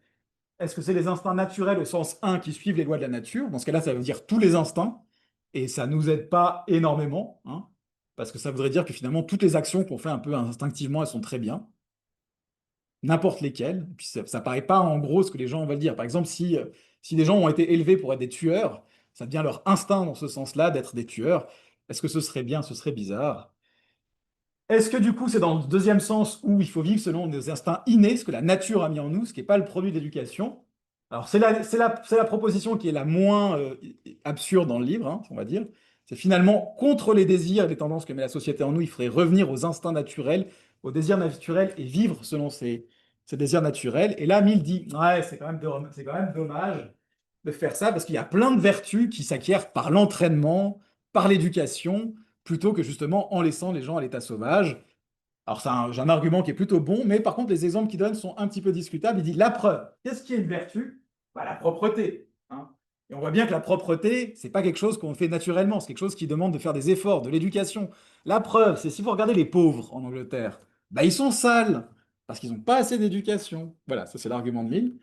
Est-ce que c'est les instincts naturels au sens 1 qui suivent les lois de la nature? Dans ce cas-là, ça veut dire tous les instincts, et ça ne nous aide pas énormément, hein, parce que ça voudrait dire que finalement, toutes les actions qu'on fait un peu instinctivement, elles sont très bien, n'importe lesquelles. Et puis ça ne paraît pas en gros ce que les gens veulent dire. Par exemple, si des gens ont été élevés pour être des tueurs, ça devient leur instinct dans ce sens-là d'être des tueurs. Est-ce que ce serait bien? Ce serait bizarre. Est-ce que du coup, c'est dans le deuxième sens où il faut vivre selon des instincts innés, ce que la nature a mis en nous, ce qui n'est pas le produit de l'éducation? Alors, c'est la proposition qui est la moins absurde dans le livre, hein, on va dire. C'est finalement contre les désirs et les tendances que met la société en nous, il faudrait revenir aux instincts naturels, aux désirs naturels et vivre selon ces désirs naturels. Et là, Mill dit, ouais, c'est quand même dommage de faire ça parce qu'il y a plein de vertus qui s'acquièrent par l'entraînement, par l'éducation, plutôt que justement en laissant les gens à l'état sauvage. Alors, j'ai un argument qui est plutôt bon, mais par contre, les exemples qu'il donne sont un petit peu discutables. Il dit la preuve. Qu'est-ce qui est une vertu? Bah, la propreté. Hein. Et on voit bien que la propreté, c'est pas quelque chose qu'on fait naturellement, c'est quelque chose qui demande de faire des efforts, de l'éducation. La preuve, c'est si vous regardez les pauvres en Angleterre, bah, ils sont sales parce qu'ils n'ont pas assez d'éducation. Voilà, ça c'est l'argument de Mill.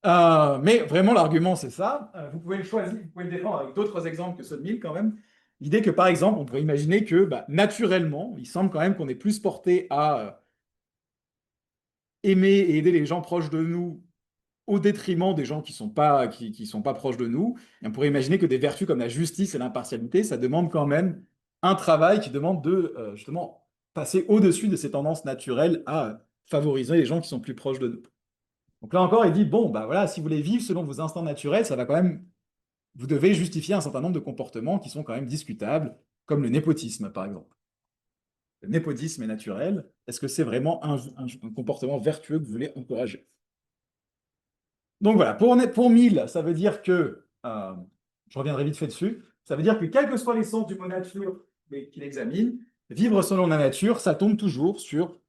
Mais vraiment, l'argument, c'est ça. Vous pouvez le choisir, vous pouvez le défendre avec d'autres exemples que ceux de Mill quand même. L'idée que, par exemple, on pourrait imaginer que, bah, naturellement, il semble quand même qu'on est plus porté à aimer et aider les gens proches de nous au détriment des gens qui sont pas proches de nous. Et on pourrait imaginer que des vertus comme la justice et l'impartialité, ça demande quand même un travail qui demande de, justement, passer au-dessus de ces tendances naturelles à favoriser les gens qui sont plus proches de nous. Donc là encore, il dit, bon, bah voilà, si vous voulez vivre selon vos instincts naturels, ça va quand même, vous devez justifier un certain nombre de comportements qui sont quand même discutables, comme le népotisme, par exemple. Le népotisme est naturel. Est-ce que c'est vraiment un comportement vertueux que vous voulez encourager? Donc voilà, pour Mill, ça veut dire que, je reviendrai vite fait dessus, ça veut dire que quels que soient les sens du mot nature qu'il examine, vivre selon la nature, ça tombe toujours sur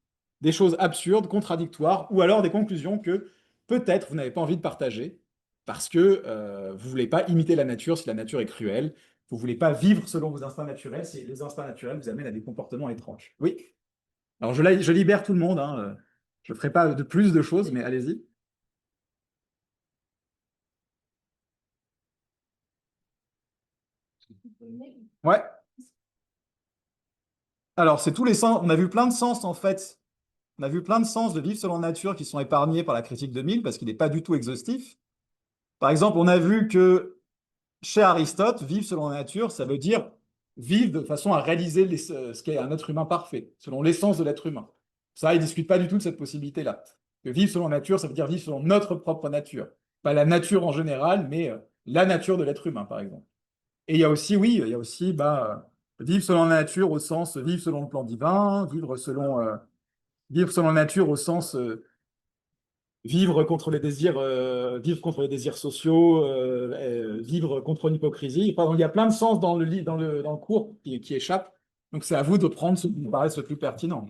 des choses absurdes, contradictoires, ou alors des conclusions que peut-être vous n'avez pas envie de partager, parce que vous ne voulez pas imiter la nature si la nature est cruelle, vous ne voulez pas vivre selon vos instincts naturels si les instincts naturels vous amènent à des comportements étranges. Oui. Alors je libère tout le monde, hein, je ne ferai pas de plus de choses, mais allez-y. Ouais. Alors, c'est tous les sens. On a vu plein de sens, en fait. On a vu plein de sens de vivre selon la nature qui sont épargnés par la critique de Mill parce qu'il n'est pas du tout exhaustif. Par exemple, on a vu que chez Aristote, vivre selon la nature, ça veut dire vivre de façon à réaliser ce qu'est un être humain parfait, selon l'essence de l'être humain. Ça, il ne discute pas du tout de cette possibilité-là. Que vivre selon la nature, ça veut dire vivre selon notre propre nature. Pas la nature en général, mais la nature de l'être humain, par exemple. Et il y a aussi, oui, il y a aussi bah, vivre selon la nature au sens vivre selon le plan divin, vivre selon la nature au sens vivre contre les désirs sociaux, vivre contre l'hypocrisie. Pardon, il y a plein de sens dans le cours qui échappent. Donc c'est à vous de prendre ce qui vous paraît le plus pertinent.